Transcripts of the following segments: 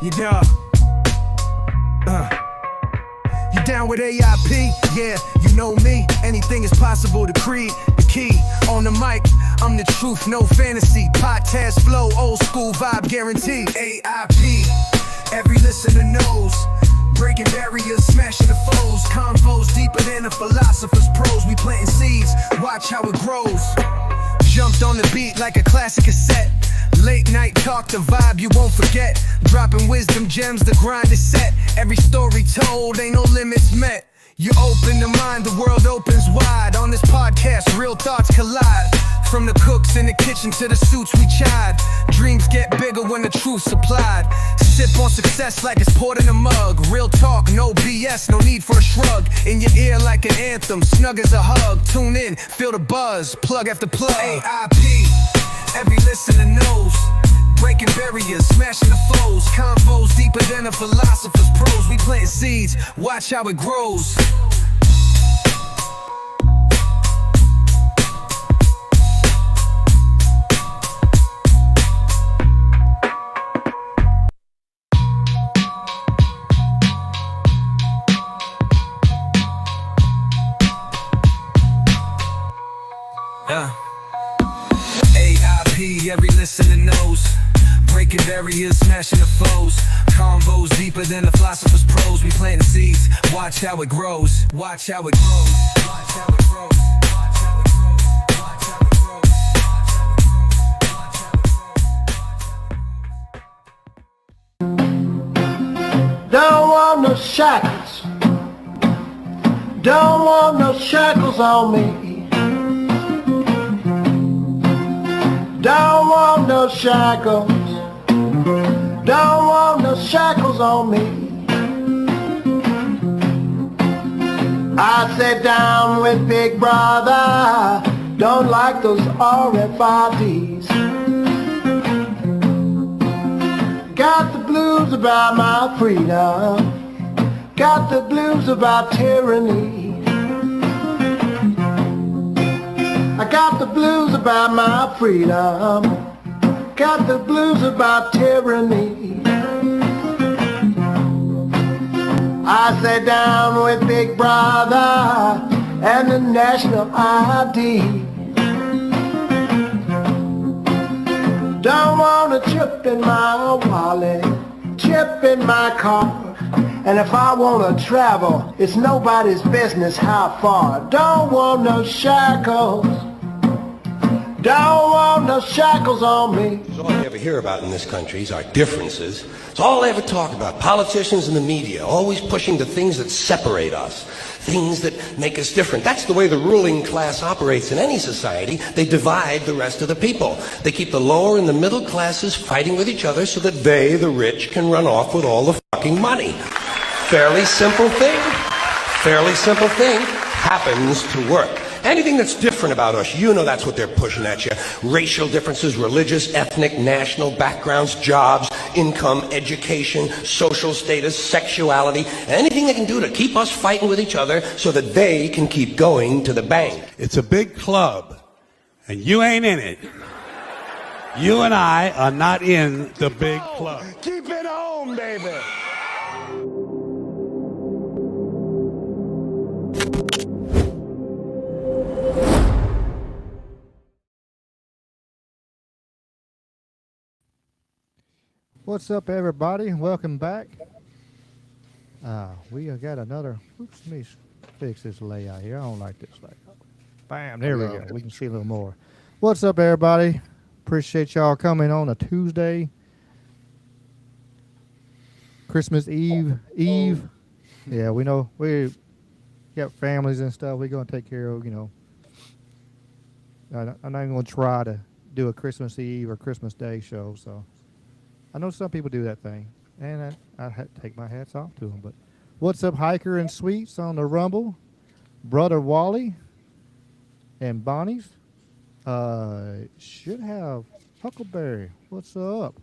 You down? You down with A.I.P? Yeah, you know me. Anything is possible to create. The key on the mic, I'm the truth, no fantasy. Podcast flow, old school vibe guaranteed. A.I.P, every listener knows. Breaking barriers, smashing the foes. Convos deeper than a philosopher's prose. We planting seeds, watch how it grows. Jumped on the beat like a classic cassette. Late night talk, the vibe you won't forget. Dropping wisdom gems, the grind is set. Every story told, ain't no limits met. You open the mind, the world opens wide. On this podcast, real thoughts collide. From the cooks in the kitchen to the suits we chide. Dreams get bigger when the truth's applied. Sip on success like it's poured in a mug. Real talk, no BS, no need for a shrug. In your ear like an anthem, snug as a hug. Tune in, feel the buzz, plug after plug. A.I.P, every listener knows. Breaking barriers, smashing the foes. Convos deeper than a philosopher's prose. We planting seeds, watch how it grows. A.I.P, every listener knows. Breaking barriers, smashing the foes. Convos deeper than a philosopher's prose. We planting seeds, watch how it grows. Watch how it grows. Watch how it grows. Watch how it grows. Watch how it grows. Watch how it grows. Don't want no shackles. Don't want no shackles on me. Don't want no shackles. Don't want no shackles on me. I sat down with Big Brother. Don't like those RFIDs. Got the blues about my freedom. Got the blues about tyranny. I got the blues about my freedom. Got the blues about tyranny. I sat down with Big Brother and the national ID. Don't want a chip in my wallet, chip in my car. And if I want to travel, it's nobody's business how far. Don't want no shackles. Don't want no shackles on me. All you ever hear about in this country is our differences. It's all they ever talk about. Politicians and the media always pushing the things that separate us, things that make us different. That's the way the ruling class operates in any society. They divide the rest of the people. They keep the lower and the middle classes fighting with each other so that they, the rich, can run off with all the fucking money. Fairly simple thing. Fairly simple thing happens to work. Anything that's different about us, you know that's what they're pushing at you. Racial differences, religious, ethnic, national backgrounds, jobs, income, education, social status, sexuality, anything they can do to keep us fighting with each other so that they can keep going to the bank. It's a big club, and you ain't in it. You and I are not in the big club. Keep it home, baby. What's up, everybody? Welcome back. We got another. Oops, let me fix this layout here. I don't like this layout. Bam, there we go. We can see a little more. What's up, everybody? Appreciate y'all coming on a Tuesday, Christmas Eve. Yeah, we know we got families and stuff. We're gonna take care of. I'm not even gonna try to do a Christmas Eve or Christmas Day show. So. I know some people do that thing, and I take my hats off to them. But what's up, Hiker and Sweets on the Rumble? Brother Wally and Bonnie's should have Huckleberry. What's up?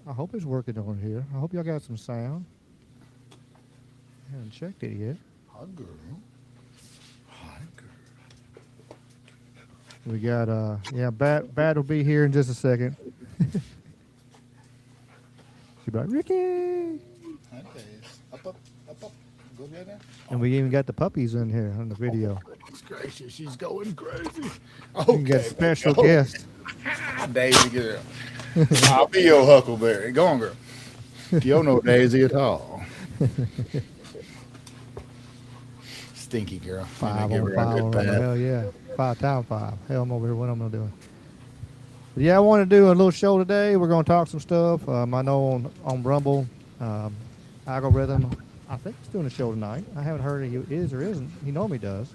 I hope it's working on here. I hope y'all got some sound. I haven't checked it yet. Hi, girl. We got Bat will be here in just a second. She'd be like, Ricky. That is. Up, up, up, up. Go there now. And we even got the puppies in here on the video. Goodness gracious, she's going crazy. You got Okay, special go. guest. Daisy girl. I'll be your huckleberry. Go on, girl. You don't know Daisy at all. Stinky girl. 5 Give on her a 5. good On bath. hell yeah. 5 times 5. Hell, I'm over here. What I'm going to do? But yeah, I want to do a little show today. We're going to talk some stuff. I know on Rumble, Algorithm, I think he's doing a show tonight. I haven't heard if he is or isn't. He normally does.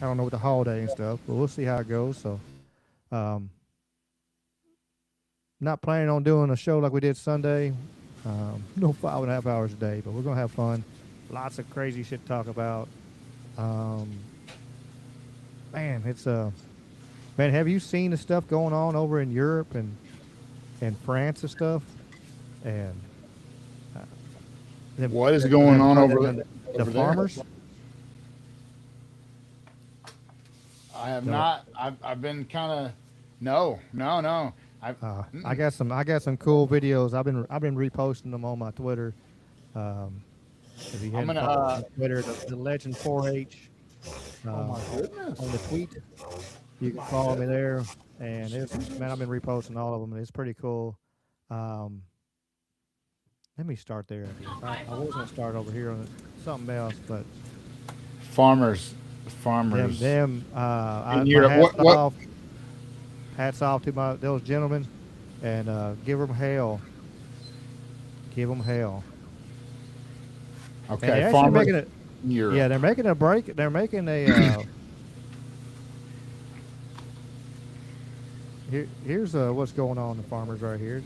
I don't know with the holiday and stuff, but we'll see how it goes. So, not planning on doing a show like we did Sunday. No 5.5 hours a day, but we're going to have fun. Lots of crazy shit to talk about. Man, it's man, have you seen the stuff going on over in Europe and France and stuff? And What is going on over the there? farmers? I have not. I've been kind of no. I got some cool videos. I've been reposting them on my Twitter. If you I'm hadn't gonna, followed me on Twitter, the Legend 4H. Oh my goodness. On the tweet, you can follow me there. And man, I've been reposting all of them, and it's pretty cool. Let me start there. I was gonna start over here on something else, but Farmers. them. In Europe, what? Hats off to those gentlemen, and give them hell. Give them hell. Okay, And farmers. making it. in Europe. Yeah, they're making a break. They're making a. Here's what's going on. The farmers right here.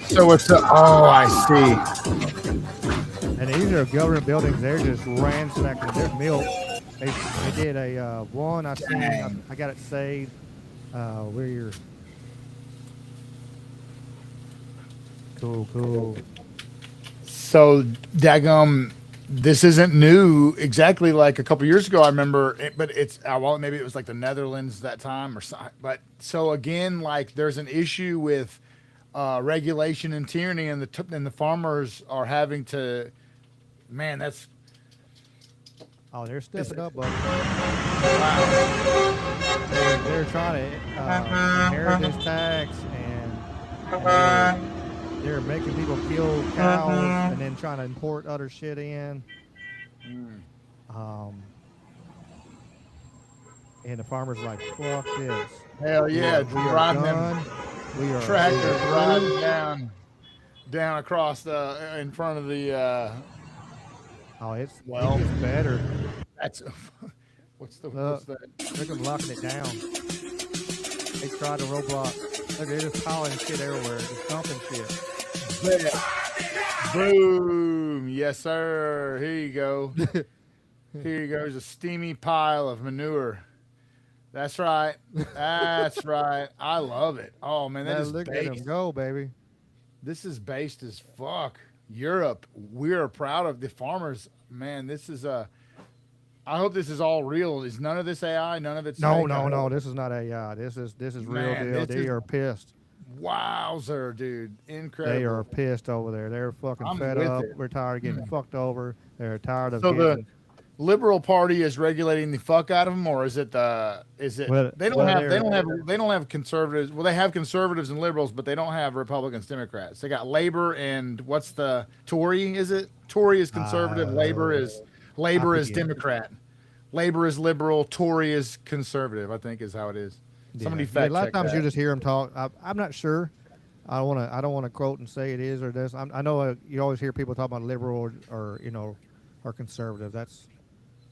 So it's I see. And these are government buildings. They're just ransacking. There's milk. They did a one. I seen. I got it saved. Where you're. Cool. So, daggum, this isn't new. Exactly like a couple years ago, I remember. But it's well, maybe it was like the Netherlands that time or something. But so again, like there's an issue with regulation and tyranny, and the farmers are having to. Man, that's. Oh, they're stepping up, buddy. Wow. They're trying to inheritance tax, and they're making people kill cows and then trying to import other shit in. And the farmers are like, fuck this. Hell yeah, We are driving done. them We are tractors riding down across in front of the. Oh, it's Well, it's better. That's what's that? Look at them locking it down. They tried to roadblock. Look, they're just piling shit everywhere, just dumping shit. Boom! Yes, sir. Here you go. Here you go. There's a steamy pile of manure. That's right. That's right. I love it. Oh man, that is Look based. at them go, baby. This is based as fuck. Europe. We are proud of the farmers. Man, this is I hope this is all real. Is none of this AI? None of it's No. fake? This is not AI. This is real Man, deal. this They is- are pissed. Wowzer, dude. Incredible. They are pissed over there. They're fucking I'm fed with up. it. We're tired of getting fucked over. They're tired of So getting. the Liberal Party is regulating the fuck out of them, or is it Well, they don't well, have they're- they don't have conservatives. Well, they have conservatives and liberals, but they don't have Republicans, Democrats. They got Labor and what's the Tory? Is it Tory is conservative, Labor is forget. Democrat, Labor is liberal, Tory is conservative. I think is how it is. Somebody Yeah, fact a lot check of times that. you just hear them talk. I'm not sure. I don't want to quote and say it is or this. I know you always hear people talk about liberal or or conservative. That's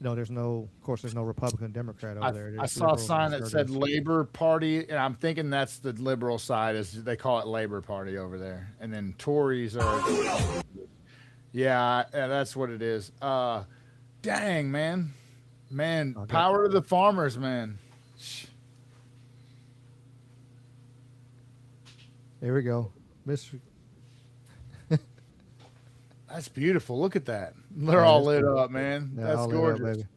there's no Republican Democrat over there. I There's saw a liberals and sign that said conservatives. Labor Party, and I'm thinking that's the liberal side. Is they call it Labor Party over there, and then Tories are. Yeah, that's what it is. Dang man, Man, Okay. power to the farmers, man. Here we go. Mr. That's beautiful. Look at that. They're Yeah, all that's lit cool. up, man. Yeah, That's all lit up, gorgeous. baby.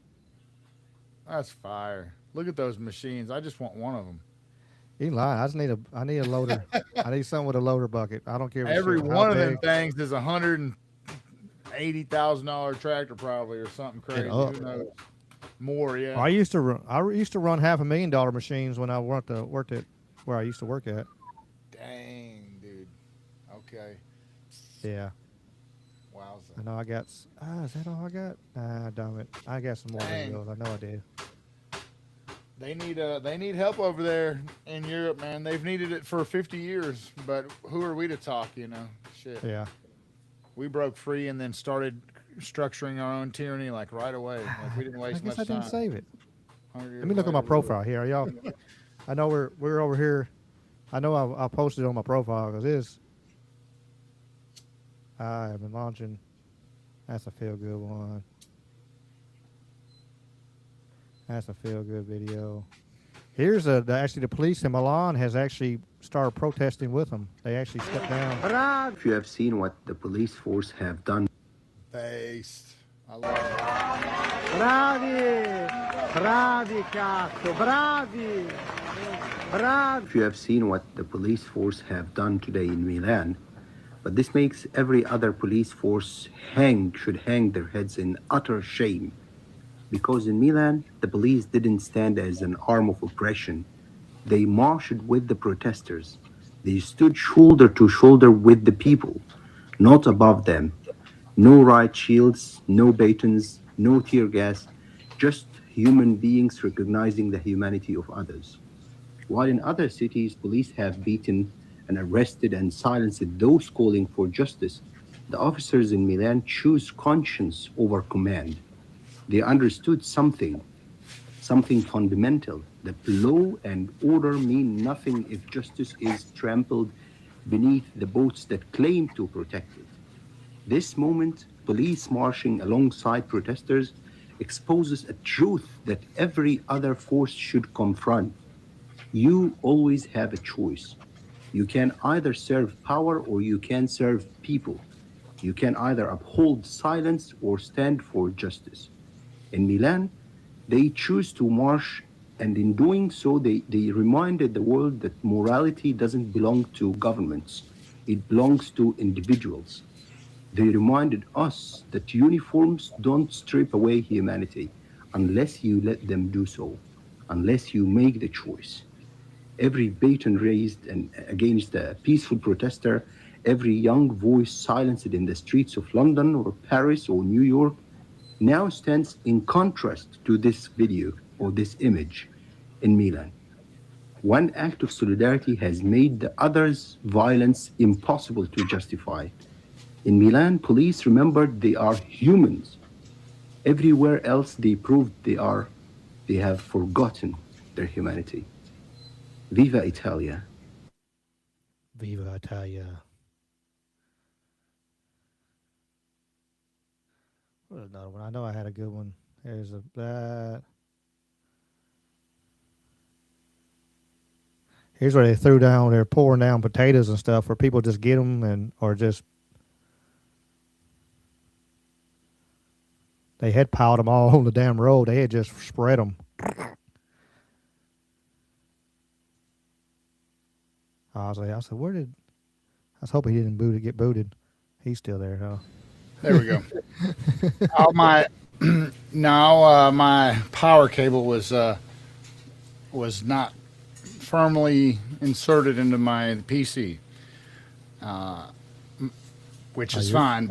That's fire. Look at those machines. I just want one of them. You ain't lying. I need a loader. I need something with a loader bucket. I don't care if Every it's how one of them big things is $180,000 tractor probably or something crazy. up. Who knows? More, yeah. I used to run. I used to run $500,000 machines when I worked at where I used to work at. Dang, dude. Okay. Yeah, Wowza. I know. I got. Is that all I got? Damn it. I got some more Dang. videos. I know I did. They need help over there in Europe, man. They've needed it for 50 years, but who are we to talk, you know? Shit. Yeah. We broke free and then started structuring our own tyranny like right away. Like we didn't I waste guess much I didn't time. save it. 100 years Let me look at my later, profile here, y'all. I know we're over here. I know I posted it on my profile because it is. I have been launching. That's a feel good one. That's a feel good video. Here's actually the police in Milan has actually started protesting with them. They actually stepped down. If you have seen what the police force have done, Based. I love it. Bravi, cazzo, bravi! Bravi! if you have seen what the police force have done today in Milan, but this makes every other police force should hang their heads in utter shame. Because in Milan, the police didn't stand as an arm of oppression. They marched with the protesters. They stood shoulder to shoulder with the people, not above them. No riot shields, no batons, no tear gas, just human beings recognizing the humanity of others. While in other cities, police have beaten and arrested and silenced those calling for justice, the officers in Milan choose conscience over command. They understood something fundamental, that law and order mean nothing if justice is trampled beneath the boats that claim to protect it. This moment, police marching alongside protesters exposes a truth that every other force should confront. You always have a choice. You can either serve power or you can serve people. You can either uphold silence or stand for justice. In Milan, they choose to march, and in doing so, they reminded the world that morality doesn't belong to governments. It belongs to individuals. They reminded us that uniforms don't strip away humanity unless you let them do so, unless you make the choice. Every baton raised against a peaceful protester, every young voice silenced in the streets of London or Paris or New York now stands in contrast to this video or this image in Milan. One act of solidarity has made the other's violence impossible to justify. In Milan, police remembered they are humans. Everywhere else, they proved they have forgotten their humanity. Viva Italia. Viva Italia. What was another one? I know I had a good one. There's that. Here's where they threw down. They're pouring down potatoes and stuff, where people just get them or just they had piled them all on the damn road. They had just spread them. I said, where did? I was hoping he didn't get booted. He's still there, huh? There we go. My power cable was not firmly inserted into my PC, which is fine,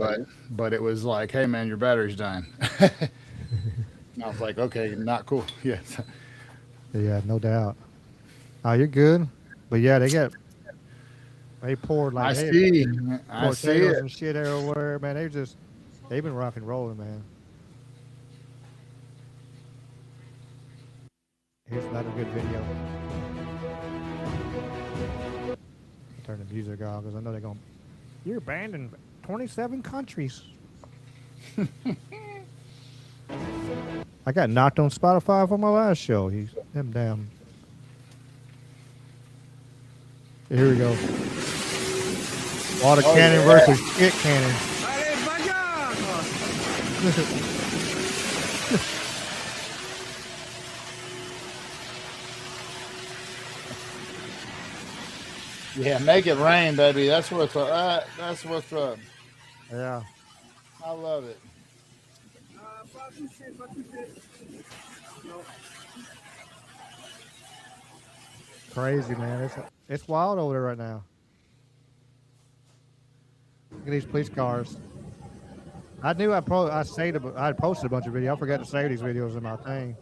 but it was like, hey man, your battery's dying. And I was like, okay, not cool. Yes. Yeah, no doubt. Oh, you're good. But yeah, they poured like I they see potatoes it. and shit everywhere, man. They've been rock and rolling, man. Here's another good video. Turn the music off because I know they're going. You're banned in 27 countries. I got knocked on Spotify for my last show. He's them damn. Here we go. Water cannon versus shit cannon. Yeah, make it rain, baby. That's what's up. That's what's up. Yeah. I love it. Crazy, man. It's wild over there right now. Look at these police cars. I knew I posted a bunch of videos. I forgot to save these videos in my thing.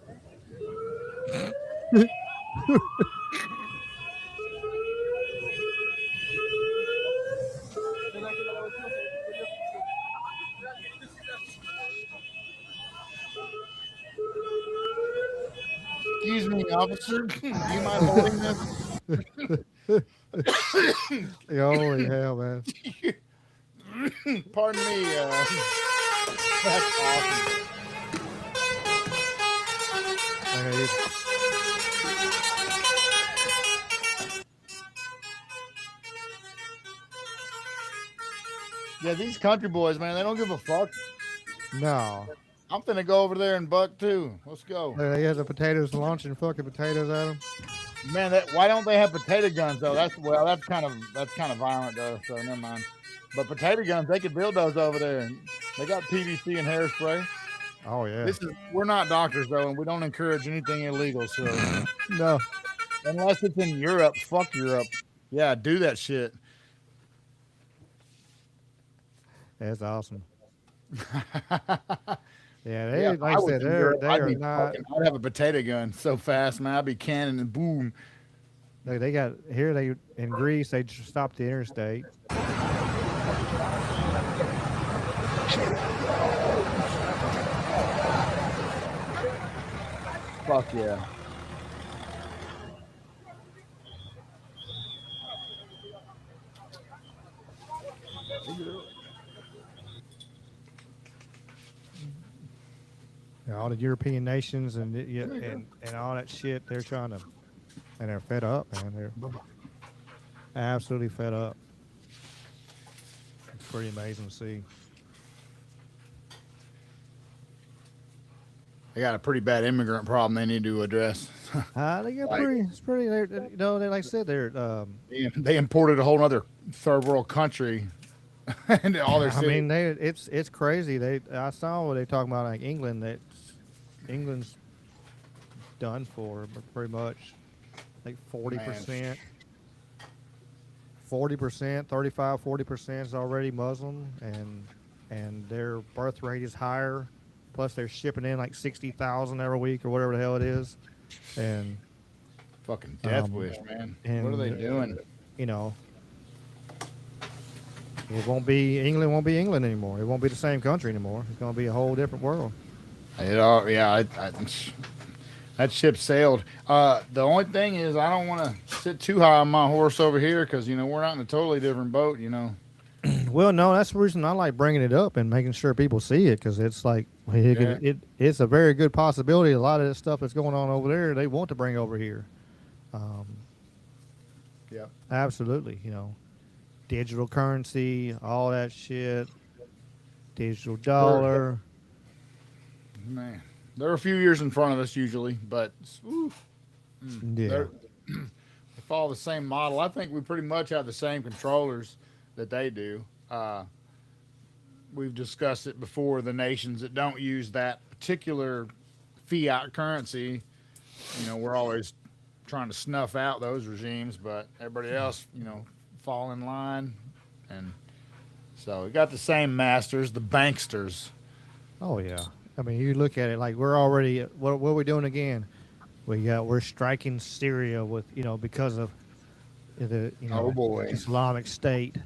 Excuse me, officer. Do you mind holding this? Holy hell, man. Pardon me. That's awesome. Okay. Yeah, these country boys, man, they don't give a fuck. No. I'm finna go over there and buck too. Let's go. They had the potatoes launching fucking potatoes at them. Man, why don't they have potato guns though? That's kind of violent though. So never mind. But potato guns, they could build those over there, and they got PVC and hairspray. Oh yeah. We're not doctors though, and we don't encourage anything illegal. So no, unless it's in Europe, fuck Europe. Yeah, do that shit. That's awesome. Yeah, like I said, they are not. I'd have a potato gun so fast, man. I'd be cannon and boom. They got here. They in Greece. They stopped the interstate. Fuck yeah. All the European nations and all that shit, they're trying to, and they're fed up, man. They're absolutely fed up. It's pretty amazing to see. They got a pretty bad immigrant problem they need to address. They got it's pretty. They like I said, they imported a whole other third world country. And all their cities. I mean, it's crazy. I saw what they talking about, like England. That England's done for pretty much, like 40%, 40% is already Muslim, and their birth rate is higher. Plus, they're shipping in like 60,000 every week or whatever the hell it is, and fucking death wish, man. What are they doing? You know. England won't be England anymore. It won't be the same country anymore. It's going to be a whole different world. That ship sailed. The only thing is I don't want to sit too high on my horse over here because, we're not in a totally different boat, Well, no, that's the reason I like bringing it up and making sure people see it because it's like it's a very good possibility. A lot of this stuff that's going on over there, they want to bring over here. Yeah. Absolutely, digital currency, all that shit, digital dollar. Man, they're a few years in front of us usually, but they follow the same model. I think we pretty much have the same controllers that they do. We've discussed it before. The nations that don't use that particular fiat currency, we're always trying to snuff out those regimes, but everybody else, fall in line, and so we got the same masters, the banksters. Oh yeah, I mean you look at it like we're already what are we doing again? We're striking Syria with because of the Islamic State.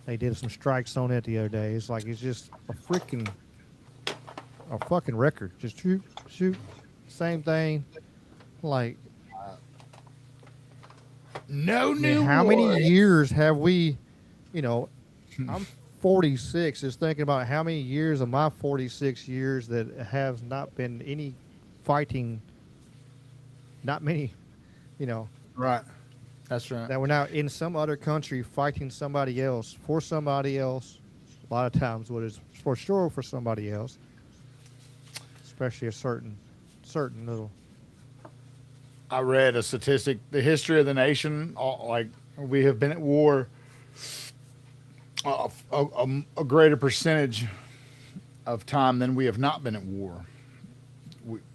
They did some strikes on it the other day. It's like it's just a fucking record. Just shoot, same thing. Like. How many years have we, I'm 46, just thinking about how many years of my 46 years that have not been any fighting not many, you know, Right. That's right. that we're now in some other country fighting somebody else for somebody else. A lot of times, what is for sure for somebody else, especially a certain little. I read a statistic. The history of the nation, like we have been at war a greater percentage of time than we have not been at war.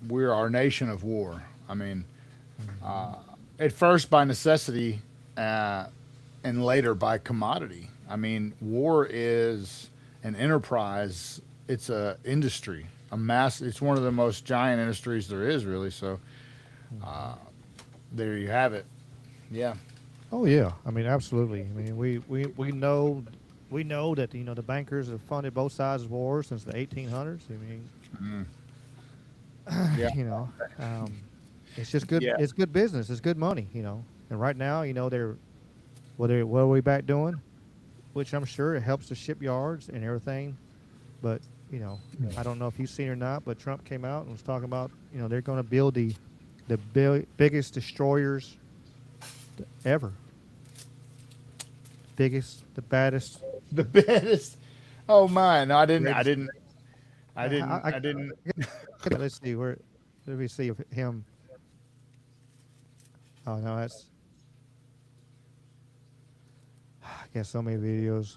We're our nation of war. I mean, at first by necessity, and later by commodity. I mean, war is an enterprise. It's a industry, a mass. It's one of the most giant industries there is, really. So, there you have it. Yeah. Oh yeah, I mean absolutely. I mean we know that the bankers have funded both sides of war since the 1800s. I mean, Yeah. it's just good. Yeah. It's good business. It's good money. And right now, they're what are we back doing? Which I'm sure it helps the shipyards and everything. But I don't know if you've seen it or not. But Trump came out and was talking about they're going to build the biggest destroyers ever. Biggest, the baddest. The baddest. Oh my! No, I didn't. Let's see where. Let me see if him. Oh no, that's. I got so many videos.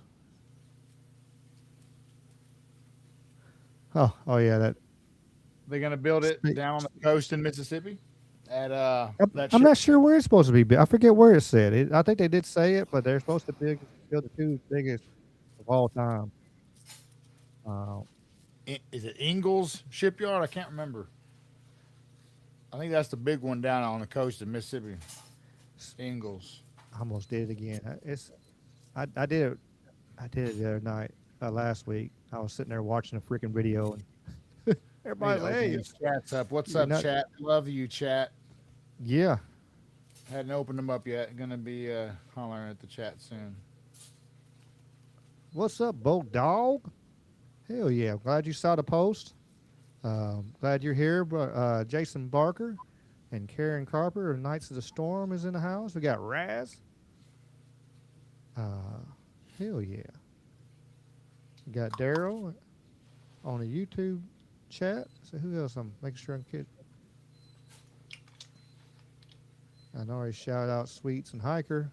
Oh yeah, that. They're gonna build it down on the coast in Mississippi. At I'm not sure where it's supposed to be. I forget where it said. I think they did say it, but they're supposed to build the two biggest of all time. Is it Ingalls Shipyard? I can't remember. I think that's the big one down on the coast of Mississippi. Ingalls. I almost did it again. I did it. I did it the other night, last week. I was sitting there watching a freaking video, and everybody's like, "Hey, chat's up. What's up, chat? Love you, chat." Yeah. Hadn't opened them up yet. Gonna be hollering at the chat soon. What's up, Bo Dog? Hell yeah! Glad you saw the post. Glad you're here, Jason Barker and Karen Carper of Knights of the Storm is in the house. We got Raz. Hell yeah! We got Daryl on the YouTube chat. So who else? I'm making sure I'm kidding. I know I shout out Sweets and Hiker.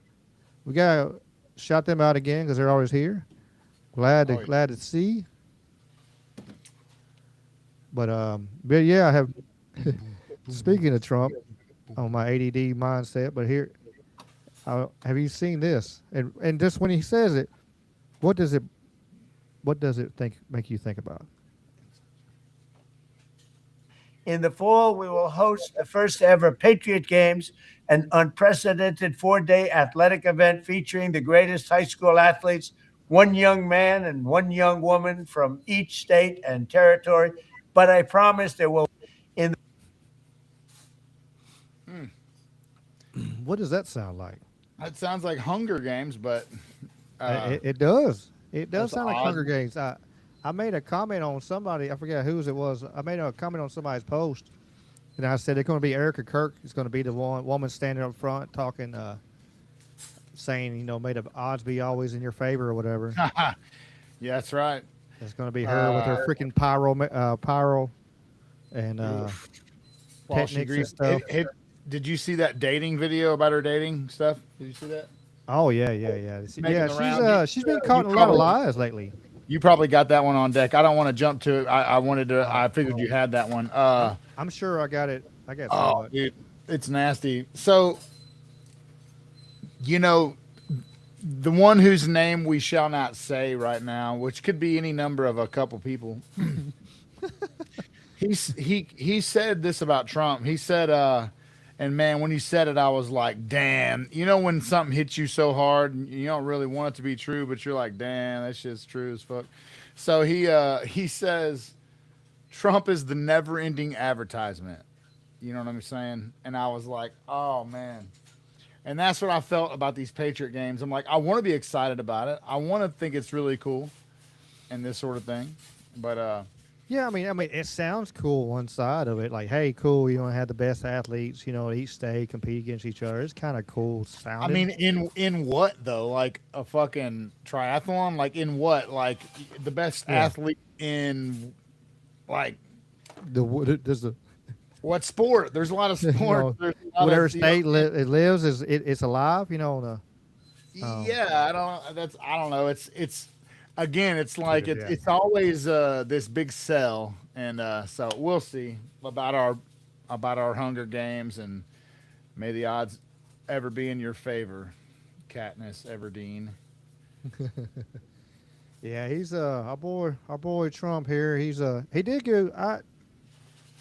We gotta shout them out again because they're always here. Glad to see. But yeah, I have. Speaking of Trump, on my ADD mindset, but here, have you seen this? And just when he says it, what does it make you think about? In the fall, we will host the first ever Patriot Games, an unprecedented 4-day athletic event featuring the greatest high school athletes, one young man and one young woman from each state and territory. But I promise there will. What does that sound like? That sounds like Hunger Games, but it does. It does sound like odd. Hunger Games. I made a comment on somebody. I forget whose it was. I made a comment on somebody's post, and I said it's going to be Erica Kirk. It's going to be the woman standing up front talking, saying, may the odds be always in your favor or whatever. Yeah, that's right. It's going to be her with her freaking pyro, and techniques and stuff. Did you see that dating video about her dating stuff? Did you see that? Oh yeah. She's been caught in a lot of lies lately. You probably got that one on deck. I don't want to jump to it. I figured you had that one. I'm sure I got it. I got Oh, dude, it's nasty. So, the one whose name we shall not say right now, which could be any number of a couple people. He said this about Trump. He said, and man, when he said it, I was like, damn. When something hits you so hard and you don't really want it to be true, but you're like, damn, that shit's true as fuck. So he says, Trump is the never-ending advertisement. You know what I'm saying? And I was like, oh, man. And that's what I felt about these Patriot games. I'm like, I want to be excited about it. I want to think it's really cool and this sort of thing. But, Yeah, I mean, it sounds cool one side of it, like, hey, cool, you want to have the best athletes, eat steak, compete against each other. It's kind of cool I sounding. mean, in what though? Like a fucking triathlon? Like in what? Like the best Yeah, athlete in like there's a what sport? There's a lot of sports. There's a lot whatever of state it lives is it's alive. yeah. I don't know. It's again. It's like Yeah. it's always this big sell, and so we'll see about our Hunger Games, and may the odds ever be in your favor, Katniss Everdeen. Yeah, he's our boy Trump here. He did good.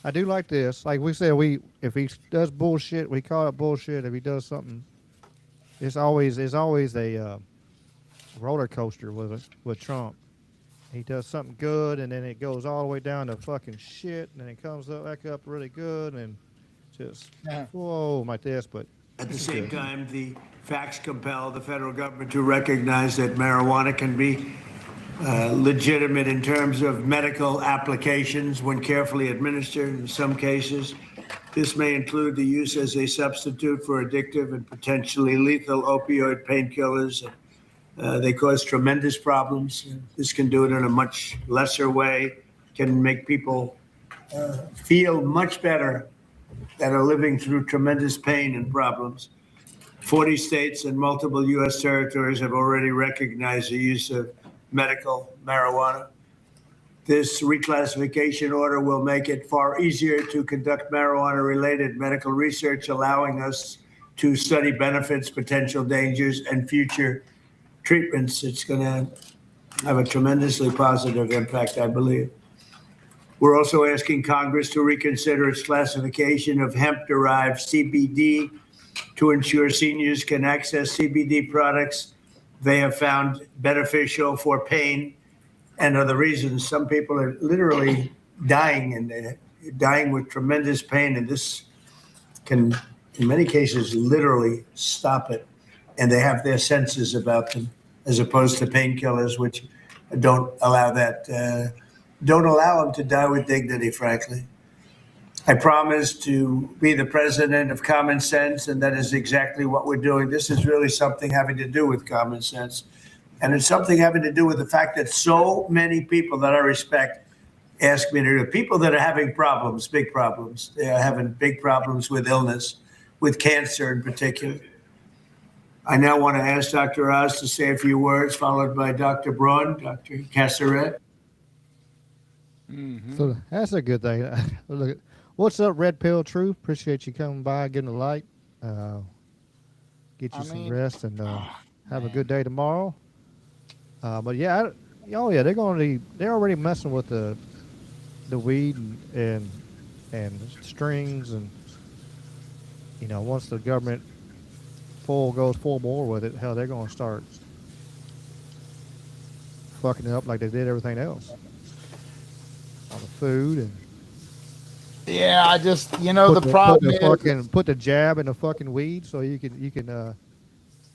I do like this. Like we said, if he does bullshit, we call it bullshit. If he does something, it's always a roller coaster with Trump. He does something good, and then it goes all the way down to fucking shit, and then it comes back up really good, and just whoa like this. But At the this is same good. time, the facts compel the federal government to recognize that marijuana can be legitimate in terms of medical applications when carefully administered. In some cases, this may include the use as a substitute for addictive and potentially lethal opioid painkillers. They cause tremendous problems. This can do it in a much lesser way, can make people feel much better that are living through tremendous pain and problems. 40 states and multiple U.S. territories have already recognized the use of medical marijuana. This reclassification order will make it far easier to conduct marijuana-related medical research, allowing us to study benefits, potential dangers, and future treatments. It's going to have a tremendously positive impact, I believe. We're also asking Congress to reconsider its classification of hemp-derived CBD to ensure seniors can access CBD products they have found beneficial for pain and other reasons. Some people are literally dying, and they're dying with tremendous pain, and this can, in many cases, literally stop it. And they have their senses about them, as opposed to painkillers, which don't allow that, don't allow them to die with dignity, frankly. I promise to be the president of common sense, and that is exactly what we're doing. This is really something having to do with common sense. And it's something having to do with the fact that so many people that I respect ask me to do, people that are having problems, big problems. They are having big problems with illness, with cancer in particular. I now want to ask Dr. Oz to say a few words, followed by Dr. Braun, Dr. Casseret. So that's a good thing. Look, what's up, Red Pill Truth? Appreciate you coming by, getting a light. Get you some rest, and have a good day tomorrow. But yeah, they're already messing with the weed and strings, and once the government goes full bore with it, hell, they're going to start fucking it up like they did everything else on the food. And Yeah, I just the problem is put the jab in the fucking weed so you can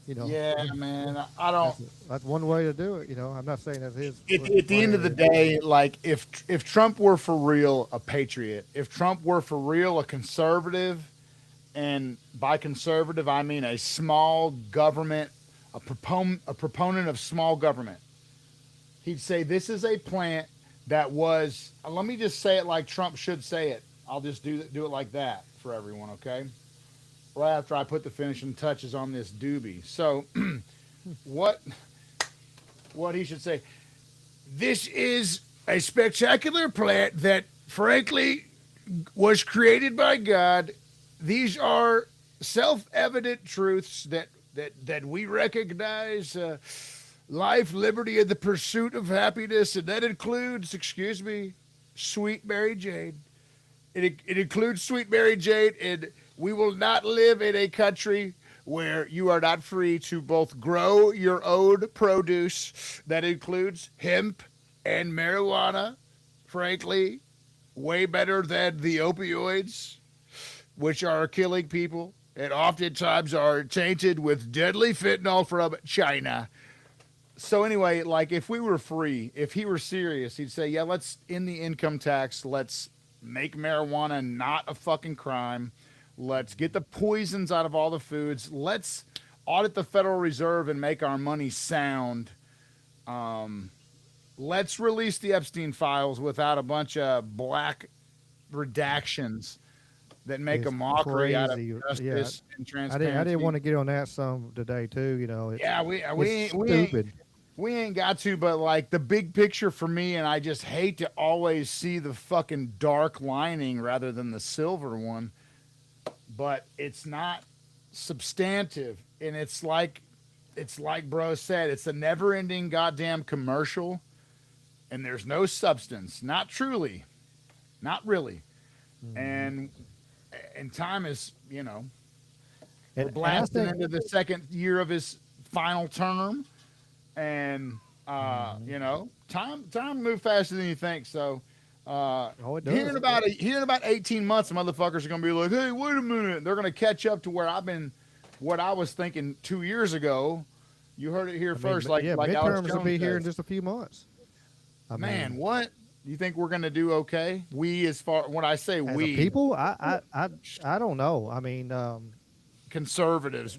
yeah, man. I don't. That's one way to do it. I'm not saying that's his. At the end of the day, like if Trump were for real a patriot, if Trump were for real a conservative, and by conservative I mean a small government, a proponent of small government, he'd say this is a plant that was. Let me just say it like Trump should say it. I'll just do it like that for everyone, okay? Right after I put the finishing touches on this doobie. So, what he should say? This is a spectacular plant that, frankly, was created by God. These are self-evident truths that we recognize. Life, liberty, and the pursuit of happiness, and that includes, excuse me, Sweet Mary Jane. It includes Sweet Mary Jane, and we will not live in a country where you are not free to both grow your own produce. That includes hemp and marijuana, frankly, way better than the opioids, which are killing people and oftentimes are tainted with deadly fentanyl from China. So anyway, like if we were free, if he were serious, he'd say, "Yeah, let's end the income tax. Let's make marijuana not a fucking crime. Let's get the poisons out of all the foods. Let's audit the Federal Reserve and make our money sound. Let's release the Epstein files without a bunch of black redactions that make It's a mockery out of crazy. justice and I transparency." didn't want to get on that some today too. It's, Yeah, it's stupid. we ain't got to, but like the big picture for me, and I just hate to always see the fucking dark lining rather than the silver one, but it's not substantive. And it's like bro said, it's a never ending goddamn commercial, and there's no substance. Not truly. Not really. And time is, we're blasting into the second year of his final term. And time moved faster than you think. So it does. here in about 18 months, the motherfuckers are gonna be like, "Hey, wait a minute!" They're gonna catch up to what I was thinking 2 years ago. You heard it here first. Like Alex midterms will be Jones here in says. just a few months. Man, what you think we're gonna do? Okay, we as far when I say as we a people, I don't know. I mean, conservatives,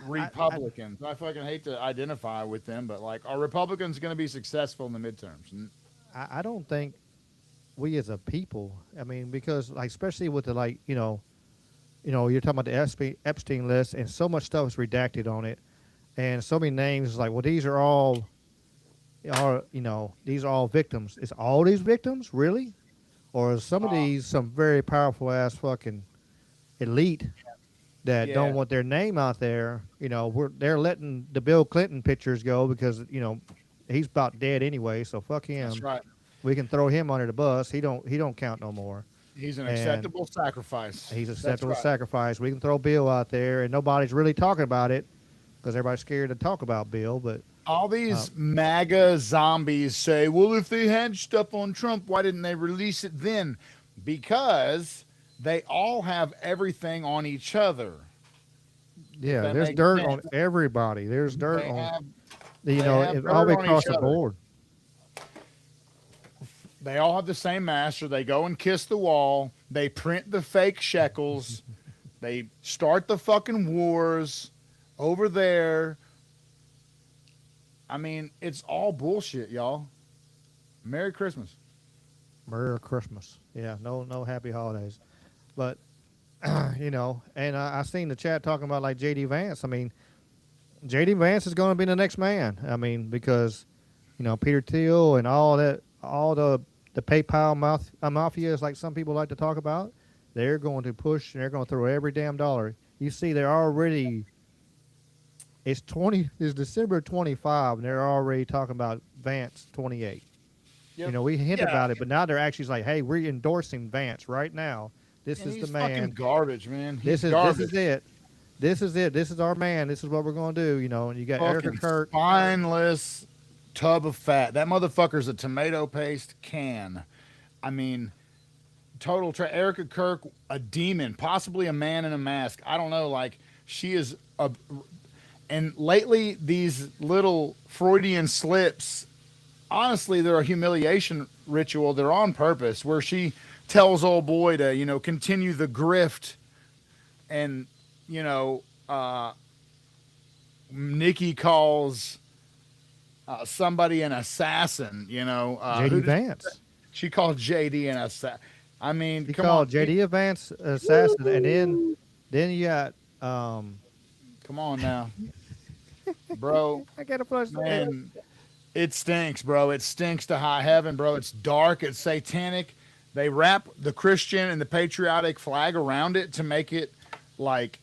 Republicans. I fucking hate to identify with them, but like, are Republicans going to be successful in the midterms? I don't think we as a people. I mean, because like especially with the you're talking about the Epstein list, and so much stuff is redacted on it, and so many names. Like, well, these are all these are all victims. Is all these victims really, or is some of these some very powerful ass fucking elite that don't want their name out there? They're letting the Bill Clinton pictures go because he's about dead anyway. So fuck him. That's right. We can throw him under the bus. He don't count no more. He's an acceptable sacrifice. He's an acceptable sacrifice. We can throw Bill out there, and nobody's really talking about it because everybody's scared to talk about Bill. But all these MAGA zombies say, well, if they had stuff on Trump, why didn't they release it then? Because they all have everything on each other. Yeah, there's dirt on everybody. There's dirt on, all across the board. They all have the same master. They go and kiss the wall. They print the fake shekels. They start the fucking wars over there. I mean, it's all bullshit, y'all. Merry Christmas. Merry Christmas. Yeah, no happy holidays. But, and I seen the chat talking about like J.D. Vance. I mean, J.D. Vance is going to be the next man. I mean, because, Peter Thiel and all the PayPal mafia, is like some people like to talk about, they're going to push and they're going to throw every damn dollar. You see, they're already, it's December 25, and they're already talking about Vance 28. Yep. We hint about it, but now they're actually like, hey, we're endorsing Vance right now. This is the man. Fucking garbage, man. This is it. This is it. This is our man. This is what we're going to do. And you got fucking Erica Kirk. Spineless tub of fat. That motherfucker's a tomato paste can. I mean, total Erica Kirk, a demon, possibly a man in a mask. I don't know. Like, she is a. And lately, these little Freudian slips, honestly, they're a humiliation ritual. They're on purpose, where she tells old boy to, continue the grift. And, Nikki calls somebody an assassin, J.D. Vance. She called JD an assassin. I mean, she called JD Vance assassin. And then you got, come on now. Bro, I gotta flush. Man, it stinks, bro. It stinks to high heaven, bro. It's dark. It's satanic. They wrap the Christian and the patriotic flag around it to make it like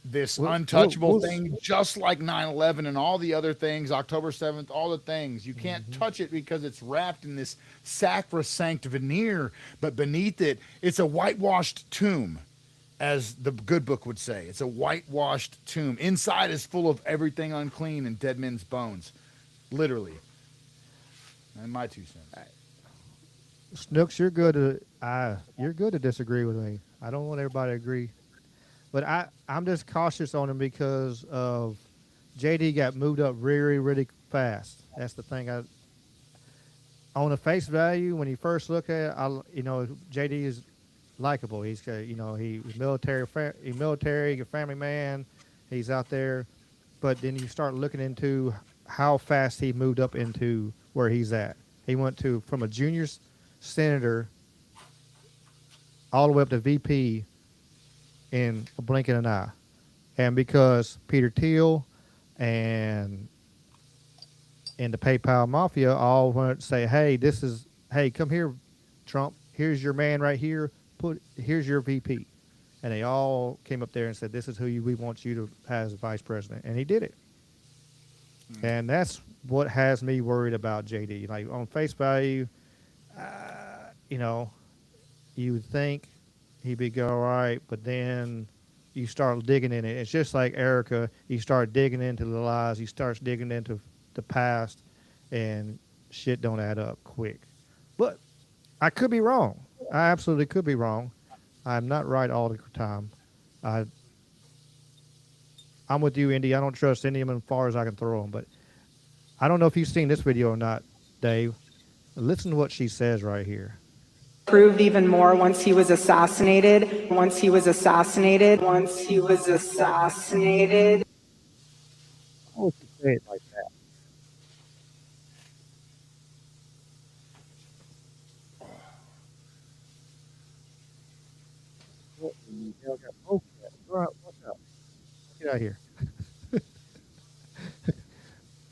this untouchable thing, just like 9/11 and all the other things, October 7th, all the things. You can't touch it because it's wrapped in this sacrosanct veneer, but beneath it, it's a whitewashed tomb. As the good book would say, it's a whitewashed tomb. Inside is full of everything unclean and dead men's bones. Literally. And my 2 cents. Snooks, you're good to disagree with me. I don't want everybody to agree. But I'm just cautious on him because of JD got moved up really, really fast. That's the thing. On the face value, when you first look at it, JD is likable. He's he's military, a family man. He's out there, but then you start looking into how fast he moved up into where he's at. He went from a junior senator all the way up to VP in a blink of an eye, and because Peter Thiel and the PayPal mafia all want to say, hey, come here, Trump. Here's your man right here. Here's your VP. And they all came up there and said, this is who we want you to have as vice president. And he did it. And that's what has me worried about JD. Like, on face value, you would think he'd be all right, but then you start digging in it. It's just like Erica. You start digging into the lies. You start digging into the past, and shit don't add up quick. But I could be wrong. I absolutely could be wrong. I'm not right all the time. I'm with you, Indy. I don't trust any of them as far as I can throw them. But I don't know if you've seen this video or not, Dave. Listen to what she says right here. Proved even more once he was assassinated. Once he was assassinated. Once he was assassinated. How would you say it like that? What the hell got broken? What's up? Get out of here.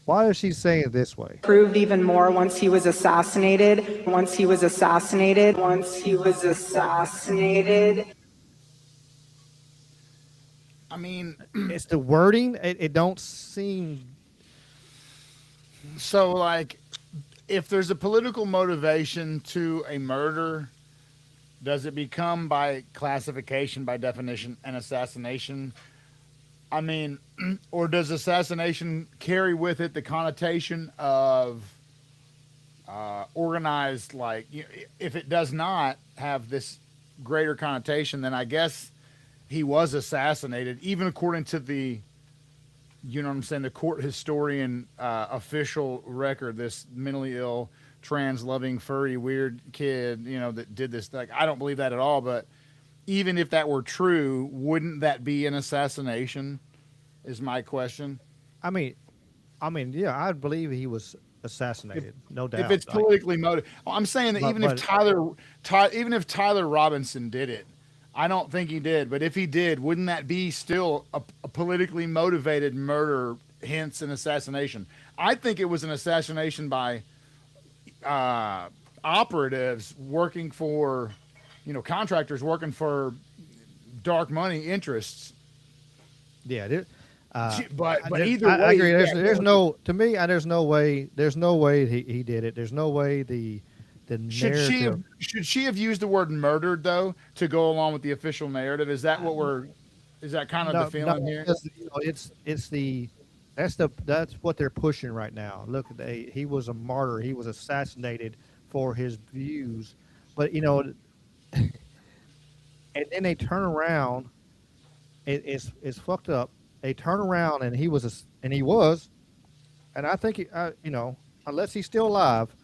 Why is she saying it this way? Proved even more once he was assassinated. Once he was assassinated. Once he was assassinated. I mean, it's the wording. It don't seem. So, like, if there's a political motivation to a murder, does it become, by classification, by definition, an assassination? I mean, or does assassination carry with it the connotation of organized, like, if it does not have this greater connotation, then I guess he was assassinated, even according to the, you know what I'm saying, the court historian official record, this mentally ill, trans-loving, furry, weird kid, that did this. Like, I don't believe that at all, but even if that were true, wouldn't that be an assassination, is my question. I mean, yeah, I believe he was assassinated, no doubt. If it's politically motivated. I'm saying that even if Tyler Robinson did it, I don't think he did, but if he did, wouldn't that be still a politically motivated murder, hence an assassination? I think it was an assassination by operatives working for, contractors working for dark money interests. Yeah, but either way, I agree. There's no way he did it. There's no way the narrative. Should she have used the word murdered though to go along with the official narrative? Is that kind of the feeling here? That's what they're pushing right now. Look, he was a martyr. He was assassinated for his views, but and then they turn around. It's fucked up. They turn around and he was, and I think unless he's still alive,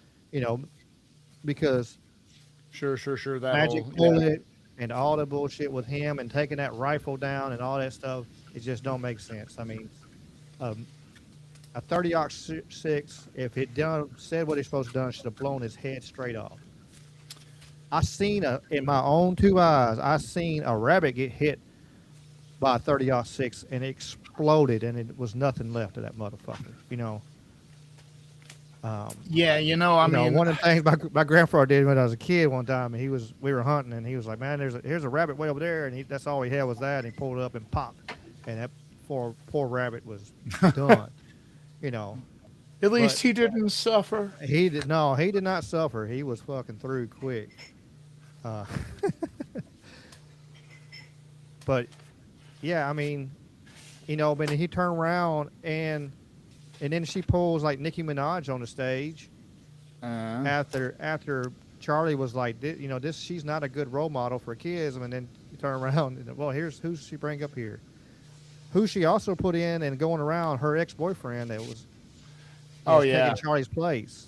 because sure that magic bullet and all the bullshit with him and taking that rifle down and all that stuff, it just don't make sense. I mean, a 30-06, if it said what it's supposed to done, should have blown his head straight off. I seen in my own two eyes, I seen a rabbit get hit by a 30-06 and it exploded, and it was nothing left of that motherfucker. One of the things my grandfather did when I was a kid one time, and we were hunting, and he was like, man, here's a rabbit way over there, and that's all he had was that, and he pulled it up and popped, and that poor rabbit was done. At least he didn't suffer. He did not suffer. He was fucking through quick. But yeah, I mean, but he turned around and then she pulls like Nicki Minaj on the stage after Charlie was like, she's not a good role model for kids. And then you turn around and, well, here's who she bring up here. Who she also put in and going around, her ex-boyfriend that was and Oh is yeah. taking Charlie's place.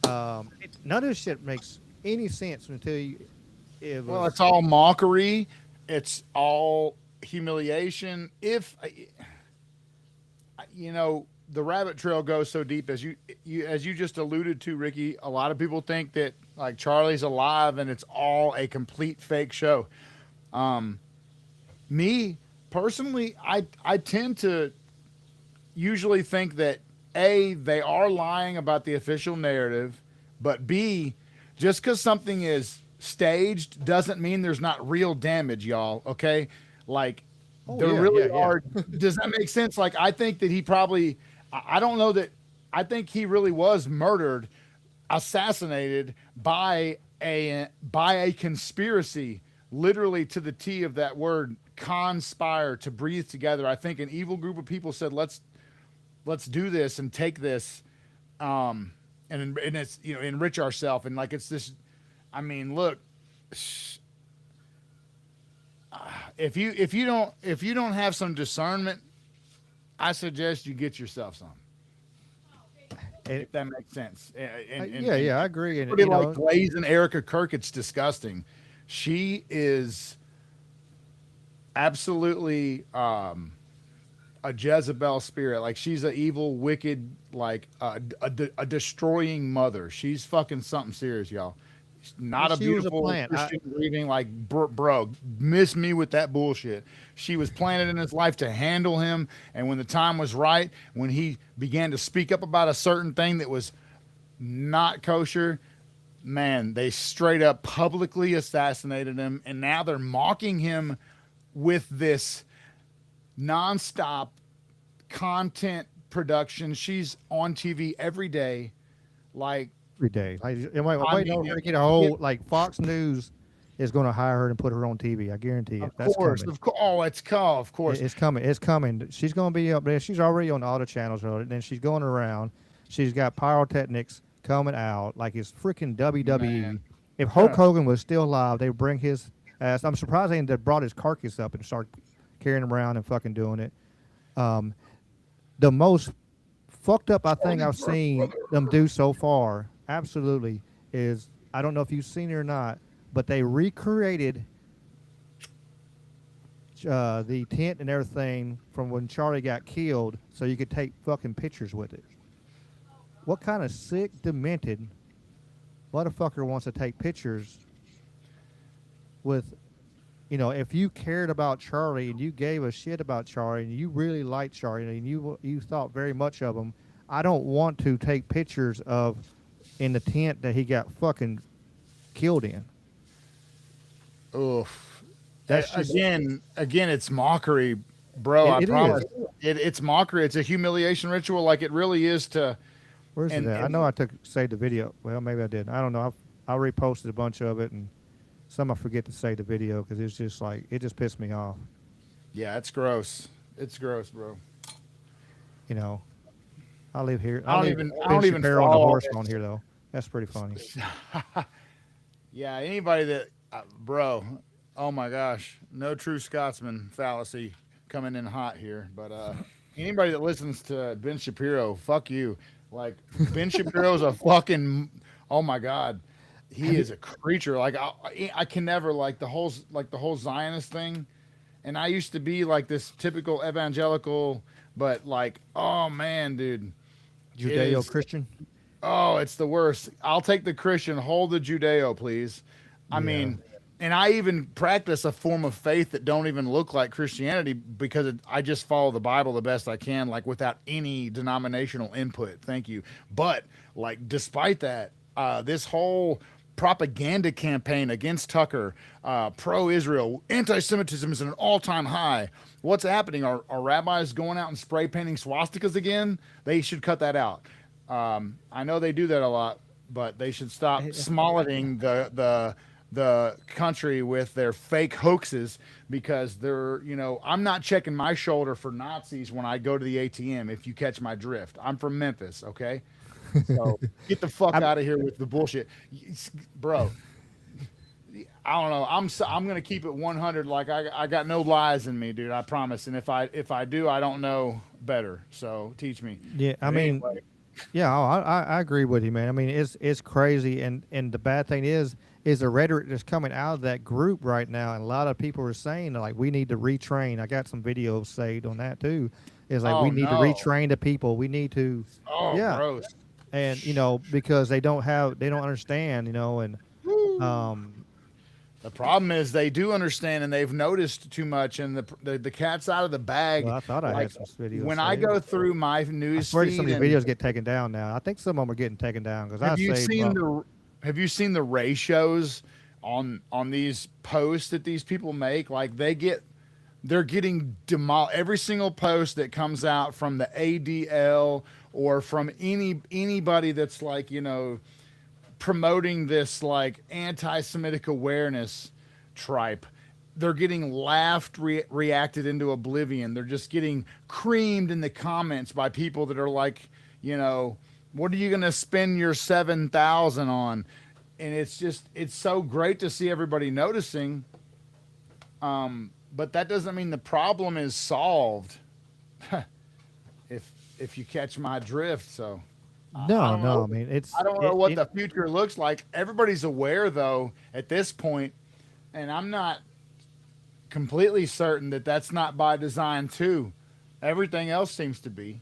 None of this shit makes any sense until it Well, was. it's all mockery. It's all humiliation. If you know, the rabbit trail goes so deep as you just alluded to, Ricky. A lot of people think that like Charlie's alive and it's all a complete fake show. Me personally, I tend to usually think that A, they are lying about the official narrative, but B, just because something is staged doesn't mean there's not real damage, y'all. Okay. Like, Oh there yeah, really yeah, yeah. are. Does that make sense? Like, I think that he probably, I don't know that, I think he really was murdered, assassinated by a conspiracy, literally to the T of that word, conspire, to breathe together. I think an evil group of people said, let's do this and take this, and it's, you know, enrich ourselves, and like it's this. I mean, look, if you don't have some discernment, I suggest you get yourself some. If that makes sense. Yeah, I agree. And Pretty you like know, glazing Erica Kirk, it's disgusting. She is absolutely a Jezebel spirit. Like she's an evil, wicked, like a destroying mother. She's fucking something serious, y'all. Not a she was a beautiful plant. Christian grieving, like bro, miss me with that bullshit. She was planted in his life to handle him, and when the time was right, when he began to speak up about a certain thing that was not kosher, man, they straight up publicly assassinated him, and now they're mocking him with this nonstop content production. She's on TV every day, like every day. Like, and wait, I wait, mean, no, her to get a whole like Fox News is going to hire her and put her on TV. I guarantee it. That's coming. of course. Oh, it's called, of course. It's coming. It's coming. She's going to be up there. She's already on all the channels. And then she's going around. She's got pyrotechnics coming out like it's freaking WWE. Man. If Hulk Hogan was still alive, they would bring his ass. I'm surprised they brought his carcass up and start carrying him around and fucking doing it. The most fucked up thing I've seen them do so far, absolutely, is I don't know if you've seen it or not, but they recreated the tent and everything from when Charlie got killed so you could take fucking pictures with it. What kind of sick, demented motherfucker wants to take pictures with, you know, if you cared about Charlie and you gave a shit about Charlie and you really liked Charlie and you thought very much of him, I don't want to take pictures of in the tent that he got fucking killed in. Oof. That's just, again, it's mockery, bro. I promise. It's mockery. It's a humiliation ritual, like it really is to. Where's it at? I know I saved the video. Well, maybe I didn't. I don't know. I reposted a bunch of it, and some I forget to save the video because it's just like it just pissed me off. Yeah, it's gross. It's gross, bro. You know, I live here. I don't even on the follow horse it. on here though. That's pretty funny. Yeah, anybody that, bro. Oh my gosh, no true Scotsman fallacy coming in hot here. But anybody that listens to Ben Shapiro, fuck you. Like Ben Shapiro's a fucking. Oh my god, he is a creature. Like I can never like the whole Zionist thing. And I used to be like this typical evangelical, but like, oh man, dude, Judeo-Christian. Oh, it's the worst. I'll take the Christian, hold the Judeo, please. I mean, and I even practice a form of faith that don't even look like Christianity because I just follow the Bible the best I can, like without any denominational input. Thank you. But like, despite that, this whole propaganda campaign against Tucker, pro-Israel, anti-Semitism is at an all-time high. What's happening? Are rabbis going out and spray painting swastikas again? They should cut that out. I know they do that a lot, but they should stop smolleting the country with their fake hoaxes because they're, you know, I'm not checking my shoulder for Nazis when I go to the ATM, if you catch my drift. I'm from Memphis, okay? So get the fuck out of here with the bullshit. Bro, I don't know. I'm going to keep it 100. Like I got no lies in me, dude. I promise. And if I do, I don't know better. So teach me. Yeah. I mean, Yeah, I agree with you, man. I mean, it's crazy, and the bad thing is the rhetoric that's coming out of that group right now, and a lot of people are saying like we need to retrain. I got some videos saved on that too. Is like we Oh need to no. retrain the people. We need to, Oh, yeah, gross. and because they don't understand, and um, The problem is they do understand and they've noticed too much, and the cat's out of the well, bag. I thought I Like had some videos when I saved. go through my I news swear to some feed, of these and videos get taken down now. I think some of them are getting taken down because I have you saved them seen up. the ratios on these posts that these people make? Like they're getting demolished. Every single post that comes out from the ADL or from anybody that's like promoting this like anti-Semitic awareness tripe, they're getting reacted into oblivion. They're just getting creamed in the comments by people that are like, what are you going to spend your 7,000 on? And it's so great to see everybody noticing. But that doesn't mean the problem is solved. if you catch my drift. So I No, don't no, know. I mean I don't know what the future looks like. Everybody's aware though at this point, and I'm not completely certain that that's not by design too. Everything else seems to be.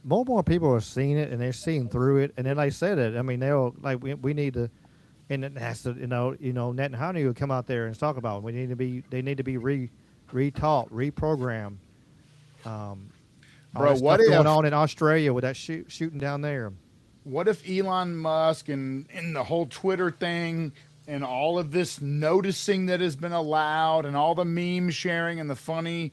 more and more people are seeing it and they're seeing through it, and then they said it. I mean, they'll like we need to, and it has to, Netanyahu would come out there and talk about it. They need to be retaught, reprogrammed. All Bro, that stuff going on in Australia with that shooting down there. what if Elon Musk and the whole Twitter thing and all of this noticing that has been allowed and all the meme sharing and the funny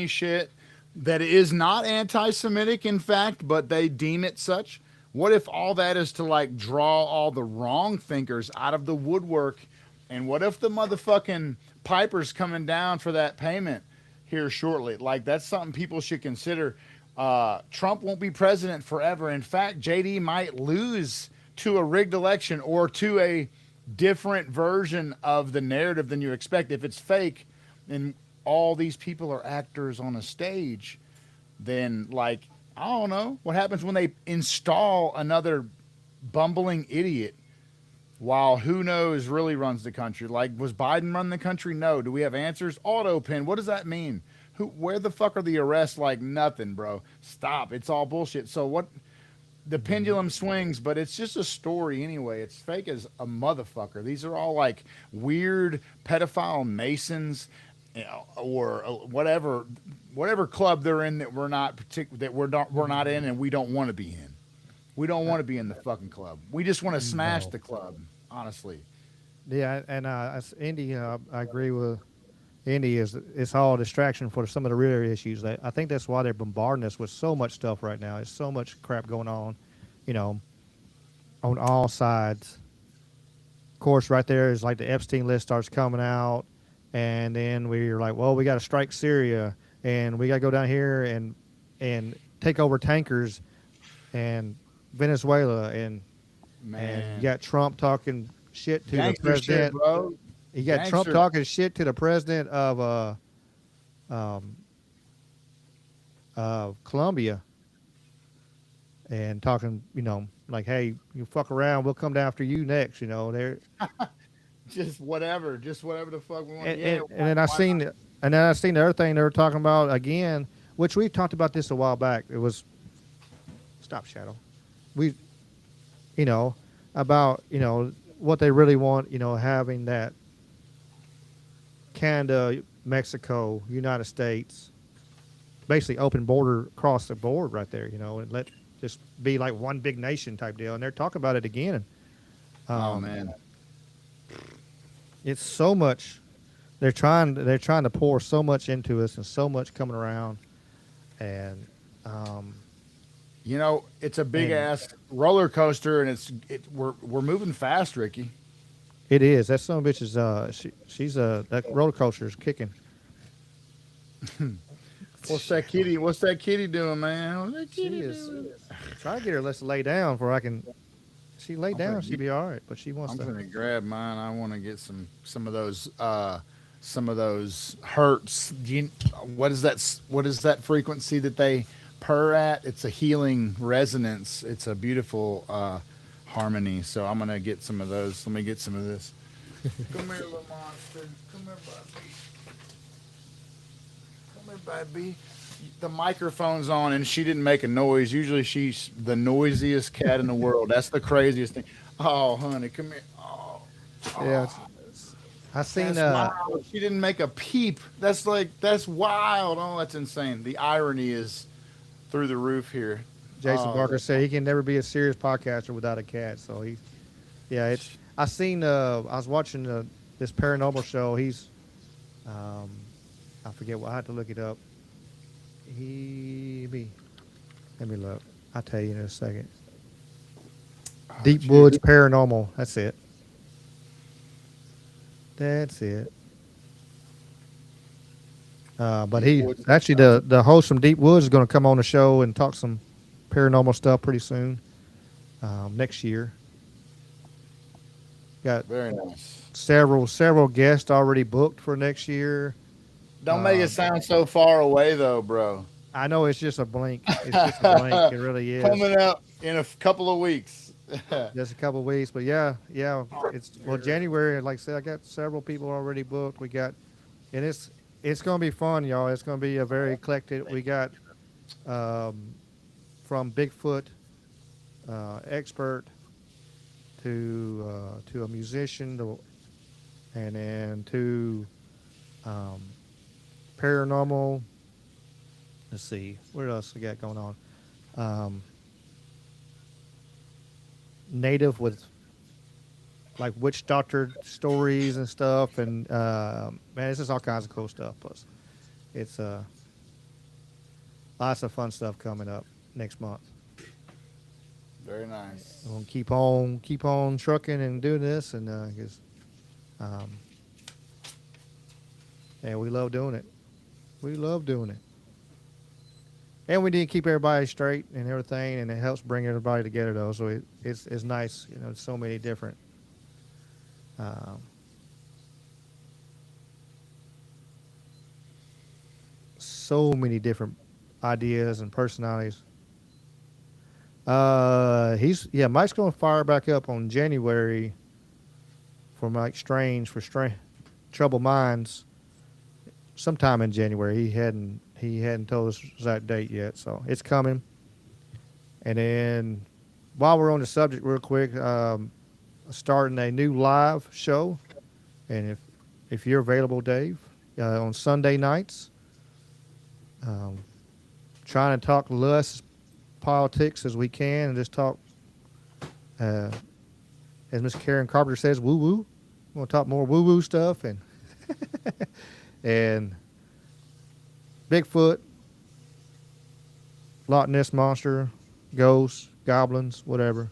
shit that is not anti-Semitic in fact, but they deem it such? What if all that is to like draw all the wrong thinkers out of the woodwork? And what if the motherfucking Piper's coming down for that payment here shortly? Like that's something people should consider. Trump won't be president forever. In fact, JD might lose to a rigged election or to a different version of the narrative than you expect. If it's fake and all these people are actors on a stage, then like, I don't know what happens when they install another bumbling idiot while who knows really runs the country. Like, was Biden running the country? No. Do we have answers? Auto pin. What does that mean? Where the fuck are the arrests? Like nothing, bro. Stop. It's all bullshit. So what? The pendulum swings, but it's just a story anyway. It's fake as a motherfucker. These are all like weird pedophile masons, or whatever club they're in that we're not in, and we don't want to be in. We don't want to be in the fucking club. We just want to smash the club, honestly. Yeah, and Indy, I agree with Indy. It's all a distraction for some of the real issues. I think that's why they're bombarding us with so much stuff right now. There's so much crap going on, on all sides. Of course, right there is like the Epstein list starts coming out, and then we're like, well, we got to strike Syria, and we got to go down here and take over tankers, and Venezuela, and you got Trump talking shit to the president. Shit, bro. You got Trump talking shit to the president of Colombia, and talking, like, hey, you fuck around, we'll come after you next. They're just whatever the fuck we want. And then I seen the other thing they were talking about again, which we talked about this a while back. It was stop Shadow. We, about what they really want. Having that Canada, Mexico, United States, basically open border across the board right there. And let just be like one big nation type deal. And they're talking about it again. Oh man. It's so much. They're trying to pour so much into us and so much coming around, and it's a big ass roller coaster, and we're moving fast, Ricky. It is. That son of a bitch is she's that roller coaster is kicking. What's that kitty doing, man? What's that kitty doing? Try to get her let's lay down before I can. She lay down, she'd be all right, but she wants I'm to. gonna grab mine. I want to get some of those hertz. What is that frequency that they purr at, it's a healing resonance. It's a beautiful harmony. So I'm gonna get some of those. Let me get some of this. Come here, little monster. Come here, baby. Come here, baby. The microphone's on and she didn't make a noise. Usually she's the noisiest cat in the world. That's the craziest thing. Oh, honey, come here. Oh, Yeah, I seen that's wild. She didn't make a peep. That's wild. Oh, that's insane. The irony is through the roof here. Jason Oh, Barker said he can never be a serious podcaster without a cat. So it's. I seen. I was watching this paranormal show. He's, I forget what. I had to look it up. Let me look. I'll tell you in a second. Deep Woods Paranormal. That's it. That's it. But he actually the host from Deep Woods is going to come on the show and talk some paranormal stuff pretty soon. Next year. Got very nice. Several guests already booked for next year. Don't make it sound so far away though, bro. I know it's just a blink. It's just a blink. It really is. Coming up in a couple of weeks. Just a couple of weeks, but yeah. It's January. Like I said, I got several people already booked. We got, and it's gonna be fun, y'all. It's gonna be a very eclectic. We got from Bigfoot expert to a musician, and then to paranormal. Let's see, what else we got going on? Native with like witch doctor stories and stuff, and man, it's just all kinds of cool stuff. Plus, it's lots of fun stuff coming up next month. Very nice. We'll keep on trucking and doing this, and and we love doing it. We love doing it. And we need to keep everybody straight and everything, and it helps bring everybody together, though. So it's nice, It's so many different. So many different ideas and personalities. Mike's going to fire back up on January for Mike Strange for Troubled Minds. Sometime in January. He hadn't told us that date yet, so it's coming. And then, while we're on the subject, real quick, starting a new live show, and if you're available, Dave, on Sunday nights, trying to talk less politics as we can, and just talk, as Miss Karen Carpenter says, woo woo. We're gonna talk more woo woo stuff and and Bigfoot, Loch Ness Monster, ghosts, goblins, whatever.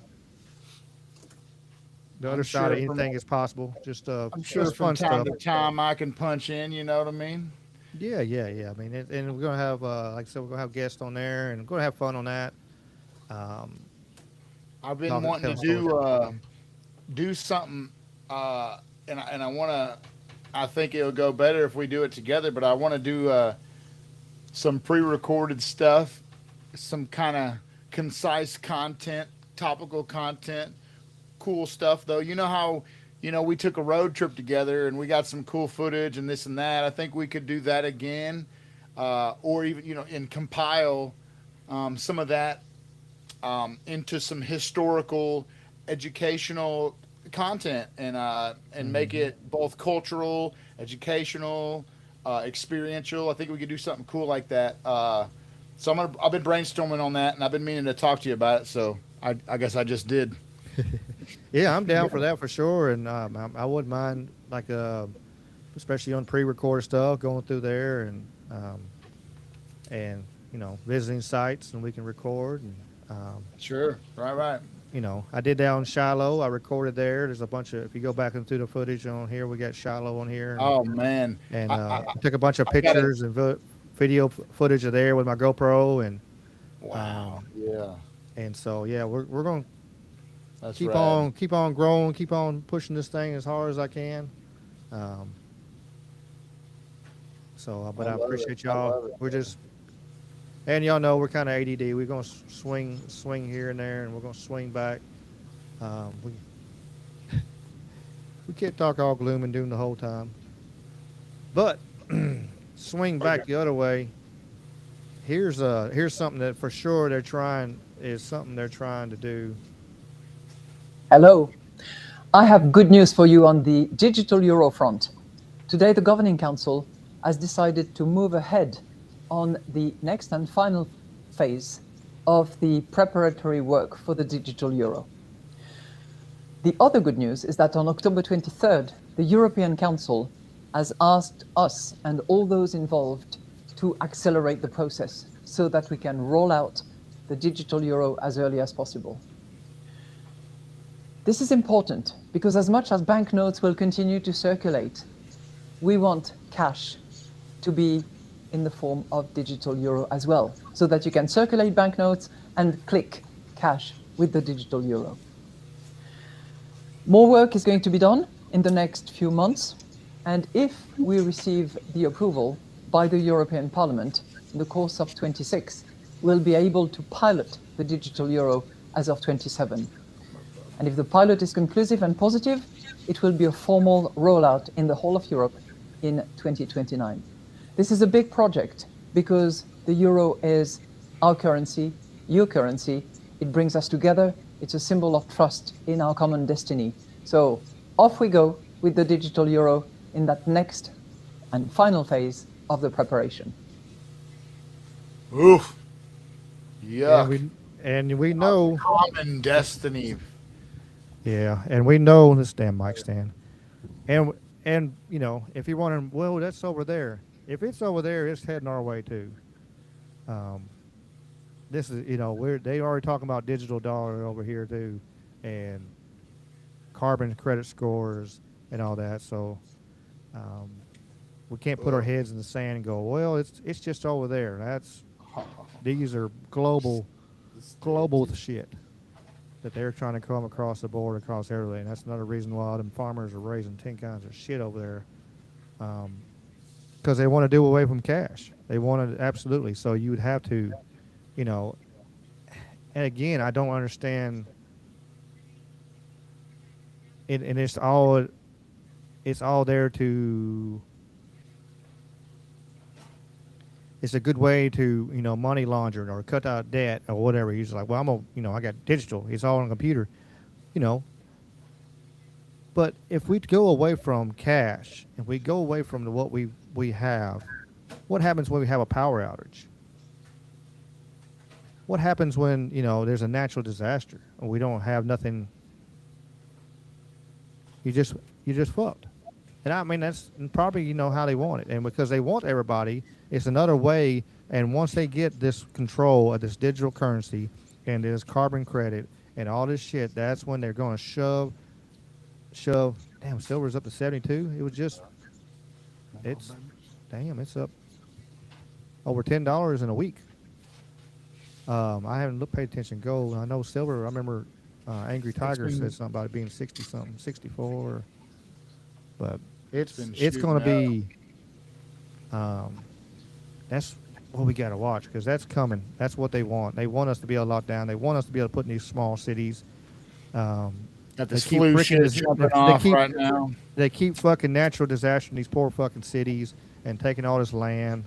The other side of anything is possible. Just I'm sure just from fun time stuff. to time I can punch in. You know what I mean? Yeah. I mean, and we're gonna have, like I said, we're gonna have guests on there, and we're gonna have fun on that. I've been wanting to do something, and I want to. I think it'll go better if we do it together. But I want to do some pre-recorded stuff, some kind of concise content, topical content, cool stuff. Though you know how we took a road trip together and we got some cool footage and this and that. I think we could do that again, or even and compile some of that into some historical, educational content, and make it both cultural, educational, experiential. I think we could do something cool like that. So I've been brainstorming on that, and I've been meaning to talk to you about it. So I guess I just did. Yeah, I'm down for that for sure, and I wouldn't mind, like, especially on pre-recorded stuff, going through there and visiting sites, and we can record. And sure, right. I did that on Shiloh. I recorded there. There's a bunch of, if you go back into the footage on here, we got Shiloh on here. Oh man! And I took a bunch of pictures and video footage of there with my GoPro, and wow, yeah. And so we're going to. That's keep rad. keep on growing, keep on pushing this thing as hard as I can. But I appreciate y'all. We're just And y'all know we're kind of ADD. We're gonna swing here and there, and we're gonna swing back. We can't talk all gloom and doom the whole time, but swing back the other way. Here's something that for sure they're trying to do. Hello. I have good news for you on the digital euro front. Today, the Governing Council has decided to move ahead on the next and final phase of the preparatory work for the digital euro. The other good news is that on October 23rd, the European Council has asked us and all those involved to accelerate the process so that we can roll out the digital euro as early as possible. This is important because as much as banknotes will continue to circulate, we want cash to be in the form of digital euro as well, so that you can circulate banknotes and click cash with the digital euro. More work is going to be done in the next few months, and if we receive the approval by the European Parliament in the course of 26, we'll be able to pilot the digital euro as of 27. And if the pilot is conclusive and positive, it will be a formal rollout in the whole of Europe in 2029. This is a big project because the euro is our currency, your currency. It brings us together. It's a symbol of trust in our common destiny. So off we go with the digital euro in that next and final phase of the preparation. Oof. Yuck. And we know common destiny. Yeah, and we know this damn mic stand. And you know, if you're wondering, well, that's over there. If it's over there, it's heading our way too. This is, you know, they already talking about digital dollar over here too, and carbon credit scores and all that. So we can't put our heads in the sand and go, well, it's just over there. These are global shit that they're trying to come across the board, across everything. That's another reason why them farmers are raising 10 kinds of shit over there. Because they want to do away from cash. They want to, absolutely. So you would have to, you know, and again, I don't understand it, and it's all there to, it's a good way to, you know, money laundering or cut out debt or whatever. He's like, well, I got digital. It's all on a computer, you know. But if we go away from cash, if we go away from what we have, what happens when we have a power outage? What happens when, you know, there's a natural disaster and we don't have nothing? You just fucked. And I mean, that's probably, you know, how they want it. And because they want everybody, it's another way. And once they get this control of this digital currency and this carbon credit and all this shit, that's when they're going to shove. Damn, silver's up to 72. It was just, it's up over $10 in a week. I haven't paid attention to gold. I know silver. I remember Angry Tiger said something about it being 60 something, 64. But it's going to be. That's what we got to watch because that's coming. That's what they want. They want us to be able to lock down. They want us to be able to put in these small cities. Got this flu shit jumping off right now. They keep fucking natural disaster in these poor fucking cities and taking all this land.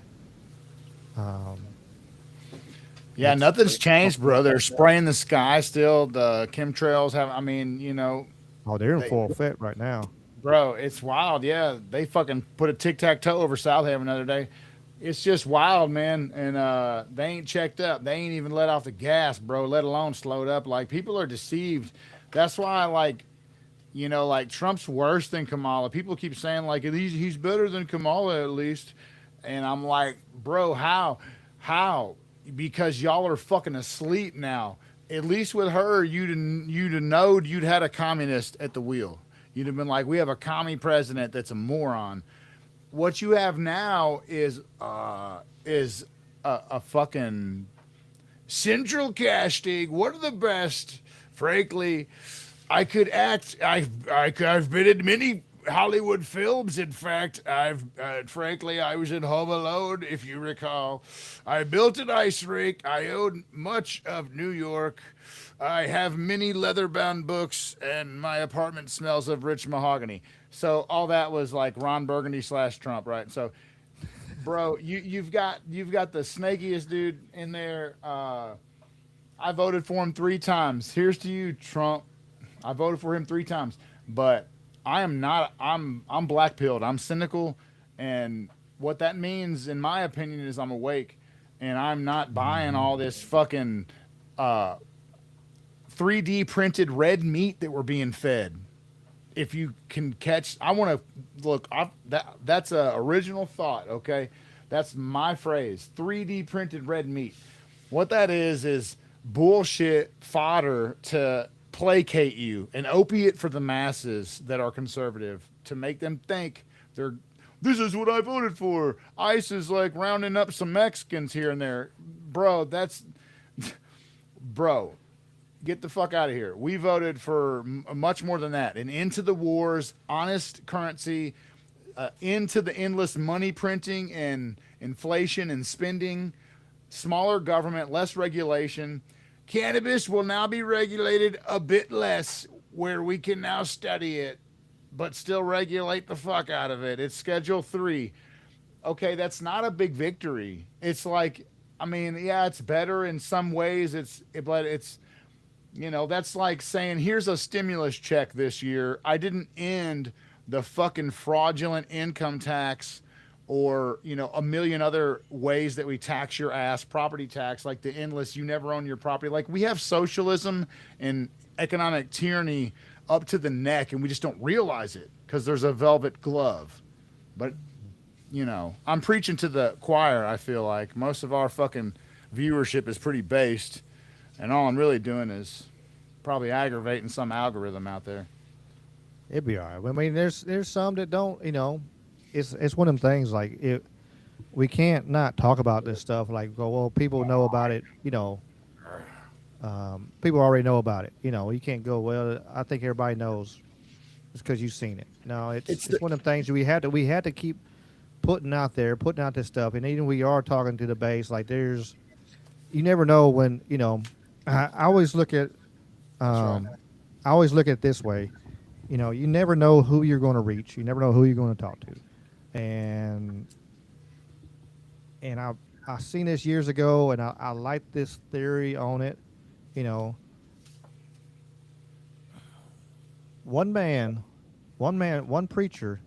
Yeah, nothing's changed, bro. They're spraying the sky still. The chemtrails have, I mean, you know. Oh, they're in full effect right now. Bro, it's wild. Yeah, they fucking put a tic-tac-toe over South Haven the other day. It's just wild, man. And they ain't checked up. They ain't even let off the gas, bro, let alone slowed up. Like, people are deceived. That's why, like, you know, like, Trump's worse than Kamala. People keep saying, like, he's better than Kamala at least. And I'm like, bro, how? Because y'all are fucking asleep now. At least with her, you'd have known you'd had a communist at the wheel. You'd have been like, we have a commie president that's a moron. What you have now is a fucking central casting. One of the best. Frankly, I've been in many Hollywood films. In fact, frankly, I was in Home Alone, if you recall. I built an ice rink. I own much of New York. I have many leather-bound books, and my apartment smells of rich mahogany. So all that was like Ron Burgundy / Trump, right? So, bro, you've got the snakiest dude in there. I voted for him 3 times. Here's to you, Trump. I voted for him 3 times, but I am not. I'm black pilled. I'm cynical, and what that means, in my opinion, is I'm awake, and I'm not buying all this fucking 3D printed red meat that we're being fed. If you can catch, I want to look. That's a original thought. Okay, that's my phrase. 3D printed red meat. What that is bullshit fodder to placate you, an opiate for the masses that are conservative, to make them think this is what I voted for. ICE is like rounding up some Mexicans here and there. Bro, bro, get the fuck out of here. We voted for much more than that. An end to the wars, honest currency, into the endless money printing and inflation and spending, smaller government, less regulation. Cannabis will now be regulated a bit less, where we can now study it, but still regulate the fuck out of it. It's Schedule 3. Okay, that's not a big victory. It's like, I mean, yeah, it's better in some ways. But it's, that's like saying, here's a stimulus check this year. I didn't end the fucking fraudulent income tax or, a million other ways that we tax your ass, property tax, like the endless, you never own your property. Like, we have socialism and economic tyranny up to the neck, and we just don't realize it because there's a velvet glove. But, I'm preaching to the choir. I feel like most of our fucking viewership is pretty based, and all I'm really doing is probably aggravating some algorithm out there. It'd be all right. I mean, there's some that don't, it's one of them things like we can't not talk about this stuff. Like, well, people know about it. People already know about it. You can't go, well, I think everybody knows. It's because you've seen it. No, it's one of them things we had to keep putting out this stuff. And even we are talking to the base. Like, you never know when. I always look at it this way. You never know who you're going to reach. You never know who you're going to talk to. And I seen this years ago, and I like this theory on it. One preacher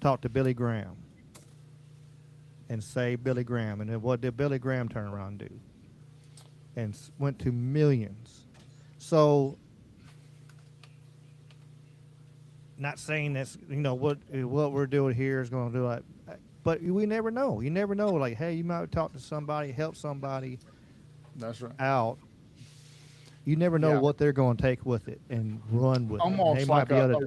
talked to Billy Graham and saved Billy Graham. And then what did Billy Graham turn around and do? And went to millions. So, not saying that's what we're doing here is going to do, like, but we never know. You never know. Like, hey, you might talk to somebody, help somebody. That's right. Out. You never know what they're going to take with it and run with. Almost it. like a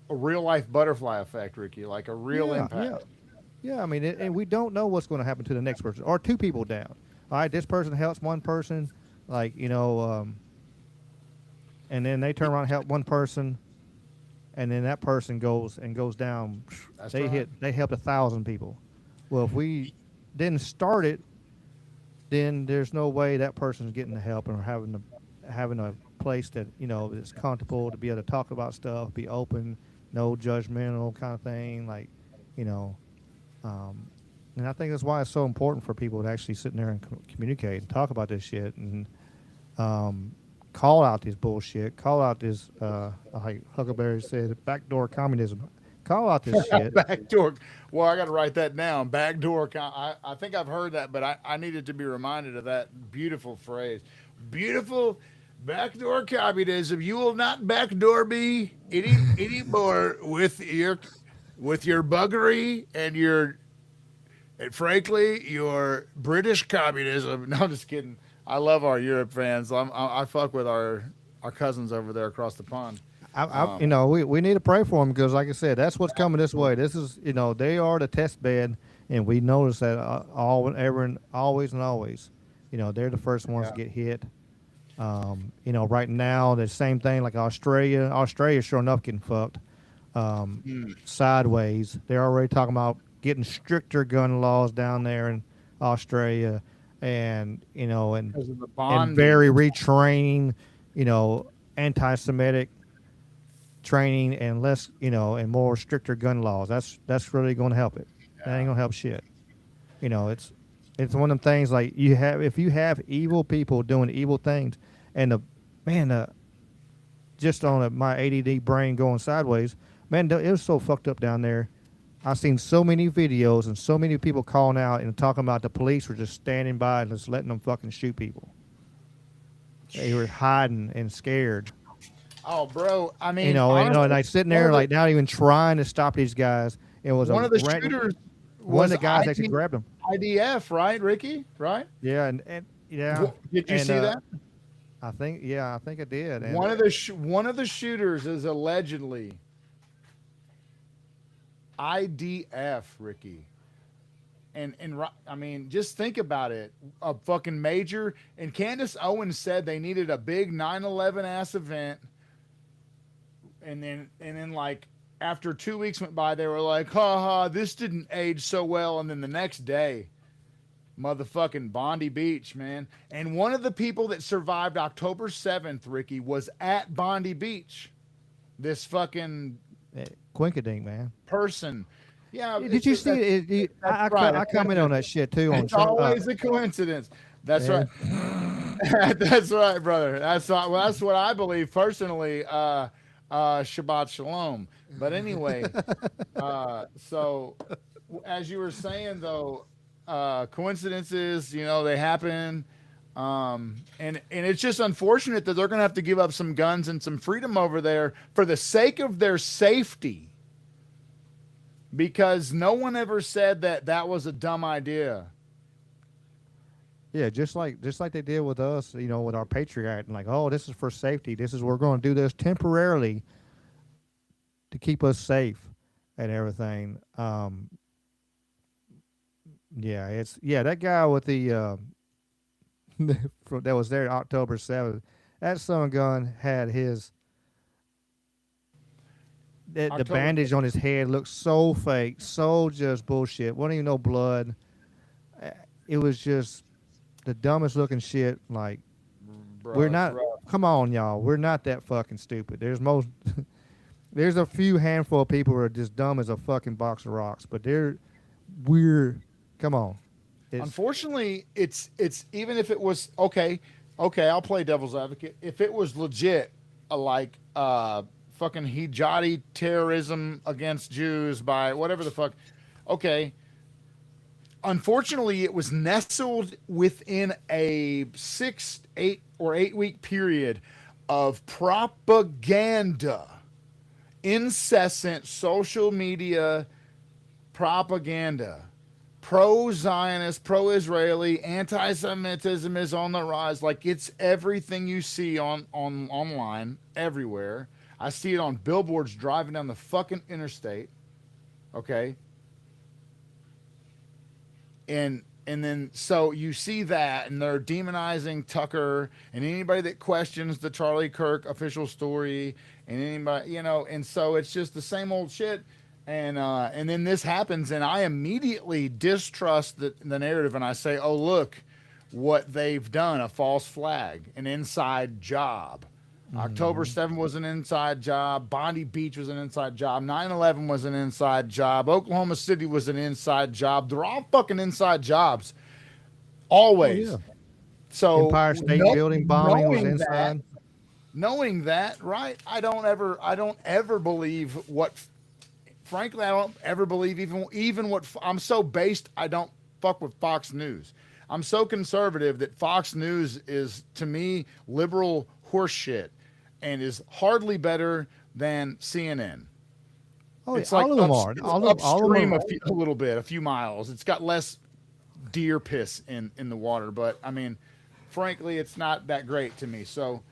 real life butterfly effect, Ricky. Like a real impact. Yeah. I mean, and we don't know what's going to happen to the next person or 2 people down. All right, this person helps one person, like and then they turn around and help one person. And then that person goes down. They helped 1,000 people. Well, if we didn't start it, then there's no way that person's getting the help or having a place that is comfortable to be able to talk about stuff, be open, no judgmental kind of thing, like and I think that's why it's so important for people to actually sit in there and communicate and talk about this shit and call out this bullshit. Call out this, like Huckleberry said, backdoor communism. Call out this shit. Backdoor. Well, I got to write that down. Backdoor. I think I've heard that, but I needed to be reminded of that beautiful phrase. Beautiful backdoor communism. You will not backdoor me any more with your buggery and frankly your British communism. No, I'm just kidding. I love our Europe fans. I fuck with our cousins over there across the pond. We need to pray for them because, like I said, that's what's coming this way. This is, they are the test bed, and we notice that always and always, they're the first ones to get hit. Right now, the same thing like Australia. Australia, sure enough, getting fucked. sideways. They're already talking about getting stricter gun laws down there in Australia, and Because of the and bonding. very retraining, anti-Semitic training and less, and more stricter gun laws. That's really going to help it. That ain't gonna help shit. It's one of them things like if you have evil people doing evil things, and just on my ADD brain going sideways, man, it was so fucked up down there. I've seen so many videos and so many people calling out and talking about the police were just standing by and just letting them fucking shoot people. They were hiding and scared. Oh, bro. I mean, and honestly, like sitting there, like not even trying to stop these guys. It was one of the shooters. One of the guys actually grabbed him. IDF, right, Ricky? Right? Yeah, and yeah. Did you see that? I think I did. And One of the shooters is allegedly IDF, Ricky. And I mean, just think about it. A fucking major. And Candace Owens said they needed a big 9/11 ass event. And then like after 2 weeks went by, they were like, ha, this didn't age so well. And then the next day, motherfucking Bondi Beach, man. And one of the people that survived October 7th, Ricky, was at Bondi Beach. This fucking Quinkadink, man. person. Yeah. Did you see it? I comment on that shit too. It's always a coincidence. That's right. That's right, brother. That's what I believe personally. Shabbat Shalom. But anyway, so as you were saying though, coincidences, they happen. And it's just unfortunate that they're going to have to give up some guns and some freedom over there for the sake of their safety. Because no one ever said that was a dumb idea. Yeah, just like they did with us, with our Patriot Act, and like, oh, this is for safety. We're going to do this temporarily to keep us safe and everything. That guy with the that was there October 7th. That son gun had the bandage on his head looked so fake, so just bullshit. Wasn't even no blood. It was just the dumbest looking shit. Like, we're not. Come on, y'all. We're not that fucking stupid. There's a few handful of people who are just dumb as a fucking box of rocks, but we're. Come on. Unfortunately, it's even if it was okay, I'll play devil's advocate. If it was legit, fucking hijadi terrorism against Jews by whatever the fuck, okay. Unfortunately, it was nestled within a 6, 8, or 8 week period of propaganda, incessant social media propaganda. Pro-Zionist, pro-Israeli, anti-Semitism is on the rise. Like, it's everything you see on online, everywhere. I see it on billboards driving down the fucking interstate. Okay. And then so you see that, and they're demonizing Tucker and anybody that questions the Charlie Kirk official story, and anybody, and so it's just the same old shit. And then this happens, and I immediately distrust the narrative, and I say, oh, look what they've done, a false flag, an inside job. October 7th was an inside job. Bondi Beach was an inside job. 9/11 was an inside job. Oklahoma City was an inside job. They're all fucking inside jobs. Always. Oh, yeah. So Empire State Building bombing was inside. Knowing that, right? I don't ever believe what. Frankly, I don't ever believe even what I'm so based. I don't fuck with Fox News. I'm so conservative that Fox News is, to me, liberal horseshit, and is hardly better than CNN. Oh, it's all like of them are. Upstream a little bit, a few miles. It's got less deer piss in the water, but I mean, frankly, it's not that great to me. So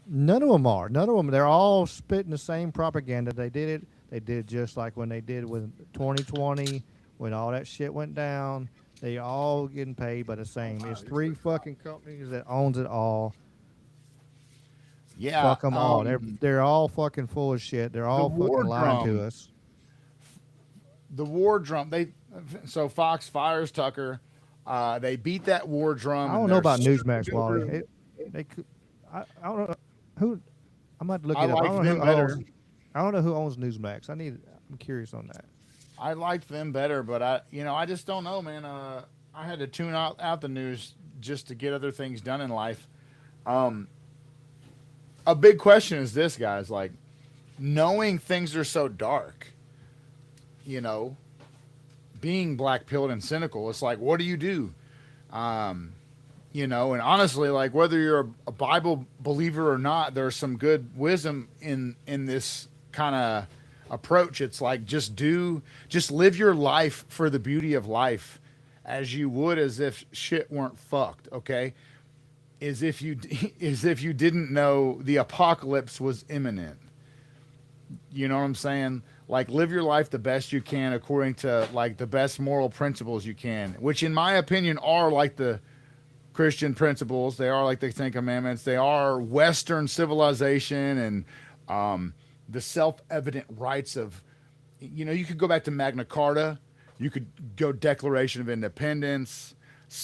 none of them are. None of them. They're all spitting the same propaganda. They did it. They did just like when they did with 2020, when all that shit went down. They all getting paid by the same. It's 3 fucking companies that owns it all. Yeah. Fuck them all. They're all fucking full of shit. They're all war fucking lying drum. to us. The war drum. So Fox fires Tucker. They beat that war drum. I don't know about Newsmax, Wally. I don't know who. I'm about to look it up. I don't know who owns Newsmax. I'm curious on that. I liked them better, but I just don't know, man. I had to tune out the news just to get other things done in life. A big question is this, guys, like, knowing things are so dark, being black-pilled and cynical, it's like, what do you do? And honestly, like, whether you're a Bible believer or not, there's some good wisdom in this kind of approach. It's like, just live your life for the beauty of life as you would as if shit weren't fucked, okay? As if you didn't know the apocalypse was imminent. You know what I'm saying? Like, live your life the best you can according to, like, the best moral principles you can, which in my opinion are like the Christian principles. They are like the Ten Commandments. They are Western civilization and the self-evident rights of, you could go back to Magna Carta. You could go Declaration of Independence,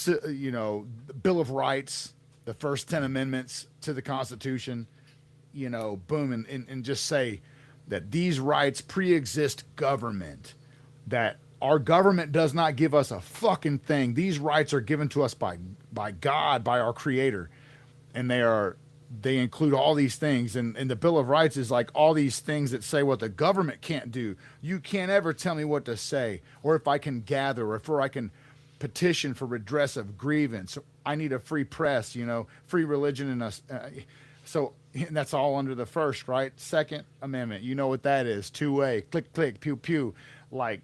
the Bill of Rights, the first 10 amendments to the Constitution, boom, and just say that these rights pre-exist government, that our government does not give us a fucking thing. These rights are given to us by God, by our creator. And they include all these things. And the Bill of Rights is like all these things that say what the government can't do. You can't ever tell me what to say, or if I can gather, or if I can petition for redress of grievance. I need a free press, free religion. And that's all under the first, right? Second Amendment, you know what that is. Two-way, click, click, pew, pew. Like,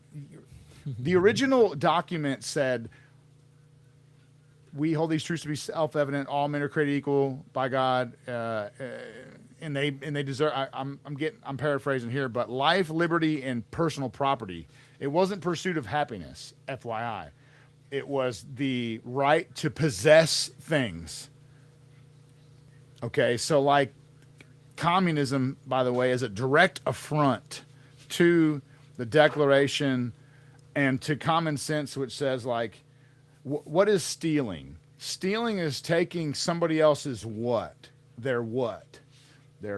the original document said, we hold these truths to be self-evident. All men are created equal by God, and they deserve. I'm paraphrasing here, but life, liberty, and personal property. It wasn't pursuit of happiness, FYI. It was the right to possess things. Okay, so like communism, by the way, is a direct affront to the Declaration and to common sense, which says, like, what is stealing? Stealing is taking somebody else's what? Their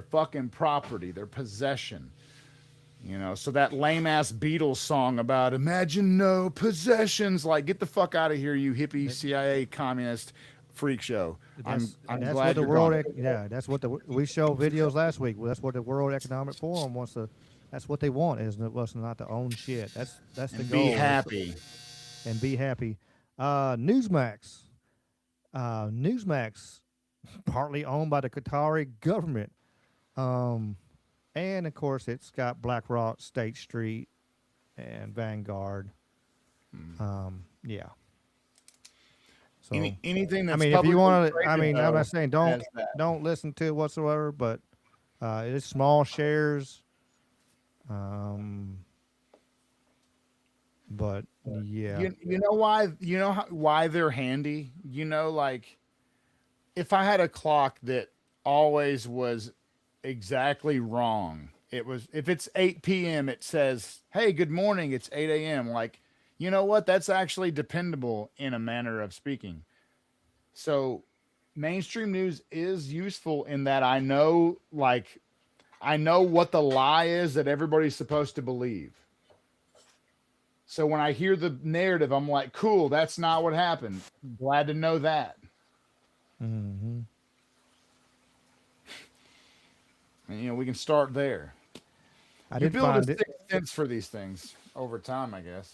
fucking property, their possession. So that lame ass Beatles song about imagine no possessions, like, get the fuck out of here, you hippie CIA communist freak show. I'm glad you're gone. That's what we showed videos last week. That's what the World Economic Forum wants to. That's what they want, isn't it? Was not to own shit. That's the goal. Be happy. And be happy. Newsmax. Newsmax, partly owned by the Qatari government. And of course, it's got BlackRock, State Street, and Vanguard. Yeah. So anything that's if you want to, traded, I'm not saying don't listen to it whatsoever, but it's small shares. But yeah, you know why? You know why they're handy? Like, if I had a clock that always was exactly wrong, if it's 8 p.m. it says, hey, good morning, it's 8 a.m. Like, you know what? That's actually dependable in a manner of speaking. So mainstream news is useful in that I know what the lie is that everybody's supposed to believe. So when I hear the narrative, I'm like, cool, that's not what happened. Glad to know that. Mm-hmm. And, we can start there. You build a sixth sense for these things over time, I guess.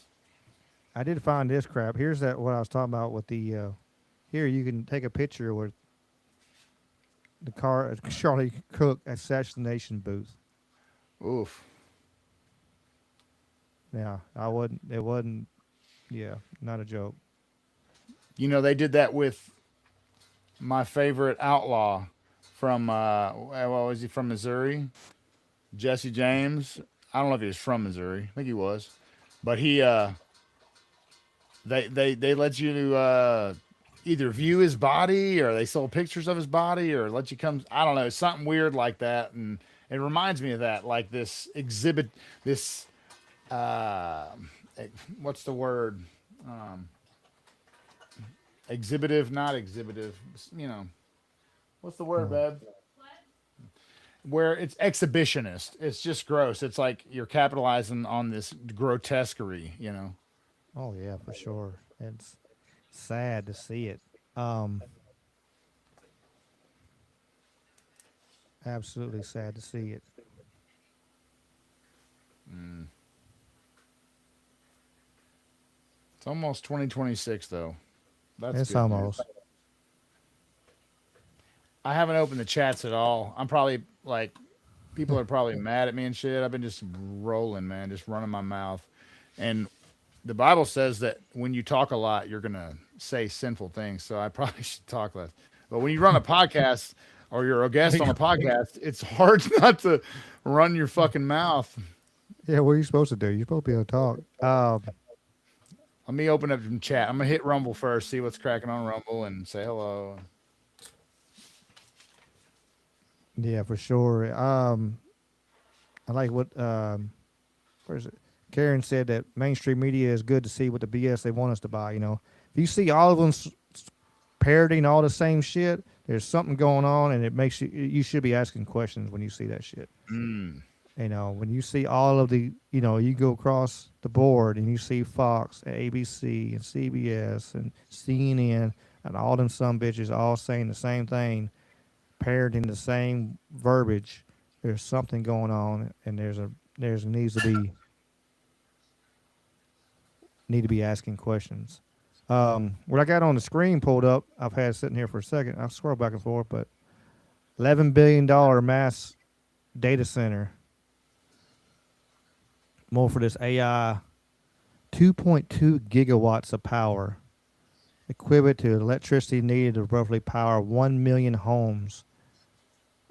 I did find this crap. Here's what I was talking about with the. Here you can take a picture with the Charlie Cook assassination booth. Oof. Yeah, it wasn't, not a joke. They did that with my favorite outlaw from, what was he, from Missouri? Jesse James. I don't know if he was from Missouri. I think he was. But he, they let you, either view his body or they sold pictures of his body or let you come. I don't know, something weird like that. And it reminds me of that, like this exhibit, this, what's the word? Exhibitive, not exhibitive, you know, what's the word, babe? Where it's exhibitionist. It's just gross. It's like you're capitalizing on this grotesquerie, you know. Oh yeah, for sure. It's sad to see it. Absolutely sad to see it. It's almost 2026 though. That's It's good news. almost. I haven't opened the chats at all. I'm probably like, people are probably mad at me and shit. I've been just rolling, man, just running my mouth. And the Bible says that when you talk a lot, you're gonna say sinful things. So I probably should talk less. But when you run a podcast or you're a guest on a podcast, it's hard not to run your fucking mouth. Yeah, what are you supposed to do? You're supposed to be able to talk. Let me open up some chat. I'm gonna hit Rumble first, see what's cracking on Rumble, and say hello. Yeah, for sure. I like what where is it? Karen said that mainstream media is good to see what the BS they want us to buy. You know, if you see all of them parroting all the same shit, there's something going on, and it makes you should be asking questions when you see that shit. You know, when you see all of the, you know, you go across the board and you see Fox, and ABC, and CBS, and CNN, and all them some bitches all saying the same thing, parroting the same verbiage. There's something going on, and there's need to be asking questions. What I got on the screen pulled up, I've had sitting here for a second. I'll scroll back and forth, but $11 billion mass data center. More for this AI, 2.2 gigawatts of power, equivalent to electricity needed to roughly power 1 million homes,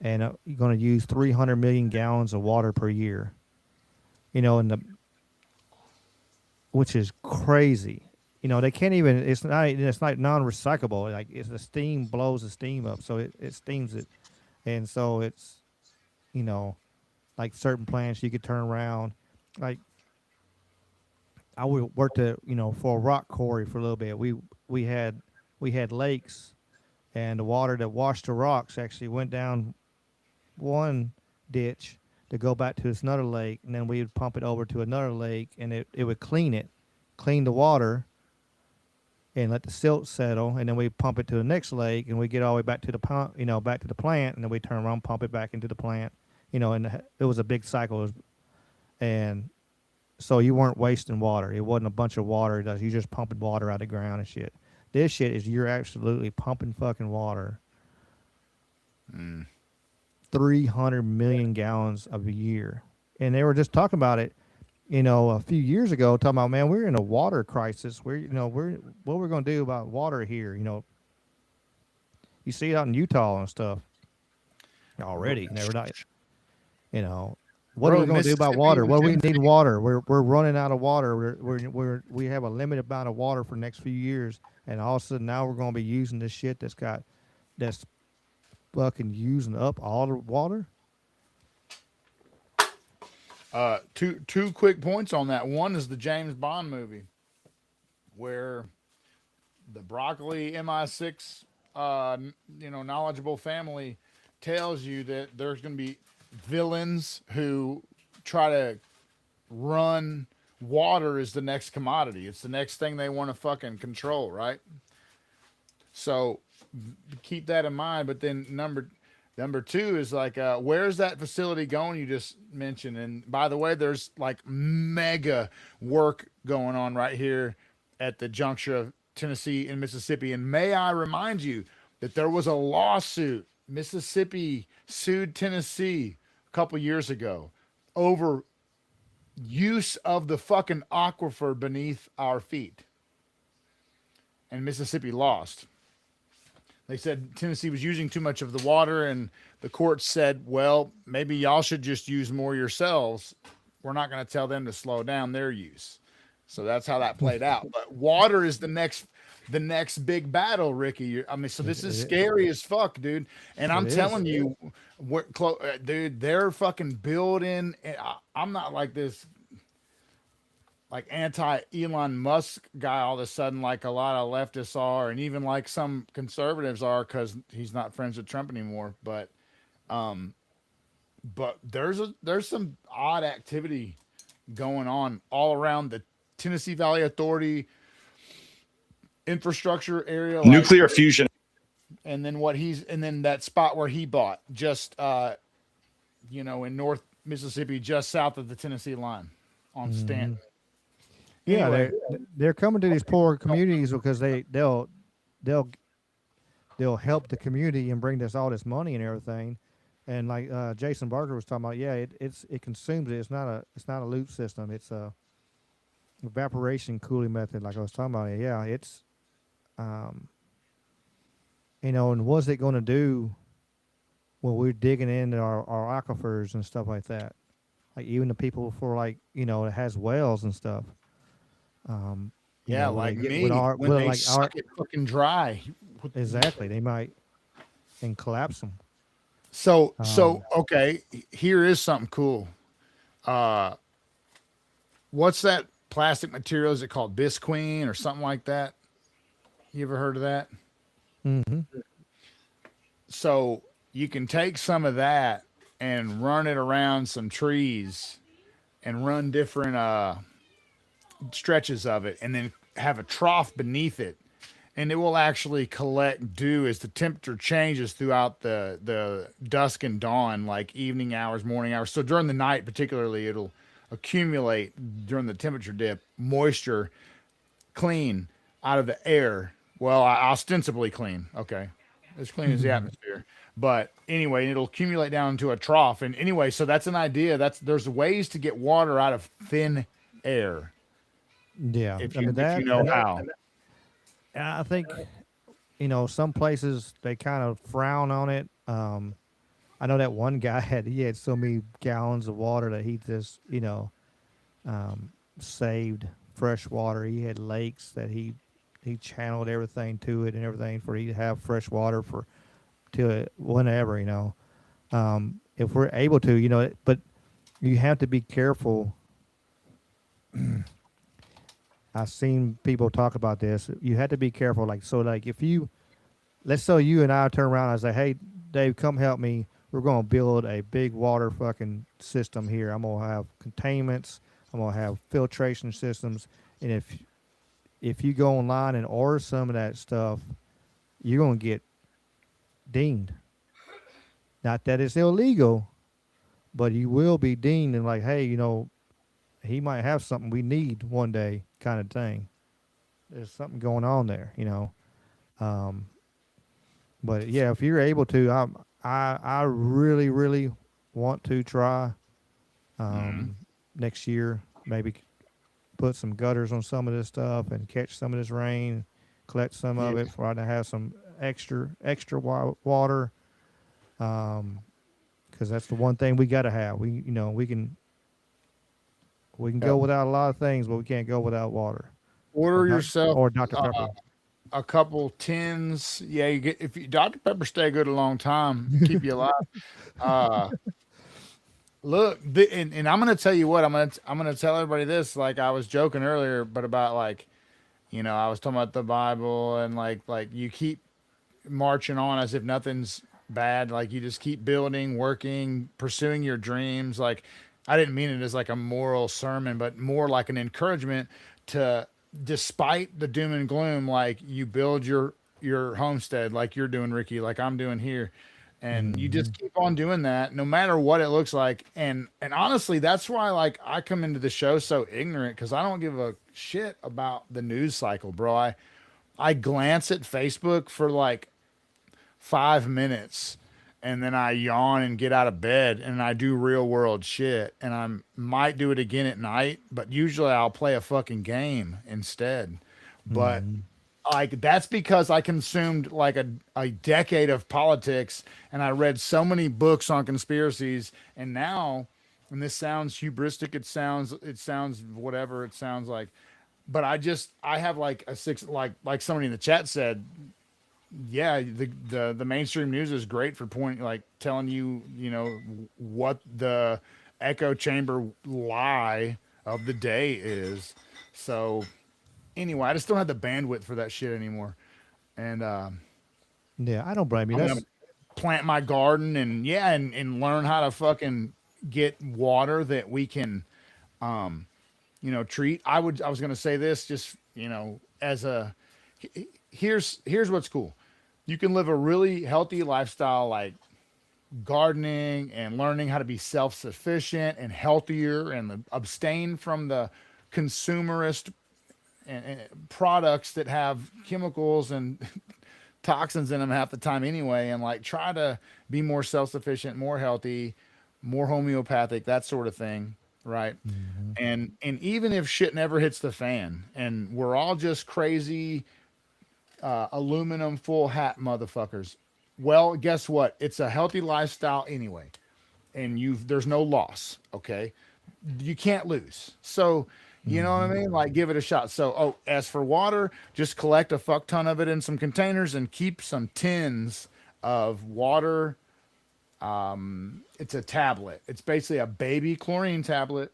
and you're going to use 300 million gallons of water per year. You know, which is crazy. You know, they can't even. It's like non-recyclable. Like the steam blows the steam up, so it steams it, and so it's, you know, like certain plants you could turn around. Like I worked at, you know, for a rock quarry for a little bit. We had lakes, and the water that washed the rocks actually went down one ditch to go back to this another lake, and then we would pump it over to another lake, and it would clean the water, and let the silt settle, and then we pump it to the next lake, and we get all the way back to the pump, you know, back to the plant, and then we turn around, pump it back into the plant, you know, and it was a big cycle. And so you weren't wasting water. It wasn't a bunch of water. You just pumping water out of the ground and shit. This shit is you're absolutely pumping fucking water. 300 million gallons of a year. And they were just talking about it, you know, a few years ago, talking about, man, we're in a water crisis. What we're going to do about water here, you know. You see it out in Utah and stuff already. Never not, you know. What are we going to do about water? Well, we need water. We're running out of water. We have a limited amount of water for the next few years, and all of a sudden now we're going to be using this shit that's fucking using up all the water. Two quick points on that. One is the James Bond movie, where the broccoli MI6, knowledgeable family tells you that there's going to be villains who try to run water as the next commodity. It's the next thing they want to fucking control, right? So keep that in mind. But then number two is like, where's that facility going you just mentioned? And by the way, there's like mega work going on right here at the juncture of Tennessee and Mississippi. And may I remind you that there was a lawsuit. Mississippi sued Tennessee a couple years ago over use of the fucking aquifer beneath our feet. And Mississippi lost. They said Tennessee was using too much of the water, and the court said, well, maybe y'all should just use more yourselves. We're not going to tell them to slow down their use. So that's how that played out. But water is the next the next big battle, Ricky. I mean, so this is It, scary as fuck, dude. And it I'm is. telling you, dude, they're fucking building. I'm not like this, like anti Elon Musk guy all of a sudden, like a lot of leftists are, and even like some conservatives are, because he's not friends with Trump anymore. But there's some odd activity going on all around the Tennessee Valley Authority infrastructure area, like, Nuclear fusion. and then that spot where he bought just in North Mississippi, just south of the Tennessee line on Stanton. Yeah, Anyway, they're coming to these poor communities because they'll help the community and bring all this money and everything. And like Jason Barker was talking about, yeah, it consumes it. It's not a loop system. It's a evaporation cooling method, like I was talking about. Yeah, it's and what's it going to do when we're digging into our aquifers and stuff like that? Like even the people for that has wells and stuff. like get me, with our when with they like suck it fucking dry. exactly, they might and collapse them. So okay, here is something cool. What's that plastic material? Is it called Bisqueen or something like that? You ever heard of that? Mm-hmm. So you can take some of that and run it around some trees and run different stretches of it, and then have a trough beneath it, and it will actually collect dew as the temperature changes throughout the dusk and dawn, like evening hours, morning hours. So during the night particularly, it'll accumulate during the temperature dip moisture clean out of the air. Well, ostensibly clean. Okay. As clean as the atmosphere. But anyway, it'll accumulate down into a trough. And anyway, so that's an idea. There's ways to get water out of thin air. Yeah, If I you, mean that. if you know how. I think some places they kind of frown on it. I know that one guy had so many gallons of water that he just saved fresh water. He had lakes that he channeled everything to it and everything for you to have fresh water to whenever. If we're able to, but you have to be careful. I've seen people talk about this. You have to be careful. Like if let's say you and I turn around and say, "Hey, Dave, come help me. We're going to build a big water fucking system here. I'm going to have containments. I'm going to have filtration systems. And if you go online and order some of that stuff, you're going to get dinged. Not that it's illegal, but you will be dinged and like, hey, he might have something we need one day kind of thing. There's something going on there, But yeah, if you're able to, I really, really want to try next year, maybe put some gutters on some of this stuff and catch some of this rain, collect some of it for I to have some extra water. Because that's the one thing we got to have. We can go without a lot of things, but we can't go without water. Order yourself or Dr. Pepper. A couple tins. Yeah, if Dr. Pepper stay good a long time, keep you alive. Look, and I'm gonna tell you what, I'm gonna tell everybody this. Like I was joking earlier, but about like, I was talking about the Bible and like you keep marching on as if nothing's bad. Like you just keep building, working, pursuing your dreams. Like I didn't mean it as like a moral sermon, but more like an encouragement to, despite the doom and gloom, like you build your homestead, like you're doing, Ricky, like I'm doing here. And you just keep on doing that no matter what it looks like. And honestly, that's why like I come into the show so ignorant, because I don't give a shit about the news cycle, bro. I glance at Facebook for like 5 minutes and then I yawn and get out of bed and I do real world shit. And I might do it again at night, but usually I'll play a fucking game instead. But like that's because I consumed like a decade of politics and I read so many books on conspiracies, and now, and this sounds hubristic, it sounds whatever it sounds like, but I have like a six, like somebody in the chat said, yeah, the mainstream news is great for like telling you, what the echo chamber lie of the day is. So anyway, I just don't have the bandwidth for that shit anymore. And Yeah, I don't blame you. I'm gonna That's plant my garden and learn how to fucking get water that we can treat. I was gonna say this just, as a here's what's cool. You can live a really healthy lifestyle like gardening and learning how to be self-sufficient and healthier and abstain from the consumerist and products that have chemicals and toxins in them half the time anyway, and like try to be more self-sufficient, more healthy, more homeopathic, that sort of thing, right? And even if shit never hits the fan and we're all just crazy aluminum full hat motherfuckers, well, guess what? It's a healthy lifestyle anyway, and there's no loss. Okay, you can't lose. So you know what I mean? Like, give it a shot. So, as for water, just collect a fuck ton of it in some containers and keep some tins of water. It's a tablet. It's basically a baby chlorine tablet,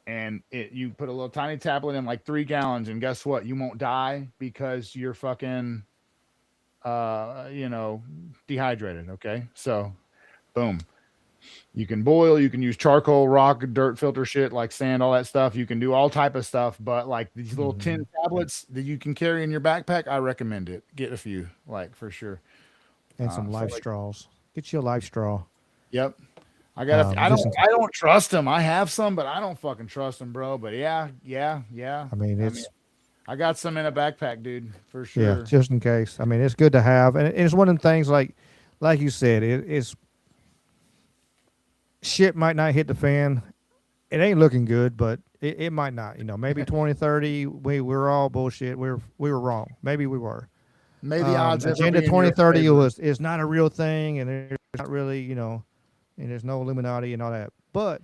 and you put a little tiny tablet in like 3 gallons, and guess what? You won't die because you're fucking dehydrated. Okay, so boom. You can boil, you can use charcoal, rock, dirt filter shit like sand, all that stuff. You can do all type of stuff, but like these little tin tablets that you can carry in your backpack, I recommend it. Get a few, like, for sure. and some life straws. Get you a life straw. Yep. I got. Just I don't trust them. I have some, but I don't fucking trust them, bro. But yeah. I mean, it's I got some in a backpack, dude, for yeah, sure. just in case. I mean, it's good to have, and it's one of the things like you said, it's shit might not hit the fan. It ain't looking good, but it might not. Maybe 2030, we're all bullshit. We were wrong. Maybe we were. Maybe odds ever Agenda be in your 2030 favor. is not a real thing, and there's not really, and there's no Illuminati and all that. But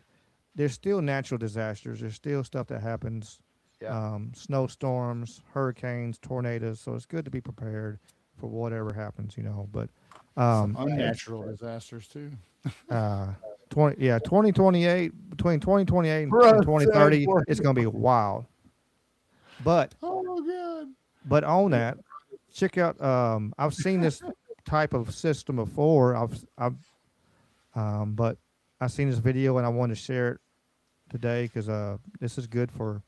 there's still natural disasters. There's still stuff that happens. Yeah. Snowstorms, hurricanes, tornadoes. So it's good to be prepared for whatever happens. But Some unnatural disasters too. 2028, between 2028 and Bro, 2030, sad it's gonna be wild. But Oh god. but on that, check out. I've seen this type of system before. But I've seen this video and I wanted to share it today because this is good for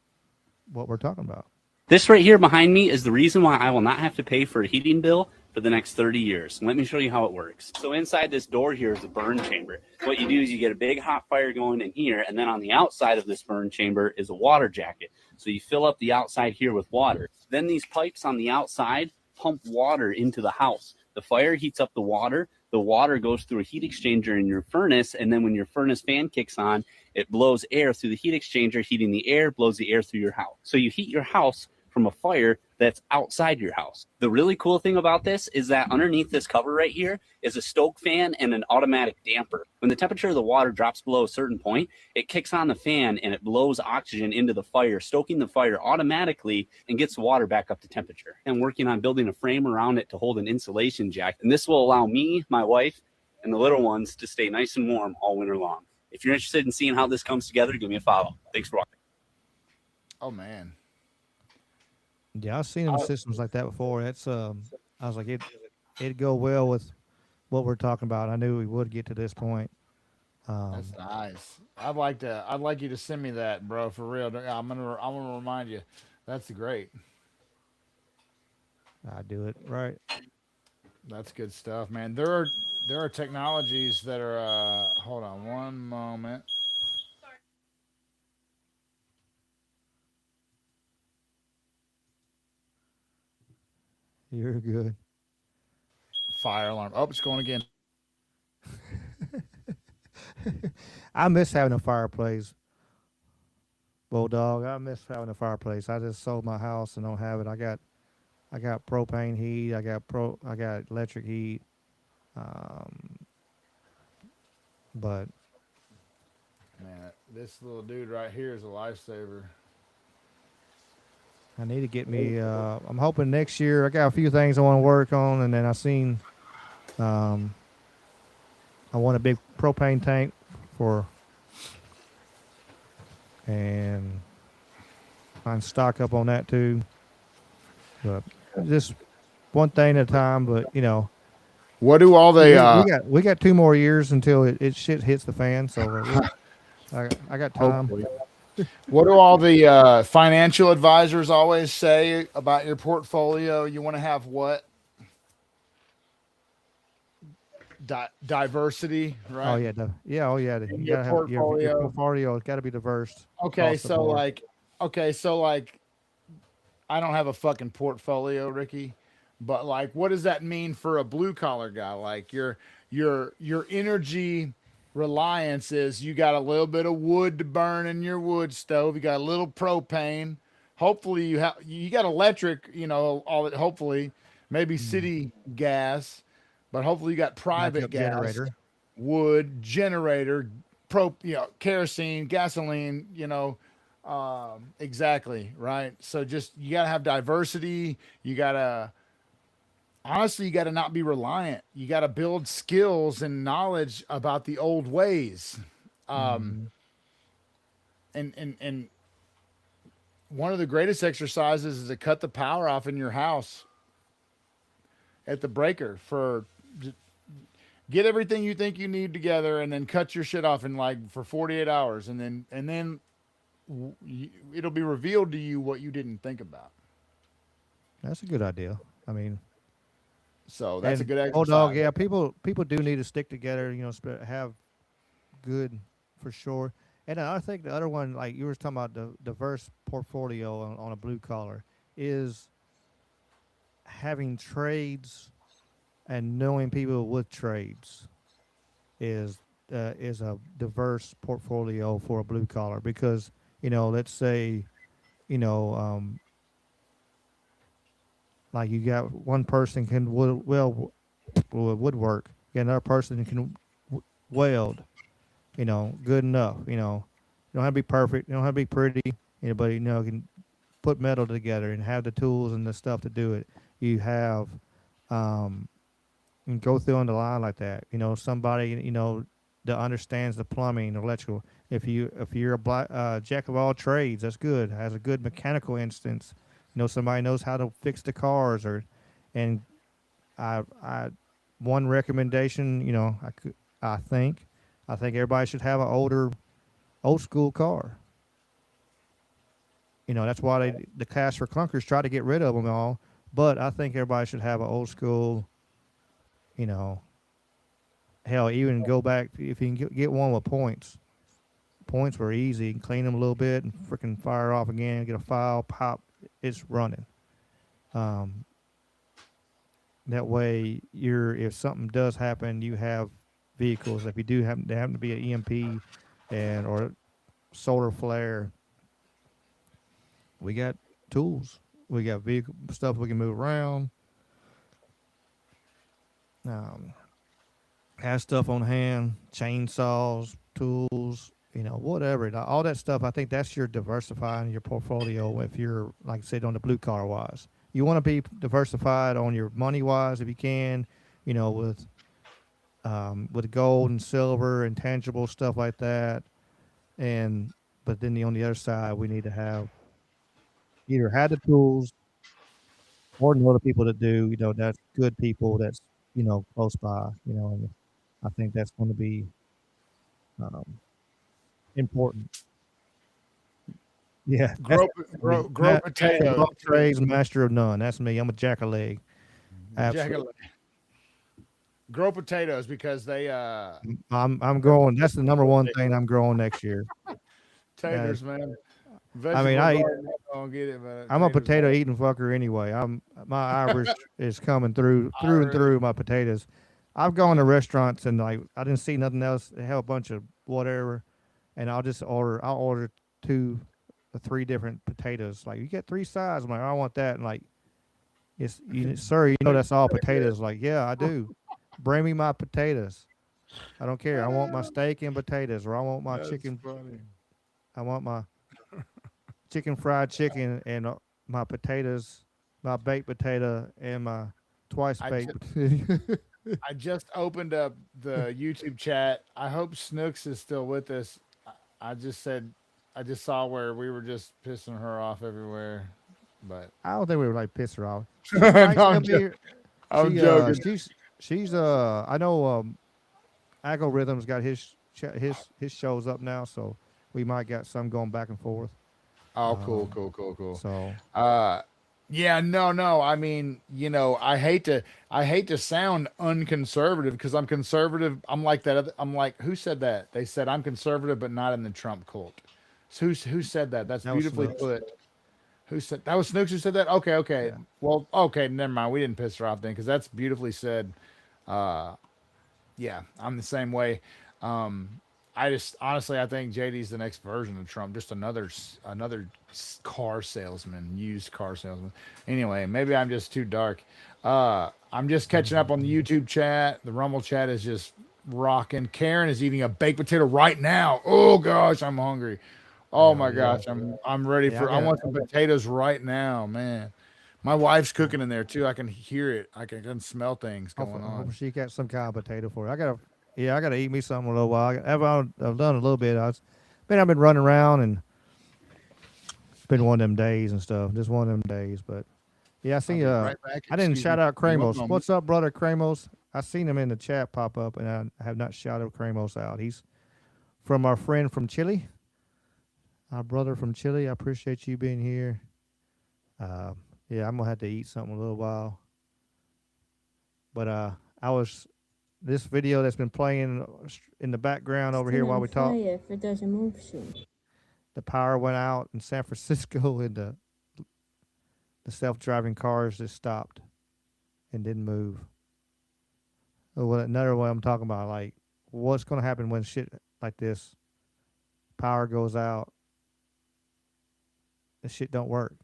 what we're talking about. This right here behind me is the reason why I will not have to pay for a heating bill for the next 30 years. Let me show you how it works. So inside this door here is a burn chamber. What you do is you get a big hot fire going in here, and then on the outside of this burn chamber is a water jacket. So you fill up the outside here with water. Then these pipes on the outside pump water into the house. The fire heats up the water goes through a heat exchanger in your furnace, and then when your furnace fan kicks on, it blows air through the heat exchanger, heating the air, blows the air through your house. So you heat your house from a fire that's outside your house. The really cool thing about this is that underneath this cover right here is a stoke fan and an automatic damper. When the temperature of the water drops below a certain point, it kicks on the fan and it blows oxygen into the fire, stoking the fire automatically and gets the water back up to temperature. I'm working on building a frame around it to hold an insulation jack, and this will allow me, my wife, and the little ones to stay nice and warm all winter long. If you're interested in seeing how this comes together, give me a follow. Thanks for watching. Oh man. Yeah, I've seen systems like that before. It's I was like it'd go well with what we're talking about. I knew we would get to this point. That's nice. I'd like you to send me that, bro, for real. I'm gonna remind you. That's great. I do it right. That's good stuff, man. There are technologies that are hold on one moment. You're good. Fire alarm. Oh, it's going again. I miss having a fireplace. Bulldog, I miss having a fireplace. I just sold my house and don't have it. I got propane heat. I got electric heat. But Man, this little dude right here is a lifesaver. I need to get me. I'm hoping next year. I got a few things I want to work on, and then I seen. Um, I want a big propane tank for, and I can stock up on that too. But just one thing at a time. But What do all we, the we got 2 more years until it shit hits the fan. So I got time. hopefully, what do all the financial advisors always say about your portfolio? You want to have what? Diversity, Oh right? yeah, oh yeah. In You your gotta have your portfolio. portfolio. It's got to be diverse Okay, across the so board. like, okay, so like, I don't have a fucking portfolio, Ricky, but like, what does that mean for a blue collar guy? Like your energy reliance is you got a little bit of wood to burn in your wood stove. You got a little propane. Hopefully you got electric. All that. Hopefully, maybe city gas, but hopefully you got private Backup gas, generator. wood generator, kerosene, gasoline. Exactly, right? So just you got to have diversity. You got to honestly, you got to not be reliant. You got to build skills and knowledge about the old ways. Um, Hmm. and one of the greatest exercises is to cut the power off in your house at the breaker for get everything you think you need together and then cut your shit off in like for 48 hours and then it'll be revealed to you what you didn't think about. That's a good idea. I mean, So that's a and good old dog, exercise. yeah. People do need to stick together. Have good for sure. And I think the other one, like you were talking about, the diverse portfolio on a blue collar, is having trades and knowing people with trades is is a diverse portfolio for a blue collar because let's say you know like you got one person can woodwork, you got another person can weld, good enough. You don't have to be perfect, you don't have to be pretty, but can put metal together and have the tools and the stuff to do it. You have um, and go through on the line like that. Somebody that understands the plumbing, electrical. If you're a jack of all trades, that's good. Has a good mechanical instance. Somebody knows how to fix the cars and I one recommendation. I think I think everybody should have an old school car. That's why the cash for clunkers try to get rid of them all. But I think everybody should have an old school. You know, hell, even go back if you can get one with points. Points were easy. Clean them a little bit and freaking fire off again. Get a file, pop, it's running. Um, that way, if something does happen, you have vehicles. If you do happen to be an EMP or solar flare, we got tools. We got vehicle stuff we can move around. Um, have stuff on hand, chainsaws, tools, whatever. All that stuff, I think that's your diversifying your portfolio if you're, like I said, on the blue collar wise. You want to be diversified on your money wise if you can, with gold and silver and tangible stuff like that. But then on the other side, we need to have either have the tools or know the people that do, that's good people that's, close by, and I think that's going to be um, important. Yeah, that's Grow me. grow grow Jack of potatoes. all trades, master of none. That's me. I'm a jack of leg. Jack Absolutely. Grow potatoes because they I'm growing. That's the number one thing I'm growing next year. Uh, taters, man. I mean, Vegetable garden, I don't get it, but I'm a taters, potato eating fucker anyway. My Irish is coming through and through my potatoes. I've gone to restaurants and like I didn't see nothing else. They have a bunch of whatever, and I'll order 2 or 3 different potatoes. Like you get 3 sides. I'm like, I want that. And like, sir, that's all potatoes. Like, yeah, I do. Bring me my potatoes. I don't care. I want my steak and potatoes, or I want my that's chicken. funny. I want my chicken fried chicken and my potatoes, my baked potato, and my twice I baked just, potato. I just opened up the YouTube chat. I hope Snooks is still with us. I just said, I just saw where we were just pissing her off everywhere, but I don't think we were like piss her off. She no, might still be here. I'm joking. She's I know algorithms got his shows up now, so we might got some going back and forth. Oh, cool, Um, cool, cool, cool. so Yeah, no. I mean, I hate to sound unconservative because I'm conservative. I'm like that. I'm like, who said that? They said I'm conservative, but not in the Trump cult. So who said that? That's that was beautifully Snooks. put. Who said that was Snooks who said that? Okay, okay. Yeah. Well, okay, never mind. We didn't piss her off then because that's beautifully said. Uh, yeah, I'm the same way. Um, I just honestly, I think JD's the next version of Trump, just another car salesman, used car salesman. Anyway, maybe I'm just too dark. I'm just catching up on the YouTube chat. The Rumble chat is just rocking. Karen is eating a baked potato right now. Oh gosh, I'm hungry. Oh Hell my yeah. gosh, I'm ready Yeah, for. I want some potatoes right now, man. My wife's cooking in there too. I can hear it. I can smell things going hopefully on. she got some kind of potato for you. I gotta eat me something in a little while. I've done a little bit. I've been running around and it's been one of them days and stuff. Just one of them days. But yeah, I I'll see. be right back. I didn't Excuse me shout out for one Kramos. moment. What's up, brother Kramos? I seen him in the chat pop up, and I have not shouted Kramos out. He's from our friend from Chile, our brother from Chile. I appreciate you being here. Uh, yeah, I'm gonna have to eat something in a little while. But I was this video that's been playing in the background over here while we talk. The power went out in San Francisco, and the self-driving cars just stopped and didn't move. Oh, well, another way I'm talking about, like, what's going to happen when shit like this, power goes out, this shit don't work.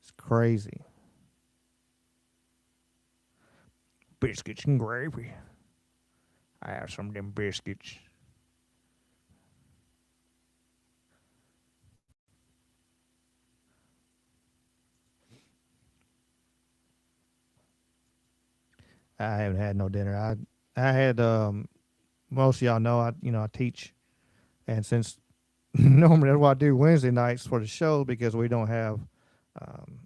It's crazy. Biscuits and gravy. I have some of them biscuits. I haven't had no dinner. I had most of y'all know I teach, and since normally that's what I do Wednesday nights for the show because we don't have um,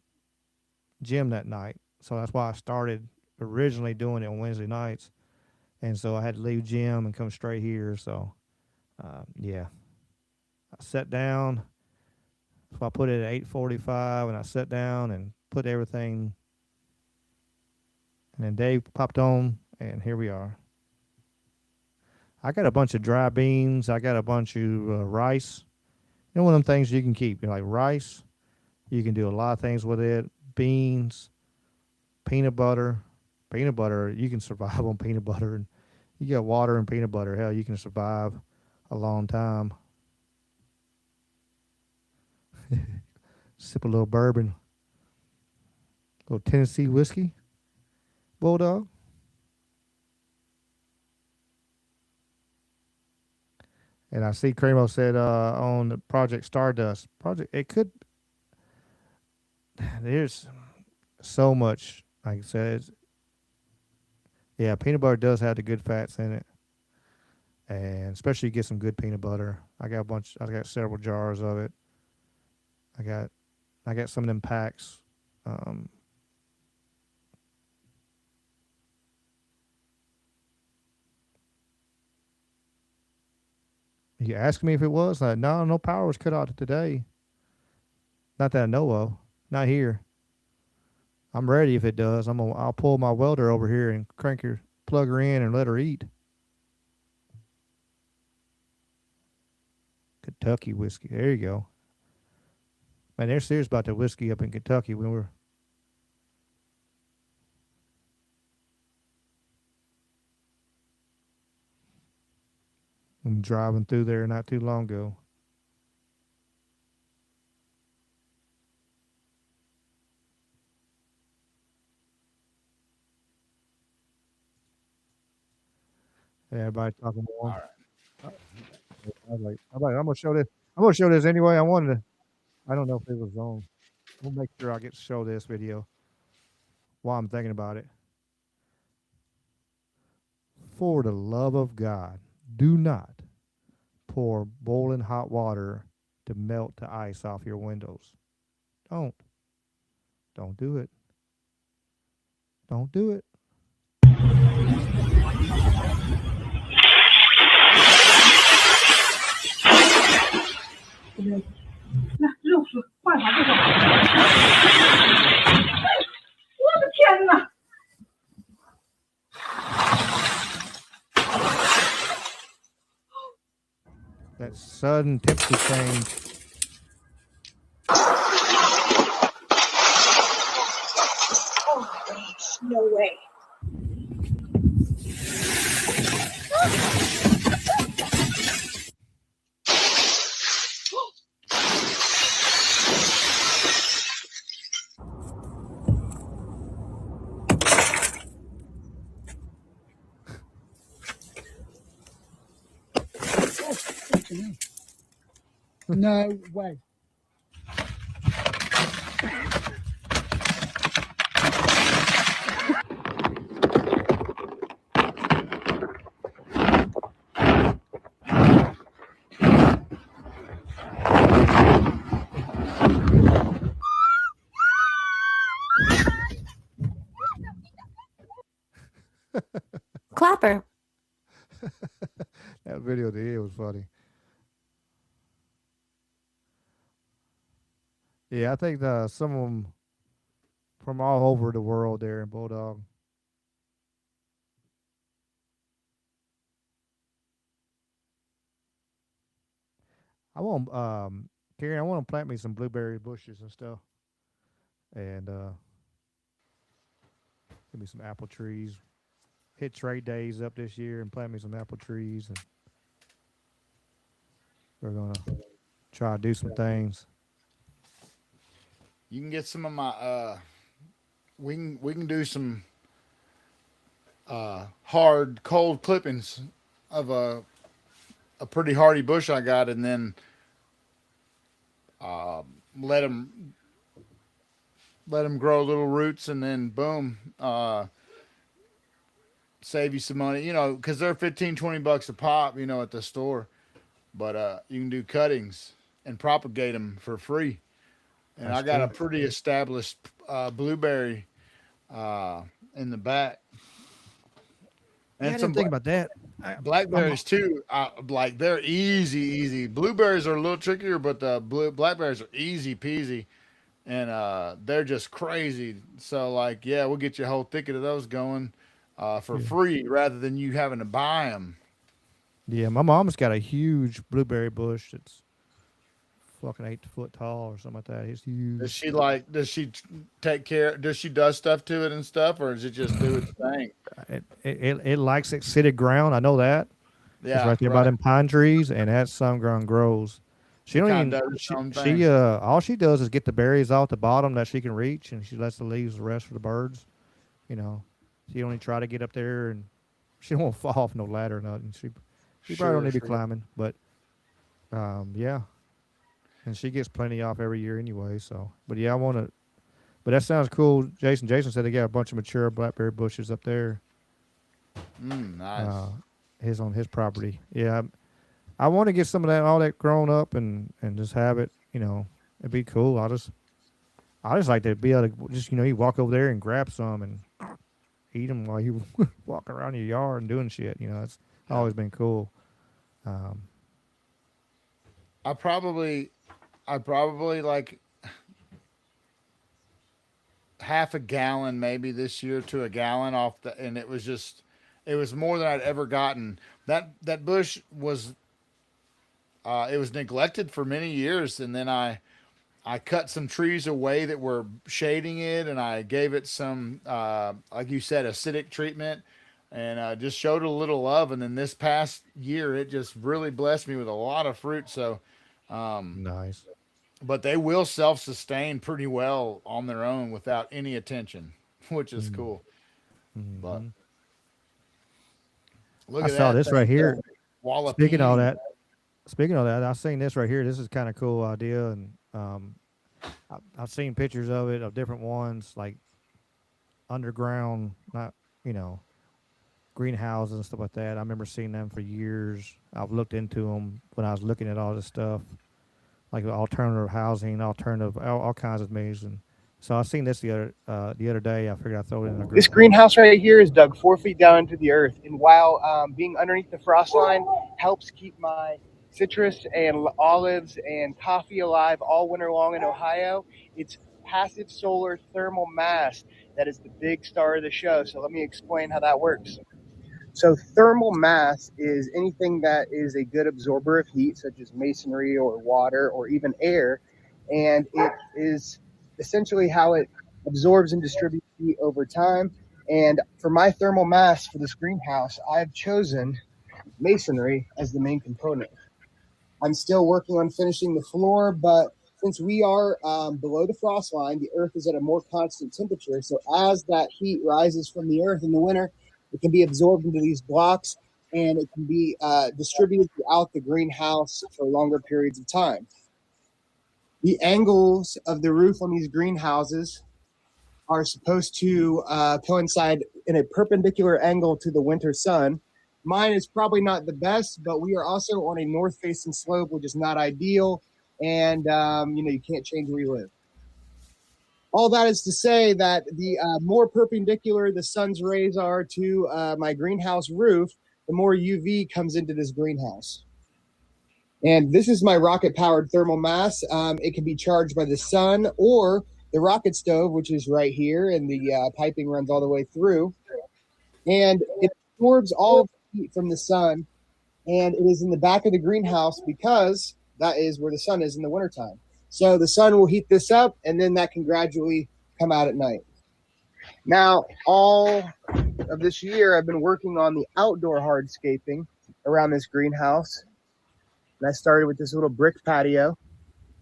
gym that night, so that's why I started originally doing it on Wednesday nights, and so I had to leave gym and come straight here. So yeah, I sat down. So I put it at 8:45, and I sat down and put everything. And then Dave popped on, and here we are. I got a bunch of dry beans. I got a bunch of rice. You know, one of them things you can keep. Like rice, you can do a lot of things with it. Beans, peanut butter. Peanut butter, you can survive on peanut butter. And you got water and peanut butter. Hell, you can survive a long time. Sip a little bourbon. A little Tennessee whiskey. Bulldog. And I see Cremo said on the Project Stardust. There's so much, like I said. Yeah, peanut butter does have the good fats in it. And especially you get some good peanut butter. I got several jars of it. I got some of them packs. You asked me if it was? Like, no power was cut out today. Not that I know of. Not here. I'm ready if it does. I'll pull my welder over here and plug her in and let her eat. Kentucky whiskey. There you go. Man, they're serious about the whiskey up in Kentucky when we're driving through there not too long ago. Everybody talking All more. right. I'm gonna show this. I'm gonna show this anyway. I wanted to. I don't know if it was on. We'll make sure I get to show this video while I'm thinking about it. For the love of God, do not pour boiling hot water to melt the ice off your windows. Don't. Don't do it. Don't do it. That sudden temperature change. No way. No way. Clapper. That video at the end was funny. Yeah, I think some of them from all over the world there in Bulldog. I want Karen, I want to plant me some blueberry bushes and stuff. And give me some apple trees. Hit trade days up this year and plant me some apple trees, and we're gonna try to do some things. You can get some of my we can do some hard cold clippings of a pretty hardy bush I got, and then let them grow little roots, and then boom, save you some money, because they're 15-20 bucks a pop, at the store. But you can do cuttings and propagate them for free. And That's I got true. a pretty established blueberry in the back. Yeah, I And didn't think about that. blackberries too. Like they're easy. Blueberries are a little trickier, but the blackberries are easy peasy, and they're just crazy. So like, yeah, we'll get you a whole thicket of those going for Yeah. free rather than you having to buy them. Yeah, my mom's got a huge blueberry bush that's fucking 8 foot tall or something like that. It's Does huge. she take care? Does she does stuff to it and stuff, or does it just do its thing? It likes acidic ground. I know that. It's Yeah, right there by right. them pine trees, and that some ground grows. She It don't kind of even does its own she thing. all she does is get the berries off the bottom that she can reach, and she lets the leaves rest for the birds. You know, she only try to get up there, and she won't fall off no ladder or nothing. She probably don't Sure, need to be sure. climbing, but yeah, and she gets plenty off every year anyway. So, but yeah, I want to. But that sounds cool, Jason. Jason said they got a bunch of mature blackberry bushes up there. Nice. Uh, his on his property. Yeah, I want to get some of that, all that grown up, and just have it. It'd be cool. I just like to be able to just you walk over there and grab some and eat them while you walk around your yard and doing shit. It's Yeah. always been cool. Um, I probably like half a gallon maybe this year to a gallon off and it was more than I'd ever gotten. That bush was it was neglected for many years, and then I cut some trees away that were shading it, and I gave it some like you said, acidic treatment, and just showed it a little love. And then this past year it just really blessed me with a lot of fruit. So nice. but they will self-sustain pretty well on their own without any attention, which is Mm-hmm. cool. But Look I at saw that. this That's right here. wall of Speaking of all painting. that, speaking of that, I've seen this right here. This is kind of cool idea, and I've seen pictures of it of different ones, like underground, not you know greenhouses and stuff like that. I remember seeing them for years. I've looked into them when I was looking at all this stuff, like alternative housing, alternative, all kinds of amazing. So I seen this the other day. I figured I'd throw it in a This group. greenhouse right here is dug 4 feet down into the earth, and while being underneath the frost line helps keep my citrus and olives and coffee alive all winter long in Ohio, it's passive solar thermal mass that is the big star of the show. So let me explain how that works. So thermal mass is anything that is a good absorber of heat, such as masonry or water or even air, and it is essentially how it absorbs and distributes heat over time. And for my thermal mass for this greenhouse, I've chosen masonry as the main component. I'm still working on finishing the floor, but since we are below the frost line, the earth is at a more constant temperature. So as that heat rises from the earth in the winter, it can be absorbed into these blocks and it can be distributed throughout the greenhouse for longer periods of time. The angles of the roof on these greenhouses are supposed to coincide in a perpendicular angle to the winter sun. Mine is probably not the best, but we are also on a north-facing slope, which is not ideal, and you can't change where you live. All that is to say that the more perpendicular the sun's rays are to my greenhouse roof, the more UV comes into this greenhouse. And this is my rocket-powered thermal mass. It can be charged by the sun or the rocket stove, which is right here, and the piping runs all the way through. And it absorbs all of the heat from the sun, and it is in the back of the greenhouse because that is where the sun is in the wintertime. So the sun will heat this up, and then that can gradually come out at night. Now, all of this year, I've been working on the outdoor hardscaping around this greenhouse. And I started with this little brick patio,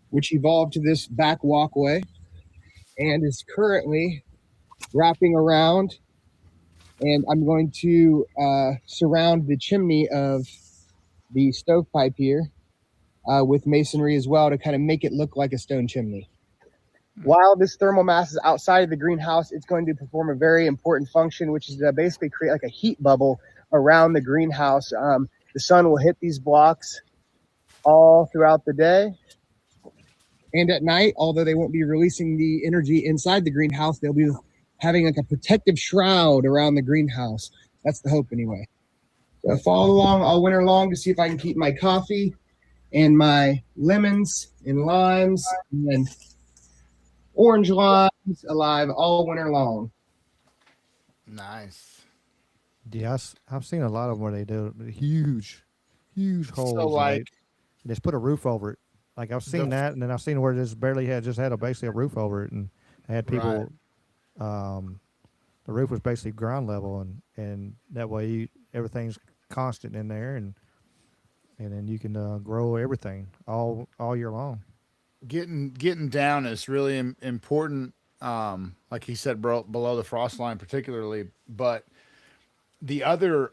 which evolved to this back walkway and is currently wrapping around. And I'm going to surround the chimney of the stovepipe here with masonry as well to kind of make it look like a stone chimney. While this thermal mass is outside of the greenhouse, it's going to perform a very important function, which is to basically create like a heat bubble around the greenhouse. The sun will hit these blocks all throughout the day. And at night, although they won't be releasing the energy inside the greenhouse, they'll be having like a protective shroud around the greenhouse. That's the hope anyway. So follow along all winter long to see if I can keep my coffee and my lemons and limes and orange limes alive all winter long. Nice. Yeah, I've seen a lot of them where they do huge, huge holes. So like they just put a roof over it. Like I've seen that, and then I've seen where this barely had basically a roof over it, and they had people. Right. The roof was basically ground level, and that way everything's constant in there, and then you can grow everything all year long. Getting down is really important. Like he said, below the frost line, particularly, but the other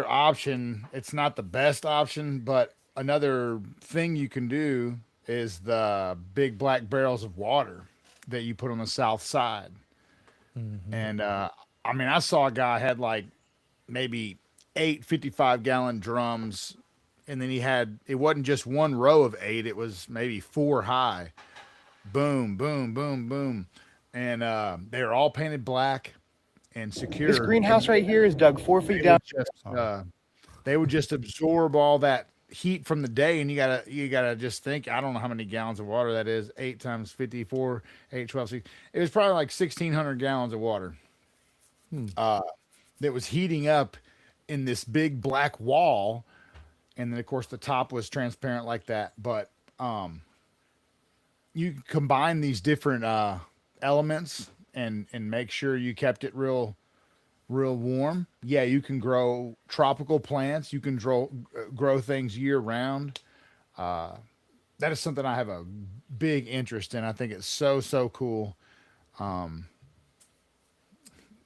option, it's not the best option, but another thing you can do is the big black barrels of water that you put on the south side. Mm-hmm. And I mean, I saw a guy had like maybe 8 55-gallon drums, and then it wasn't just one row of 8, it was maybe 4 high. Boom, boom, boom, boom. And they were all painted black and secure. This greenhouse right here is dug 4 feet down. They would just absorb all that heat from the day, and you gotta just think. I don't know how many gallons of water that is. 8 times 54, 8, 12, 6. It was probably like 1,600 gallons of water. That was heating up in this big black wall, and then of course the top was transparent like that. But you combine these different elements and make sure you kept it real warm. Yeah, you can grow tropical plants. You can grow things year round. That is something I have a big interest in. I think it's so cool.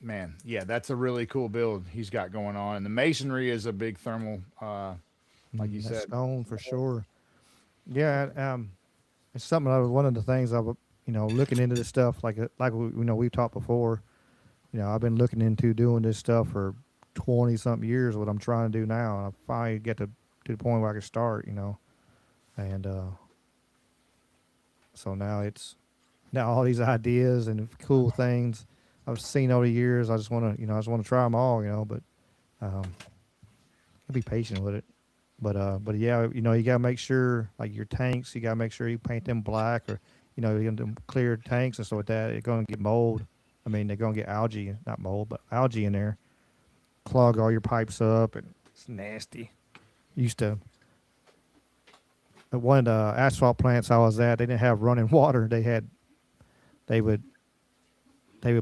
man, yeah, that's a really cool build he's got going on. And the masonry is a big thermal, like you That said. stone for sure. Yeah, it's something. One of the things looking into this stuff, like we've talked before. I've been looking into doing this stuff for 20 something years. What I'm trying to do now, and I finally get to the point where I can start. And so now all these ideas and cool things I've seen over the years. I just want to try them all. But be patient with it. But yeah, you gotta make sure, like your tanks, you gotta make sure you paint them black, or you them clear tanks and stuff like that. They're gonna get mold. I mean, they're gonna get algae, not mold, but algae in there, clog all your pipes up, and it's nasty. Used to at one of the asphalt plants I was at, they didn't have running water. They would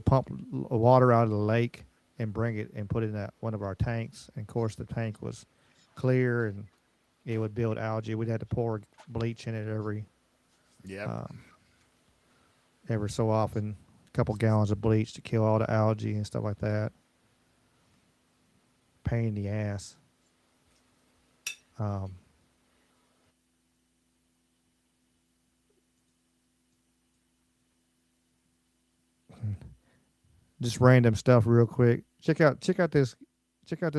pump water out of the lake and bring it and put it in one of our tanks. And of course, the tank was clear and it would build algae. We'd have to pour bleach in it every so often, a couple gallons of bleach to kill all the algae and stuff like that. Pain in the ass. Just random stuff real quick. Check out this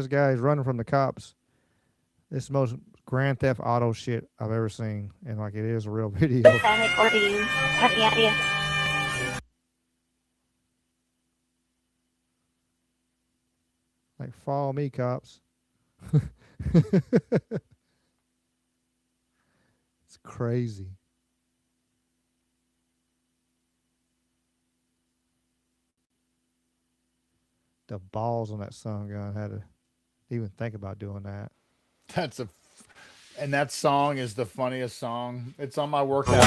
guy. He's running from the cops. This is the most Grand Theft Auto shit I've ever seen, and like it is a real video. Panic, or do you have the idea? Like, follow me, cops. It's crazy. The balls on that son gun had to even think about doing that. And that song is the funniest song. It's on my workout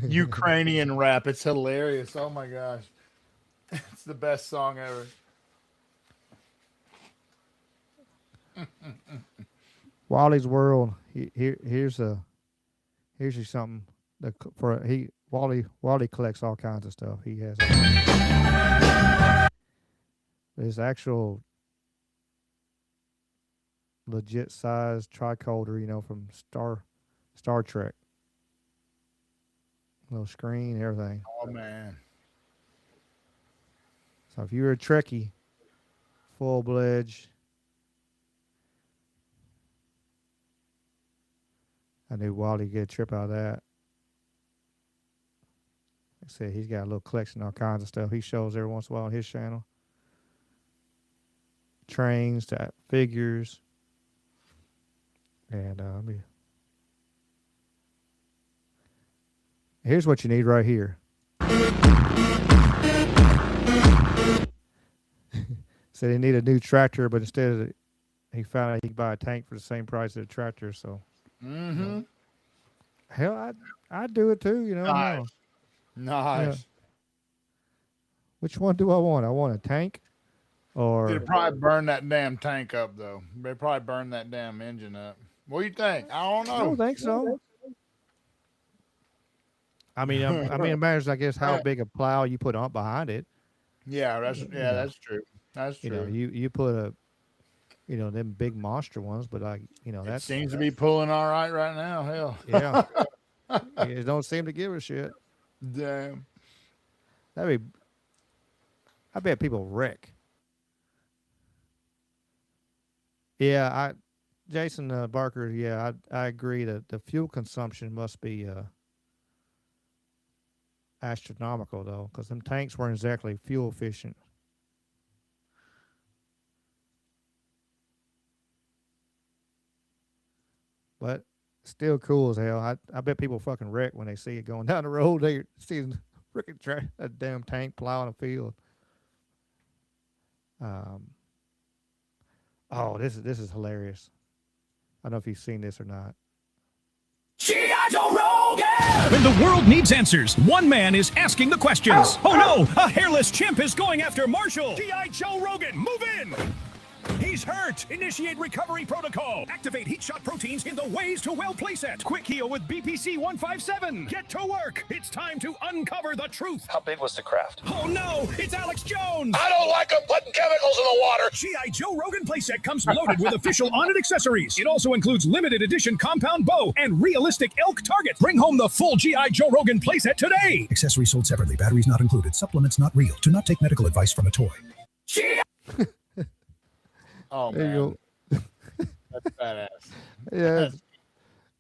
Ukrainian rap. It's hilarious. Oh my gosh. It's the best song ever. Wally's World. Here's something. Wally collects all kinds of stuff. He has his actual legit size tricorder, from Star Trek. Little screen, everything. Oh man. So if you're a Trekkie, full-fledged, I knew Wally get a trip out of that. Like I said, he's got a little collection of all kinds of stuff. He shows every once in a while on his channel. Trains to figures. And here's what you need right here. So they need a new tractor, but instead of he found out he could buy a tank for the same price as a tractor. So, hell, I'd do it too. Nice. Yeah. Which one do I want? I want a tank, or it'd probably burn that damn tank up though. They'd probably burn that damn engine up. What do you think? I don't know. I don't think so. I mean, it matters, I guess, how big a plow you put on behind it. Yeah, that's true. That's true. You put them big monster ones, but that seems to be pulling all right now. Hell, yeah. It don't seem to give a shit. Damn. I bet people wreck. Yeah, Jason Barker. Yeah, I agree that the fuel consumption must be astronomical though, because them tanks weren't exactly fuel efficient. But still cool as hell. I bet people fucking wreck when they see it going down the road. They see a damn tank plowing a field. Oh, this is hilarious. I don't know if you've seen this or not. When the world needs answers, one man is asking the questions. Oh no, a hairless chimp is going after Marshall. G.I. Joe Rogan, move in. He's hurt. Initiate recovery protocol. Activate heat shot proteins in the Ways to Well playset. Quick heal with BPC 157. Get to work. It's time to uncover the truth. How big was the craft? Oh no, it's Alex Jones. I don't like them putting chemicals in the water. G.I. Joe Rogan playset comes loaded with official On It accessories. It also includes limited edition compound bow and realistic elk target. Bring home the full G.I. Joe Rogan playset today. Accessories sold separately. Batteries not included. Supplements not real. Do not take medical advice from a toy. Oh, There man. you go. That's badass. Yeah.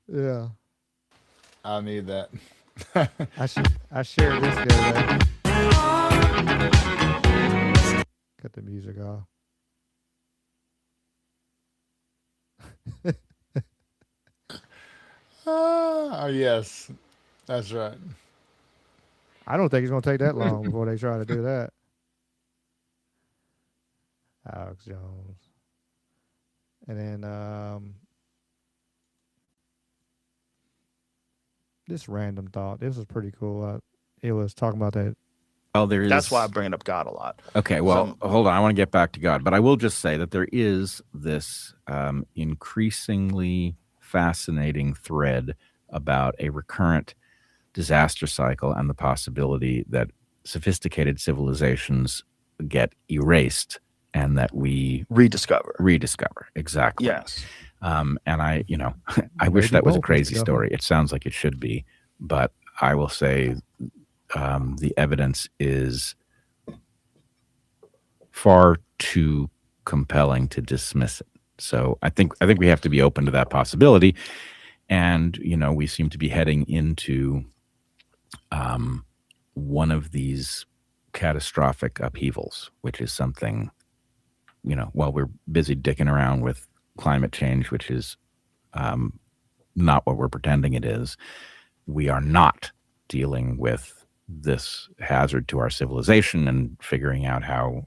Yeah. I need that. I shared this the other day. Cut the music off. Yes. That's right. I don't think it's going to take that long before they try to do that. Alex Jones. And then this random thought. This was pretty cool. It was talking about that. Oh, there is. That's why I bring up God a lot. Okay, well, hold on. I want to get back to God, but I will just say that there is this increasingly fascinating thread about a recurrent disaster cycle and the possibility that sophisticated civilizations get erased and that we rediscover. Exactly. Yes. And I, I wish that was a crazy story. It sounds like it should be, but I will say the evidence is far too compelling to dismiss it. So I think we have to be open to that possibility. And, we seem to be heading into one of these catastrophic upheavals, which is something, while we're busy dicking around with climate change, which is not what we're pretending it is, we are not dealing with this hazard to our civilization and figuring out how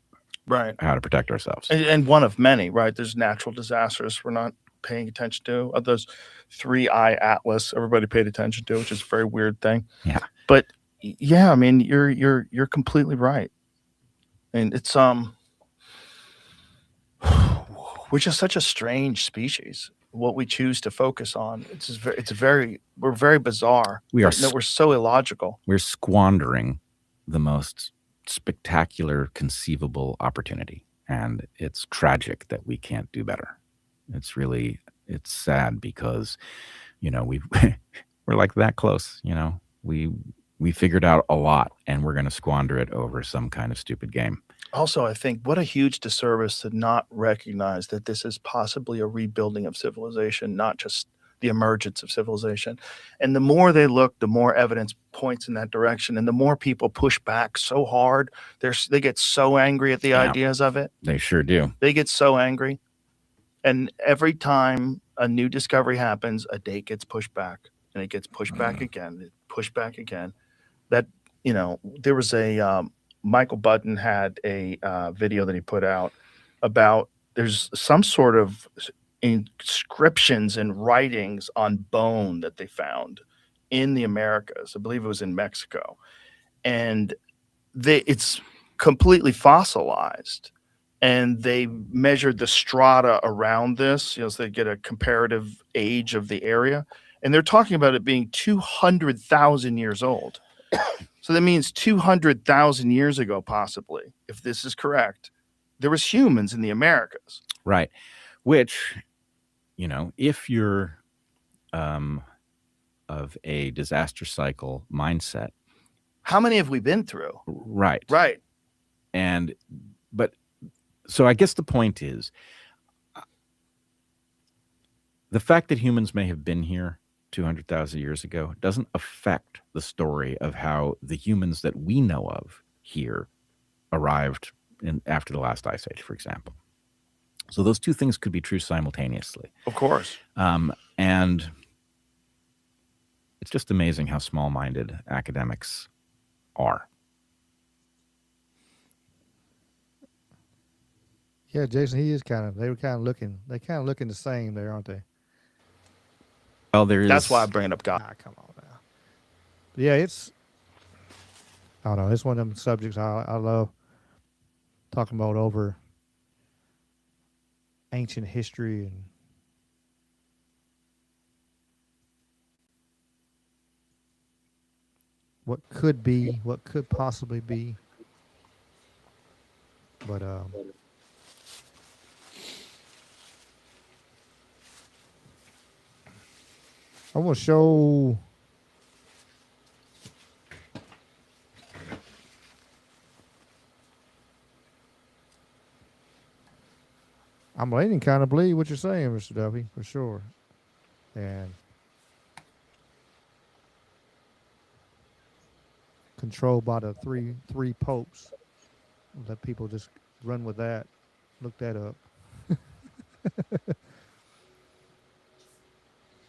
to protect ourselves. And one of many, right? There's natural disasters we're not paying attention to. Of those 3I Atlas, everybody paid attention to, which is a very weird thing. Yeah. But yeah, I mean, you're completely right. And it's we're just such a strange species. What we choose to focus on, we're very bizarre. We're so illogical. We're squandering the most spectacular conceivable opportunity, and it's tragic that we can't do better. It's sad because, we're like that close. We figured out a lot, and we're going to squander it over some kind of stupid game. Also, I think what a huge disservice to not recognize that this is possibly a rebuilding of civilization, not just the emergence of civilization. And the more they look, the more evidence points in that direction. And the more people push back so hard, they get so angry at the ideas of it. They sure do. They get so angry. And every time a new discovery happens, a date gets pushed back, and it gets pushed back again, pushed back again. That, there was a... Michael Button had a video that he put out about there's some sort of inscriptions and writings on bone that they found in the Americas. I believe it was in Mexico. And it's completely fossilized. And they measured the strata around this, so they get a comparative age of the area. And they're talking about it being 200,000 years old. So that means 200,000 years ago, possibly, if this is correct, there was humans in the Americas. Right. Which, if you're of a disaster cycle mindset. How many have we been through? Right. Right. So I guess the point is the fact that humans may have been here 200,000 years ago doesn't affect the story of how the humans that we know of here arrived after the last ice age, for example. So those two things could be true simultaneously. Of course. And it's just amazing how small-minded academics are. Yeah, Jason, they were kind of looking the same there, aren't they? Well, that's why I bring it up, God. Come on now. Yeah, I don't know. It's one of them subjects I love talking about over ancient history and what could be, what could possibly be. But I want to show. I'm waiting kind of believe what you're saying, Mr. Duffy, for sure. And controlled by the three popes. Let people just run with that. Look that up.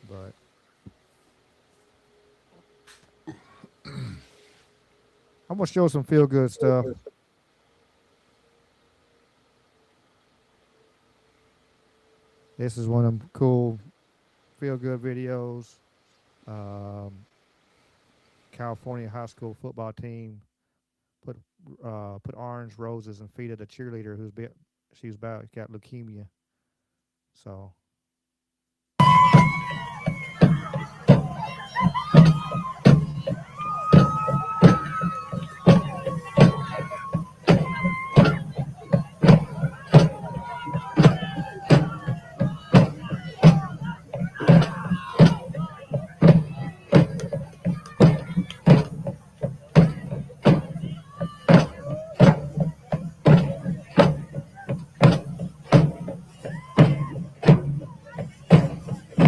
But I'm gonna show some feel good stuff. This is one of them cool feel good videos. California high school football team put orange roses in feet of the cheerleader she's got leukemia. So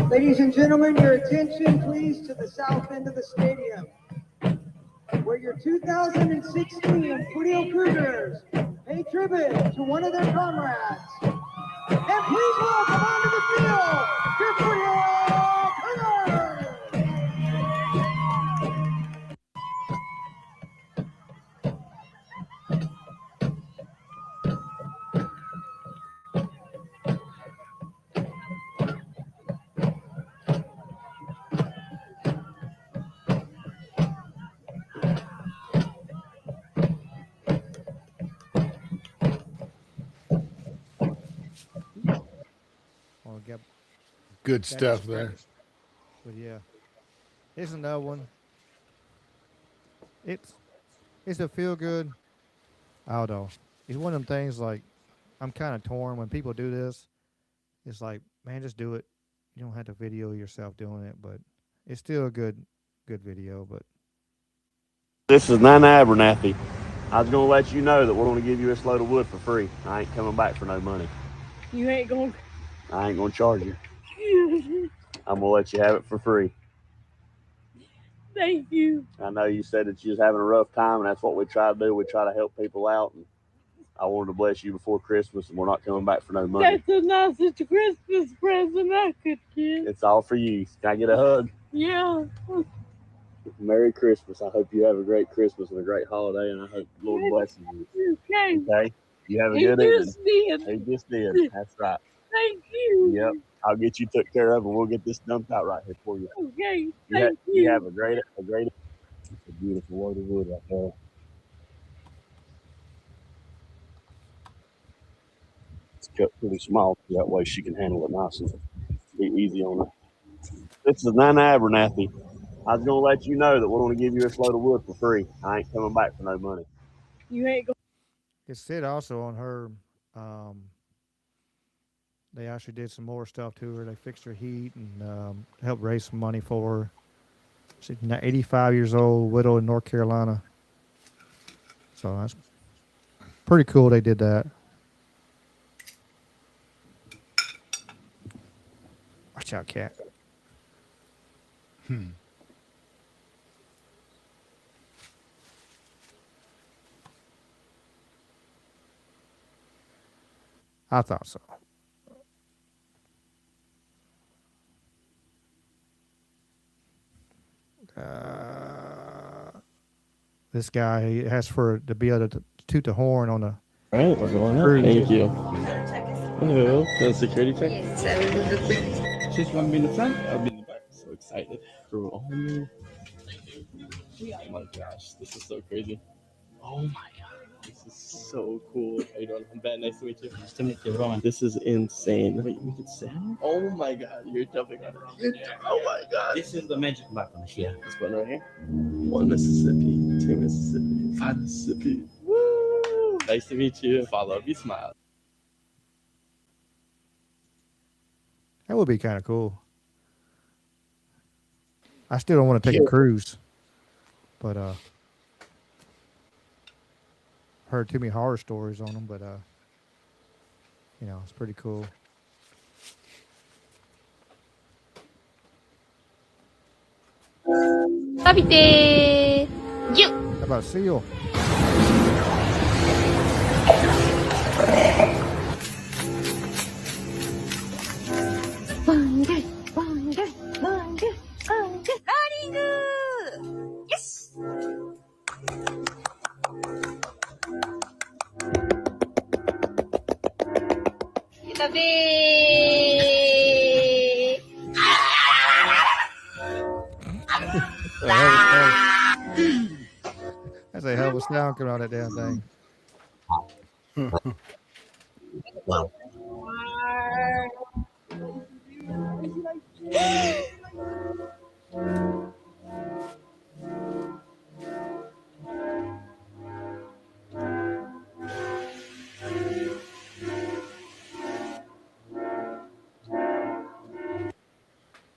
Ladies and gentlemen, your attention please to the south end of the stadium, where your 2016 Footy Cougars pay tribute to one of their comrades. And please welcome onto the field your Footy Cougars! Good stuff there. But yeah, here's another one. It's a feel good. I don't know. It's one of them things like I'm kind of torn when people do this. It's like, man, just do it. You don't have to video yourself doing it, but it's still a good video. But this is Nana Abernathy. I was gonna let you know that we're gonna give you this load of wood for free. I ain't coming back for no money. You ain't gonna. I ain't gonna charge you. I'm gonna let you have it for free. Thank you. I know you said that you was having a rough time, and that's what we try to do. We try to help people out, and I wanted to bless you before Christmas, and we're not coming back for no money. That's the nicest Christmas present I could get. It's all for you. Can I get a hug? Yeah. Merry Christmas. I hope you have a great Christmas and a great holiday, and I hope the Lord blesses you. Okay. Okay? You have a good evening. He just did. That's right. Thank you. Yep. I'll get you took care of, and we'll get this dumped out right here for you. Okay. Thank you. You have a great. It's a beautiful load of wood right there. It's cut pretty small, so that way she can handle it nice and be easy on her. This is Nana Abernathy. I was gonna let you know that we're gonna give you this load of wood for free. I ain't coming back for no money. You ain't gonna. it said also on her. They actually did some more stuff to her. They fixed her heat and helped raise some money for her. She's now 85 years old, widow in North Carolina. So that's pretty cool they did that. Watch out, cat. I thought so. This guy has to be able to toot the horn on the. All right, we're going up. Thank you. Hello, the security check. She's gonna be in the front. I'll be in the back. So excited for all new. Oh my gosh, this is so crazy. Oh my god, this is so cool. How you doing? I'm Ben. Nice to meet you. Nice to meet you, Roman. This is insane. Wait, we can sit? Oh my god, you're jumping on it. Oh my god. This is the magic button here. This button right here. 1 Mississippi, 2 Mississippi, 5 Mississippi. Woo! Nice to meet you. Follow me, smile. That would be kind of cool. I still don't want to take a cruise, but heard too many horror stories on them. But you know, it's pretty cool. Habite! You! How about a seal? Bundle, bundle, bundle, bundle. Loading! Yes! Itabi! That's a hell of a sound coming out of that damn thing.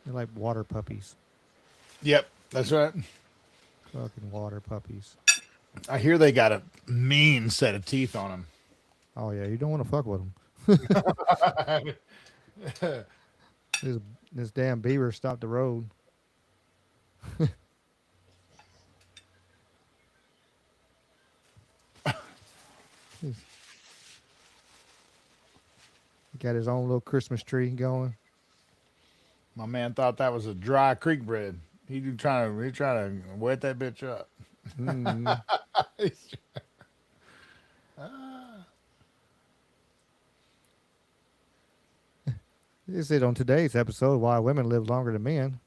They're like water puppies. Yep, that's right. Fucking water puppies. I hear they got a mean set of teeth on them. Oh yeah, you don't want to fuck with them. This damn beaver stopped the road. He got his own little Christmas tree going. My man thought that was a dry creek bread. He trying to wet that bitch up. Mm. This is on today's episode why women live longer than men.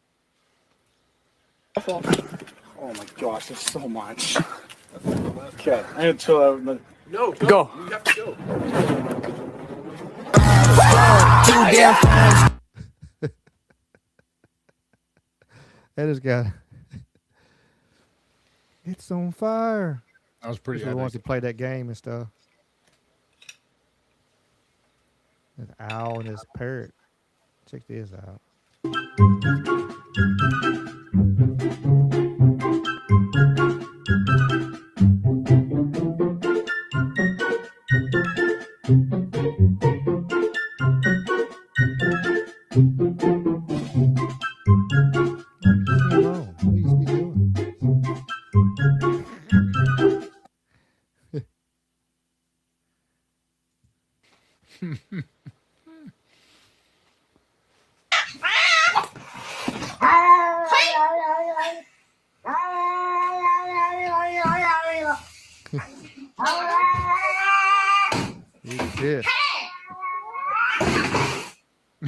Oh my gosh, there's so much. Okay, I had to chill out. No, go. You have to go. That has got. It's on fire. That was pretty. Once you play that game and stuff. This owl and this parrot. Check this out. Shit.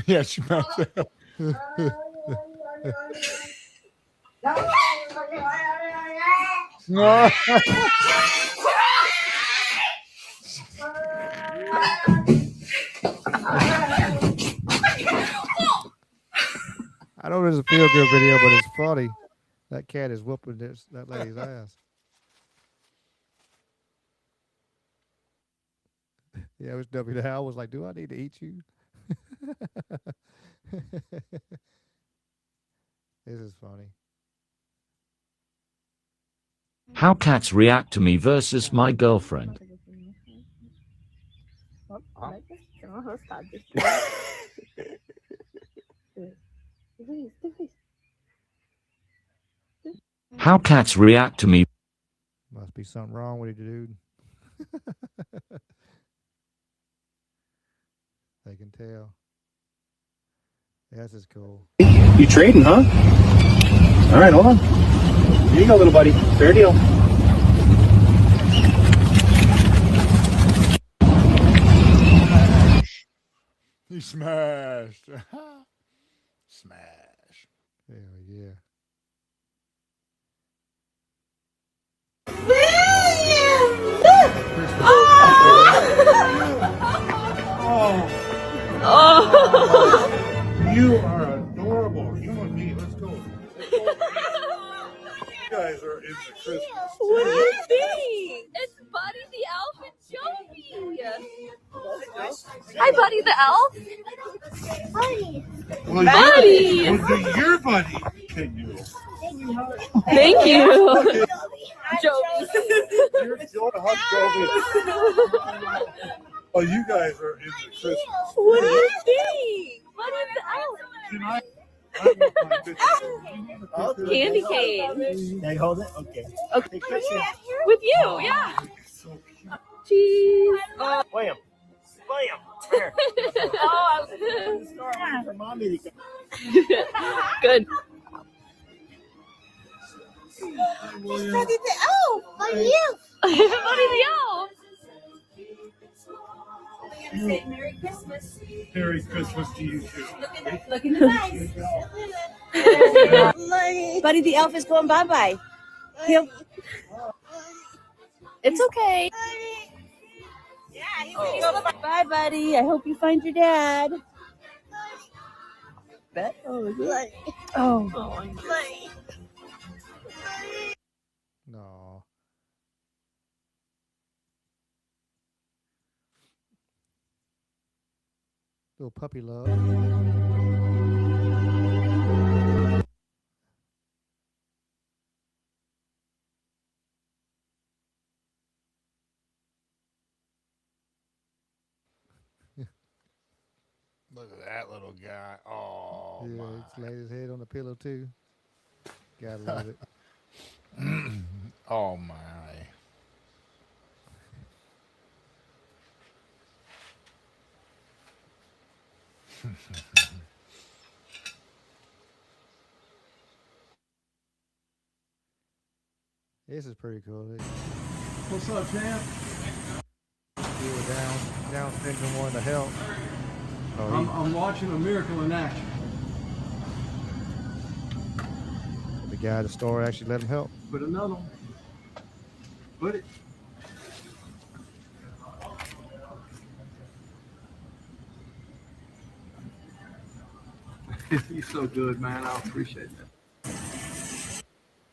Yeah, she messed up. No. I know it's a feel-good video, but it's funny. That cat is whooping that lady's ass. Yeah, it was W. The owl was like, "Do I need to eat you?" This is funny. How cats react to me versus my girlfriend. How cats react to me. Must be something wrong with you, dude. They can tell. Yeah, this is cool. You trading, huh? All right, hold on. Here you go, little buddy. Fair deal. He smashed. Smash. Hell yeah. Oh. You are adorable. You and me. Let's go. You guys are in the Christmas. What do you think? It's Buddy the Elf and Joey. Hi, Buddy the Elf. Buddy. Well, Buddy. Well, your buddy can you? Thank you. Joey. You're hug Joey. Oh, you guys are in the Christmas. What do you think? Buddy the Elf. Can I want my picture. Candy cane. Can I hold it? Okay. Okay. With you, yeah. Cheese. William. William. Here. Oh, For mommy to good. Buddy the Elf. Buddy the Elf. Buddy the Elf. Merry Christmas. Merry Christmas to you too. Look in the eyes. Buddy the Elf is going bye-bye. He'll... It's okay. Bye, buddy. I hope you find your dad. Oh. No. Little puppy love. Look at that little guy. Oh, yeah, he's laid his head on the pillow too. Gotta love it. Oh my. This is pretty cool. What's up, champ? You were down syndrome wanting to help. Oh, I'm watching a miracle in action. the guy at the store actually let him help. Put another one. Put it. You're so good, man. I appreciate that.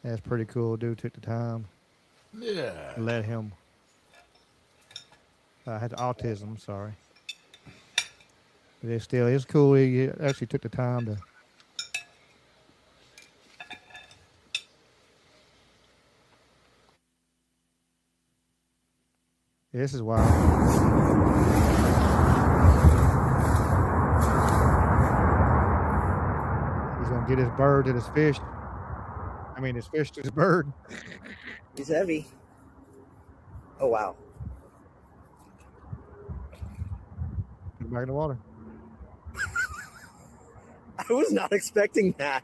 That's pretty cool. Dude took the time. Yeah. Let him. I had autism. Sorry. But it's cool. He actually took the time to. This is wild. He's gonna get his bird to his fish. I mean, his fish to his bird. He's heavy. Oh, wow. Put it back in the water. I was not expecting that.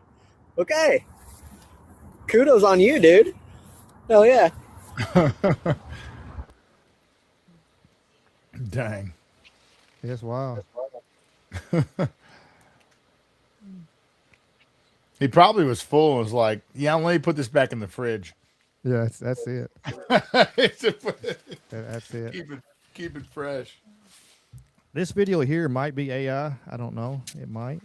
Okay. Kudos on you, dude. Hell yeah. Dang. That's wild. He probably was full and was like, yeah, let me put this back in the fridge. Yeah, that's it. That's it. Keep it fresh. This video here might be AI. I don't know. It might.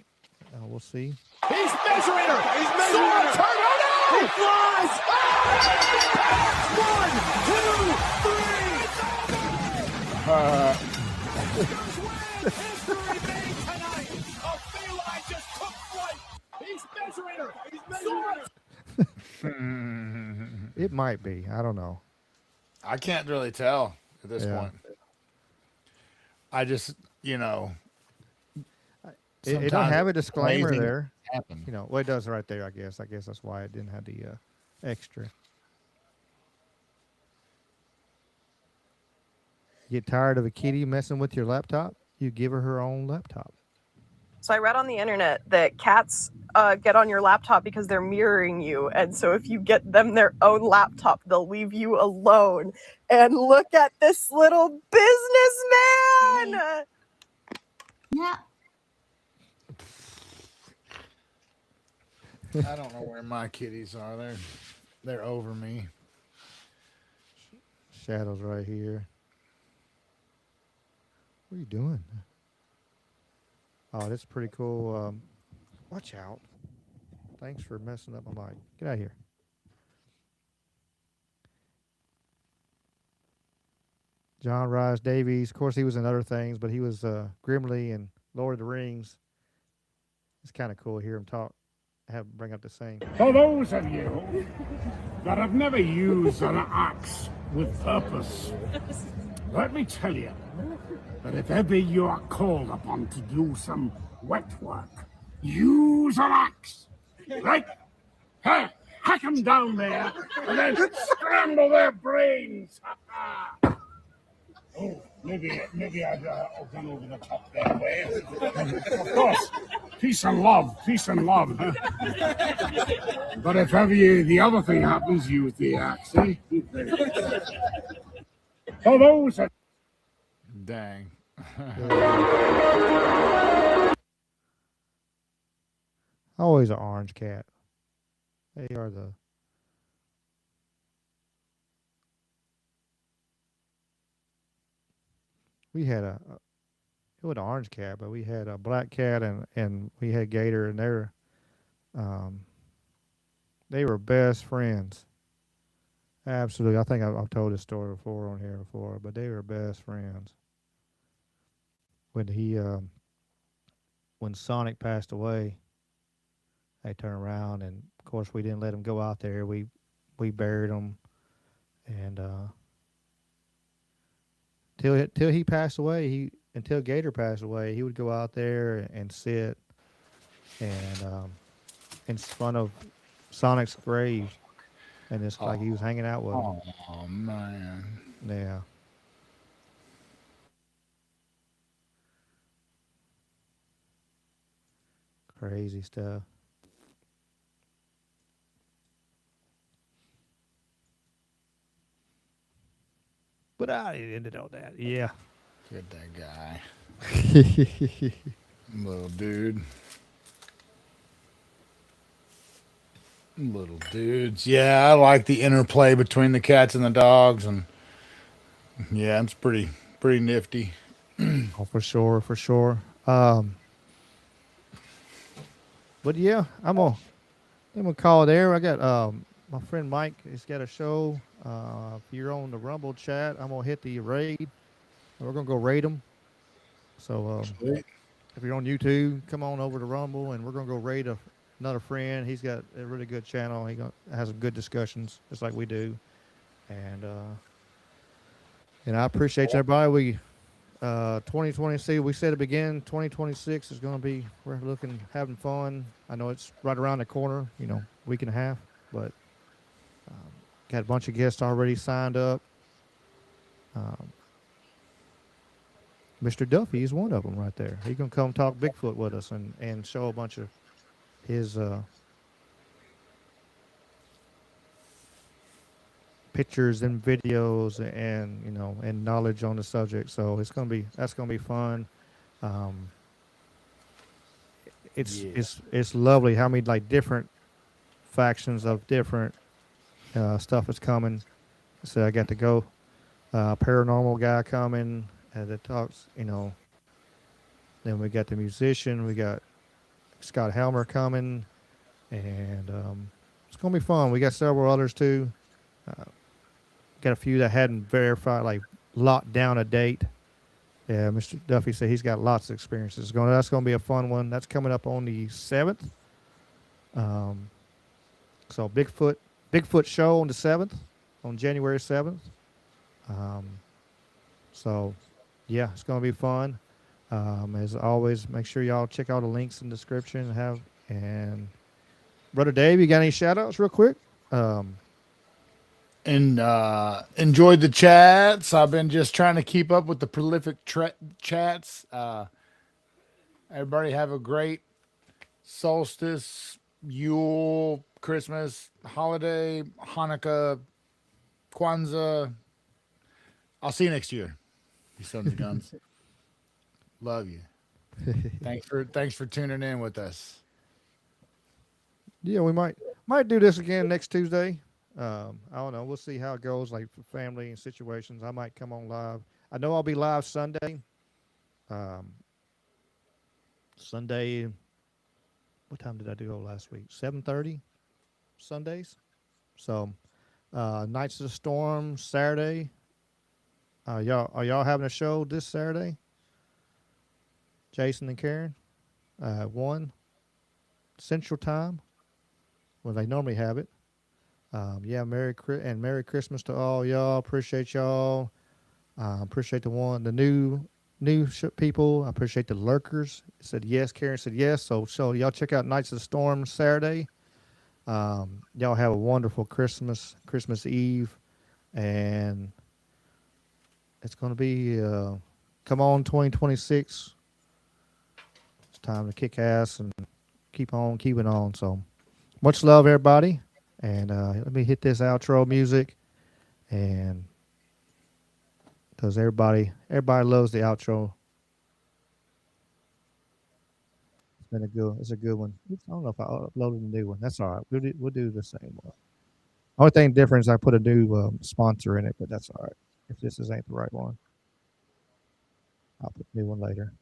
We'll see. He's measuring her. He's measuring her. Turn her down. He flies. Ah! 1, 2, 3. History made tonight. A feline just took flight. He's measuring her. He's measuring her. It might be. I don't know. I can't really tell at this Yeah. point. I just, It don't have a disclaimer amazing there. happen. Well, it does right there, I guess. I guess that's why it didn't have the extra. Get tired of a kitty messing with your laptop? You give her own laptop. So I read on the internet that cats get on your laptop because they're mirroring you. And so if you get them their own laptop, they'll leave you alone. And look at this little businessman. Yeah. I don't know where my kitties are. They're over me. Shadow's right here. What are you doing? Oh, that's pretty cool. Watch out. Thanks for messing up my mic. Get out of here. John Rhys Davies. Of course, he was in other things, but he was Grimly and Lord of the Rings. It's kind of cool to hear him talk. Bring up the same. For those of you that have never used an axe with purpose, let me tell you that if ever you are called upon to do some wet work, use an axe. Right? Hack them down there and then scramble their brains. Oh, maybe I've gone over the top that way. Of course, peace and love, huh? But if ever the other thing happens, use the axe, eh? For those that... Dang. Always an orange cat. They are the... We had it was an orange cat, but we had a black cat and we had Gator, and they were best friends. Absolutely. I think I've told this story before on here before, but they were best friends. When when Sonic passed away, they turned around, and of course we didn't let him go out there. We buried him, and till he passed away, until Gator passed away, he would go out there and sit and in front of Sonic's grave, and it's like he was hanging out with him. Oh man. Yeah. Crazy stuff. But I ended on that. Yeah. Get that guy. Little dude. Little dudes. Yeah, I like the interplay between the cats and the dogs, and yeah, it's pretty nifty. Oh, for sure, for sure. But yeah, I'm gonna call it there. I got my friend Mike has got a show. If you're on the Rumble chat, I'm gonna hit the raid. We're gonna go raid them. So if you're on YouTube, come on over to Rumble, and we're gonna go raid another friend. He's got a really good channel. He has some good discussions, just like we do. And I appreciate everybody. We 2026, we said at the beginning, 2026 is going to be, we're having fun. I know it's right around the corner, week and a half, but got a bunch of guests already signed up. Mr. Duffy is one of them right there. He's going to come talk Bigfoot with us and show a bunch of his pictures and videos and knowledge on the subject. So that's gonna be fun. It's lovely how many different factions of different stuff is coming. So I got to go paranormal guy coming that talks. Then we got the musician. We got Scott Helmer coming, and it's gonna be fun. We got several others too. Got a few that hadn't verified, locked down a date. Yeah, Mr. Duffy said he's got lots of experiences. That's going to be a fun one. That's coming up on the 7th. So Bigfoot show on the 7th, on January 7th. So yeah, it's going to be fun. As always, make sure y'all check out the links in the description. And Brother Dave, you got any shout outs real quick? And enjoyed the chats. I've been just trying to keep up with the prolific chats. Everybody have a great solstice, Yule, Christmas, holiday, Hanukkah, Kwanzaa. I'll see you next year, you sons of guns. Love you. Thanks for tuning in with us. Yeah, we might do this again next Tuesday. I don't know. We'll see how it goes, for family and situations. I might come on live. I know I'll be live Sunday. Sunday. What time did I go last week? 7:30 Sundays. So Nights of the Storm Saturday. Are y'all having a show this Saturday? Jason and Karen, 1 Central Time, when they normally have it. Yeah, Merry Christmas to all y'all. Appreciate y'all. Appreciate the new people. I appreciate the lurkers. Said yes. Karen said yes. So y'all check out Nights of the Storm Saturday. Y'all have a wonderful Christmas Eve, and it's gonna be come on 2026. It's time to kick ass and keep on keeping on. So much love, everybody. And let me hit this outro music, and because everybody loves the outro. It's a good one. I don't know if I uploaded a new one. That's all right. We'll do the same one. Only thing different is I put a new sponsor in it, but that's all right. If this ain't the right one, I'll put a new one later.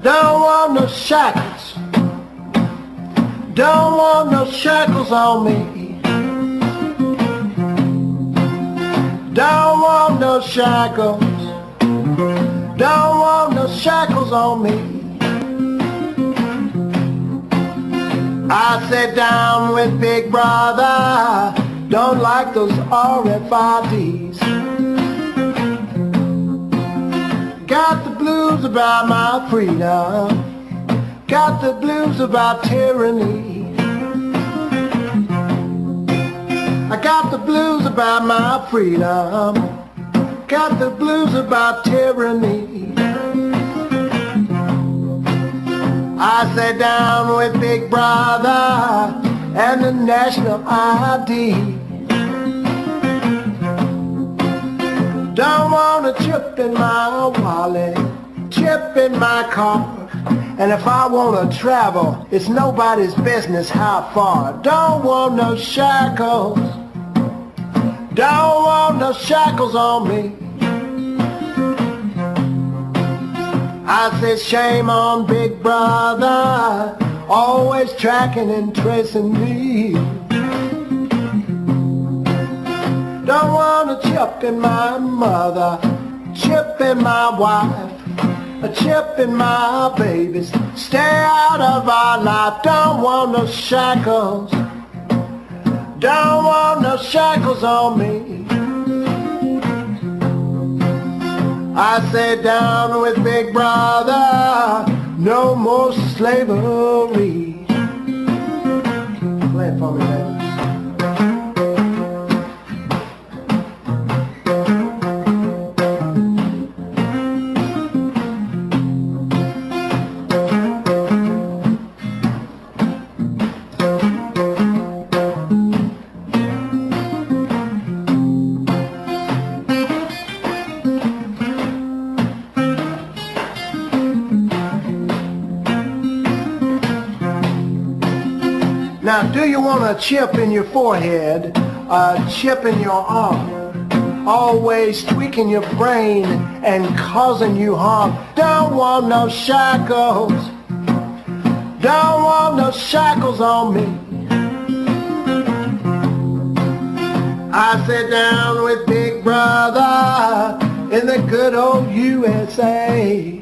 Don't want no shackles. Don't want no shackles on me. Don't want no shackles. Don't want no shackles on me. I sit down with Big Brother. Don't like those RFIDs. Got the blues about my freedom. Got the blues about tyranny. I got the blues about my freedom. Got the blues about tyranny. I sat down with Big Brother and the national ID. Don't want a chip in my wallet, chip in my car. And if I want to travel, it's nobody's business how far. Don't want no shackles. Don't want no shackles on me. I said shame on Big Brother, always tracking and tracing me. Don't want a chip in my mother, chip in my wife, a chip in my babies. Stay out of our life. Don't want no shackles. Don't want no shackles on me. I sat down with Big Brother. No more slavery. Play it for me, baby. Now, do you want a chip in your forehead, a chip in your arm, always tweaking your brain and causing you harm? Don't want no shackles. Don't want no shackles on me. I sit down with Big Brother in the good old USA.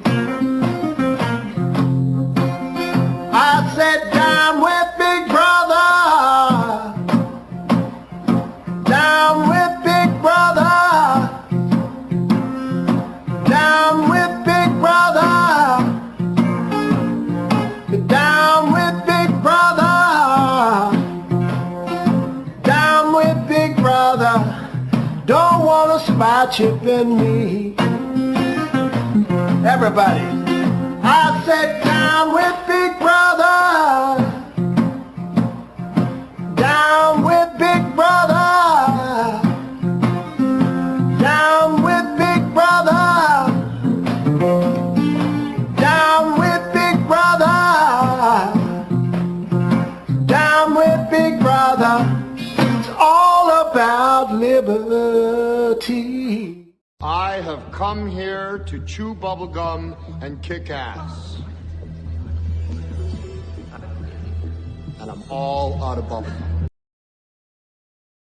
I sat down with Big Brother, down with Big Brother, down with Big Brother, down with Big Brother. brother. Don't wanna spot you in me. Everybody, I sat down with Big Brother. Down with Big Brother. Down with Big Brother. Down with Big Brother. Down with Big Brother. It's all about liberty. I have come here to chew bubblegum and kick ass. And I'm all out of bubblegum.